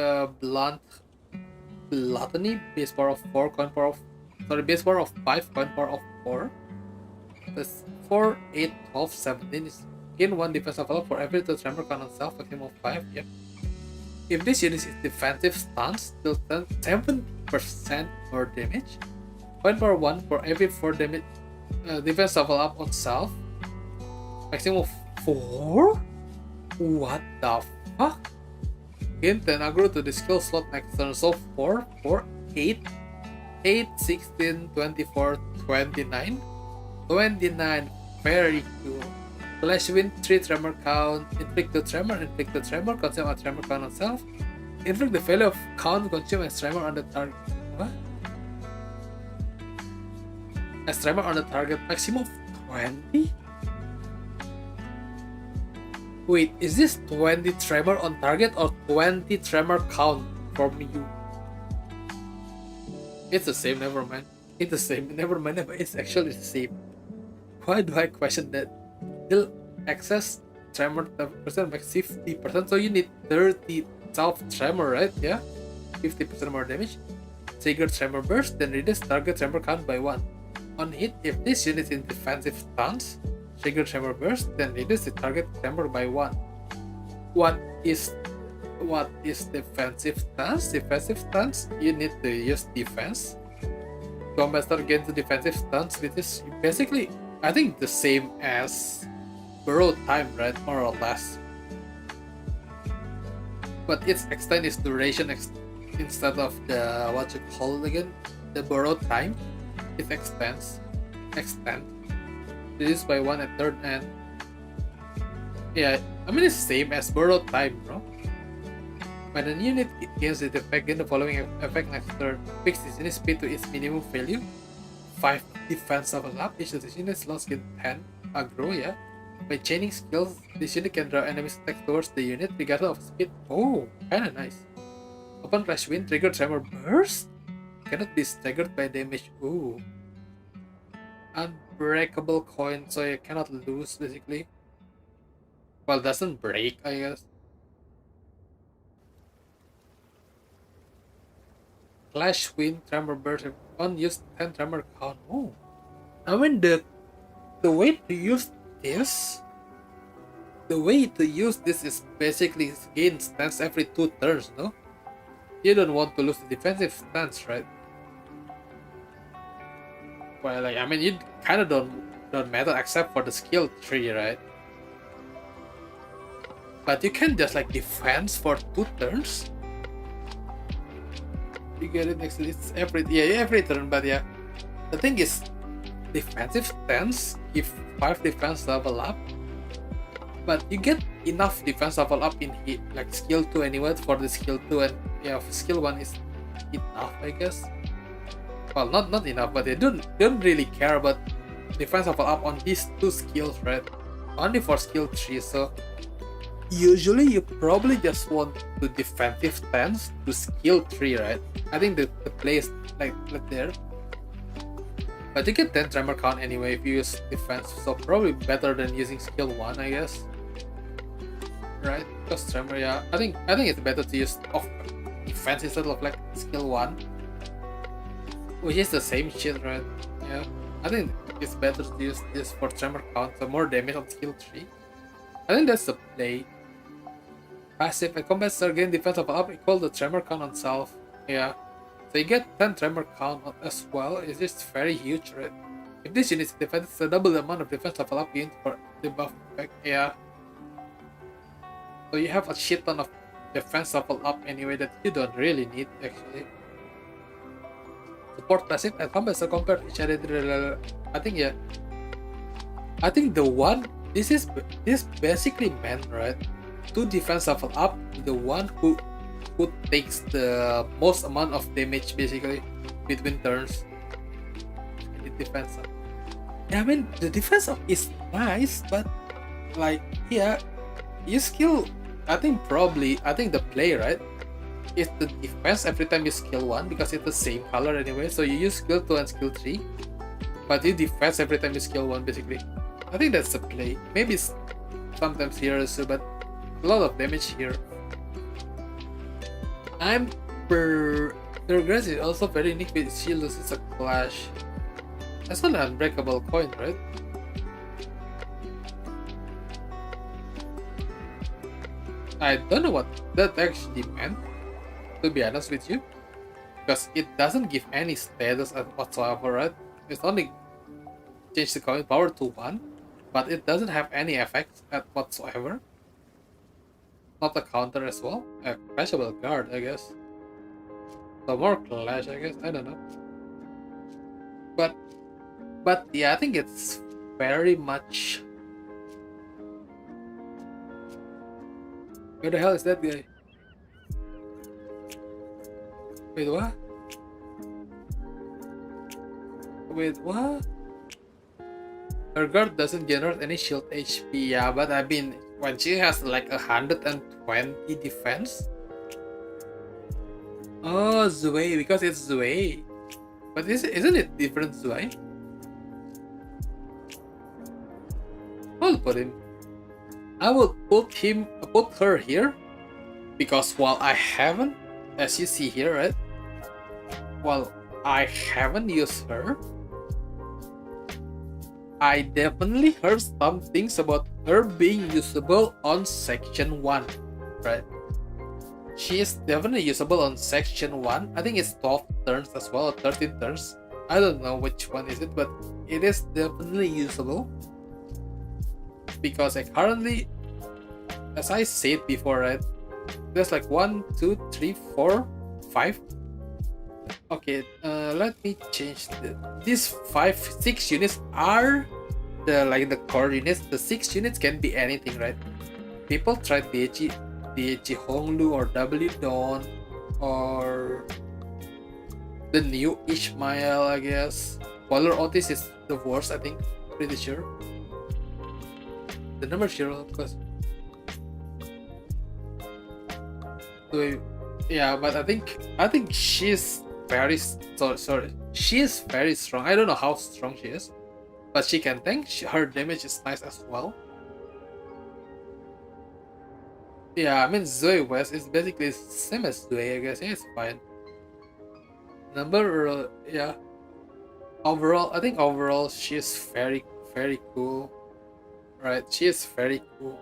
Gluttony, base power of 4, coin power of base power of 5, coin power of 4. That's 4, 8, 12, 17 is gain 1 defense level up for every 2 tremor count on self, maximum of 5, yep. If this unit is defensive stance, deal 7% more damage. Coin power 1 for every 4 damage defense level up on self. Maximum of 4? What the fuck? Gain 10 aggro to the skill slot next turn, so 4, 8, 16, 24, 29. 29, very cool. Flash Wind, 3 tremor count, inflict the tremor, consume a tremor count on self. Inflict the value of count, consume a tremor on the target. What? A tremor on the target, maximum of 20? Wait, is this 20 tremor on target or 20 tremor count from you? It's the same, never mind. It's the same, never mind, but it's actually the same. Why do I question that? Still access tremor percent max 50%, so you need 30 self tremor, right? Yeah, 50% more damage. Trigger tremor burst, then reduce target tremor count by 1. On hit, if this unit is in defensive stance, trigger tremor burst, then reduce the target tremor by 1. What is defensive stance? Defensive stance, you need to use defense. Combat star gains the defensive stance, which is basically, I think, the same as borrowed time, right? More or less. But its extend its duration instead of the, what you call it again? The borrowed time. It extends. Reduced by 1 at third end. Yeah, I mean it's same as borrowed time, bro. When a unit gains the effect, gain the following effect next turn. Fix this unit speed to its minimum value. 5 defense level up. Each of these units slots gain 10 aggro, yeah. By chaining skills, this unit can draw enemies attack towards the unit regardless of speed. Oh, kinda nice. Upon Flash Wind, trigger Tremor Burst. Cannot be staggered by damage. Ooh. Unbreakable coin, so you cannot lose basically. Well, doesn't break, I guess. Flash Wind, Tremor Burst, unused 10 Tremor count. Oh, I mean the way to use this, is basically gain stance every 2 turns. No, you don't want to lose the defensive stance, right? Well, like I mean, you kind of don't matter except for the skill tree, right? But you can just like defense for 2 turns. You get it next. It's every turn, but yeah, the thing is, defensive stance give 5 defense level up, but you get enough defense level up in like skill 2 anyway for the skill 2, and yeah, skill 1 is enough, I guess. Well, not enough, but they don't really care about defense level up on these 2 skills, right? Only for skill 3, so usually you probably just want to defensive stance to skill 3, right? I think the play is like there. But you get 10 tremor count anyway if you use defense, so probably better than using skill 1, I guess. Right? Because tremor, yeah. I think it's better to use defense instead of like skill 1. Which is the same shit, right? Yeah. I think it's better to use this for tremor count, so more damage on skill 3. I think that's the play. Passive, a combat star gain defense level up equal the tremor count on self. Yeah. So you get 10 tremor count as well. It's just very huge, right? If this unit is defense, it's a double the amount of defense level up gained for the buff effect. Yeah. So you have a shit ton of defense level up anyway that you don't really need actually. Support passive and combat star compared to each other. I think yeah. I think the one this basically meant, right, to defense level up the one who takes the most amount of damage basically between turns. The defense up. Yeah, I mean the defense up is nice, but like yeah, you skill. I think the play, right, is the defense every time you skill 1 because it's the same color anyway. So you use skill 2 and skill 3, but you defense every time you skill 1 basically. I think that's the play. Maybe sometimes here also, but a lot of damage here. The regress is also very unique with she loses a clash. That's not an unbreakable coin, right? I don't know what that actually meant, to be honest with you, because it doesn't give any status whatsoever, right? It's only change the coin power to 1, but it doesn't have any effects whatsoever. Not a counter as well. A clashable guard, I guess. So more clash, I guess. I don't know. But yeah, I think it's very much. Where the hell is that guy? Wait, what? Wait, what? Her guard doesn't generate any shield HP, yeah, but I mean, when she has like 120 defense. Oh, Zwei, because it's Zwei. But isn't it different Zwei? I'll put him. I will put her here, because while I haven't, as you see here, right? While I haven't used her, I definitely heard some things about her being usable on section 1, right? She is definitely usable on section 1. I think it's 12 turns as well, or 13 turns. I don't know which one is it, but it is definitely usable. Because I currently, as I said before, right? There's like 1, 2, 3, 4, 5. Okay, let me change these 6 units are the core units. The 6 units can be anything, right? People tried DHG Honglu or W Dawn or the new Ishmael, I guess. Butler Outis is the worst, I think. Pretty sure. The number sure, of course. So, yeah, but I think she's very sorry. She is very strong. I don't know how strong she is, but she can tank. Her damage is nice as well. Yeah, I mean Zoe West is basically the same as Zoe, I guess. Yeah, it's fine. Yeah. Overall, I think overall she's very very cool. Right, she is very cool.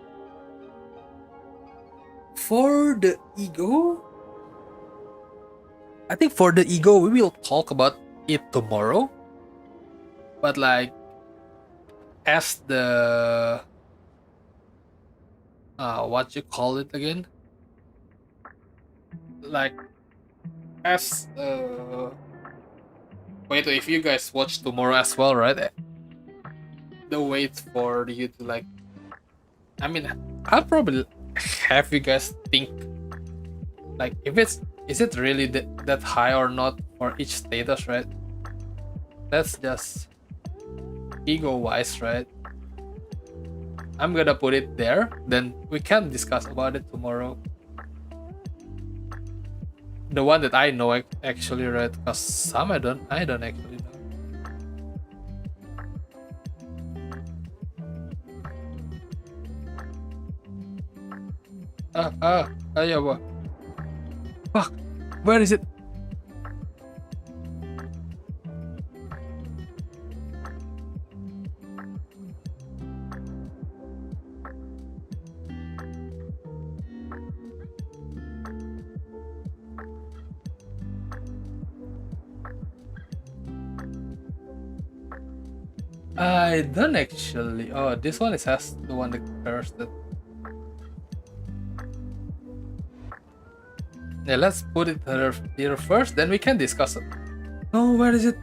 For the ego, I think for the ego we will talk about it tomorrow. But like as the what you call it again? Like as wait, if you guys watch tomorrow as well, right? The wait for you to like, I mean, I'll probably have you guys think like if it's is it really that high or not for each status, right? That's just ego wise, right? I'm gonna put it there, then we can discuss about it tomorrow. The one that I know actually, right? Because some I don't actually know. Yeah, what? Fuck, where is it? I don't actually. Oh, this one is has the one that cursed it. Yeah, let's put it here first, then we can discuss it. Oh, where is it?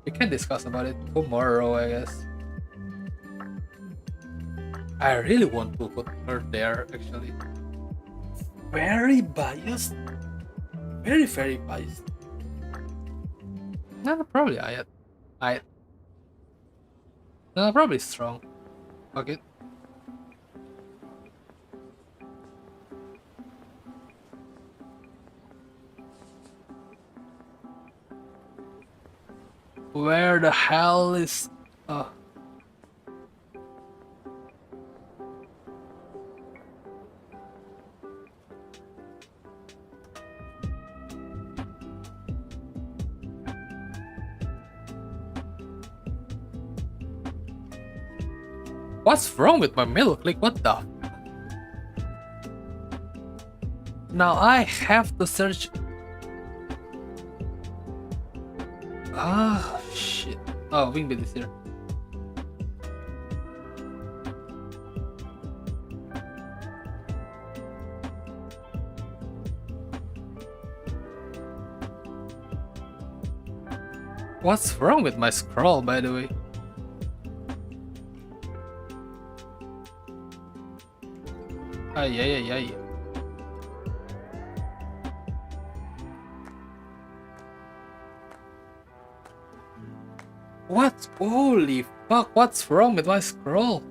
We can discuss about it tomorrow, I guess. I really want to put her there, actually. Very biased. Very, very biased. No, probably I. No, probably strong. Okay. Where the hell is? Oh. What's wrong with my middle click? What the? Now I have to search. Ah, shit. Oh, Wingbit is here. What's wrong with my scroll, by the way? Yeah. What? Holy fuck, what's wrong with my scroll?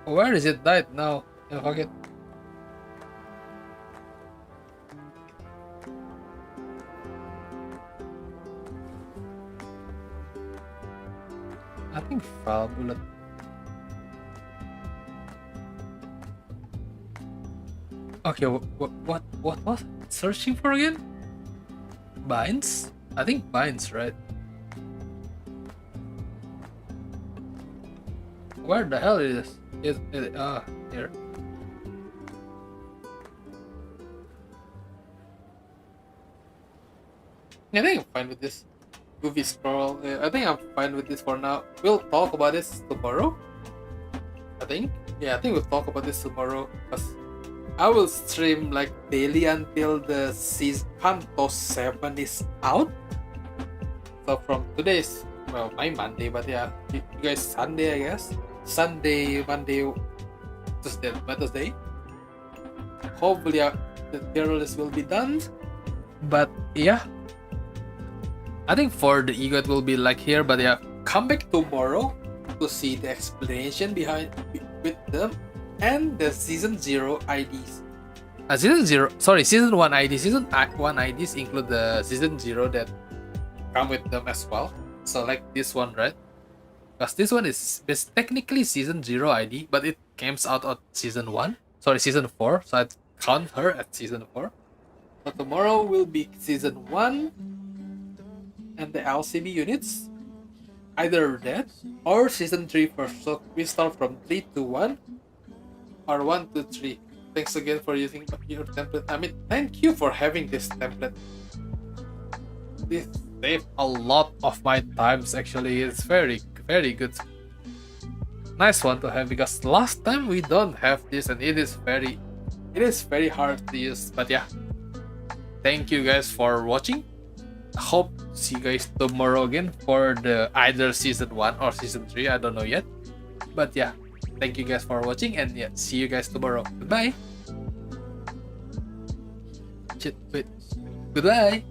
Where is it died now? Yeah, fuck it. I think file bullet. Okay, what was it searching for again? Binds? I think binds, right? Where the hell is it? Here. I think I'm fine with this. Goofy scroll. I think I'm fine with this for now. We'll talk about this tomorrow. I think. Yeah, I think we'll talk about this tomorrow. Because I will stream like daily until the season Kanto 7 is out. So from today's, well, my Monday, but yeah, you guys Sunday, I guess. Sunday, Monday, Tuesday, Wednesday. Hopefully, the tier list will be done. But yeah, I think for the ego it will be like here. But yeah, come back tomorrow to see the explanation behind with them and the season 0 IDs. Season 1 ID. Season 1 IDs include the season 0 that come with them as well. So like this one, right? Because this one is technically season 0 ID, but it comes out of season 1. Sorry, season 4. So I'd count her at season 4. So tomorrow will be season 1 and the LCB units. Either that or season 3 first. So we start from 3 to 1 or 1 to 3. Thanks again for using your template. I mean, thank you for having this template. This saved a lot of my times actually. It's very, very good. Nice one to have because last time we don't have this and it is very hard to use. But yeah, thank you guys for watching. I hope to see you guys tomorrow again for the either season 1 or season 3. I don't know yet. But yeah, thank you guys for watching and yeah, see you guys tomorrow. Goodbye. Shit, wait. Goodbye.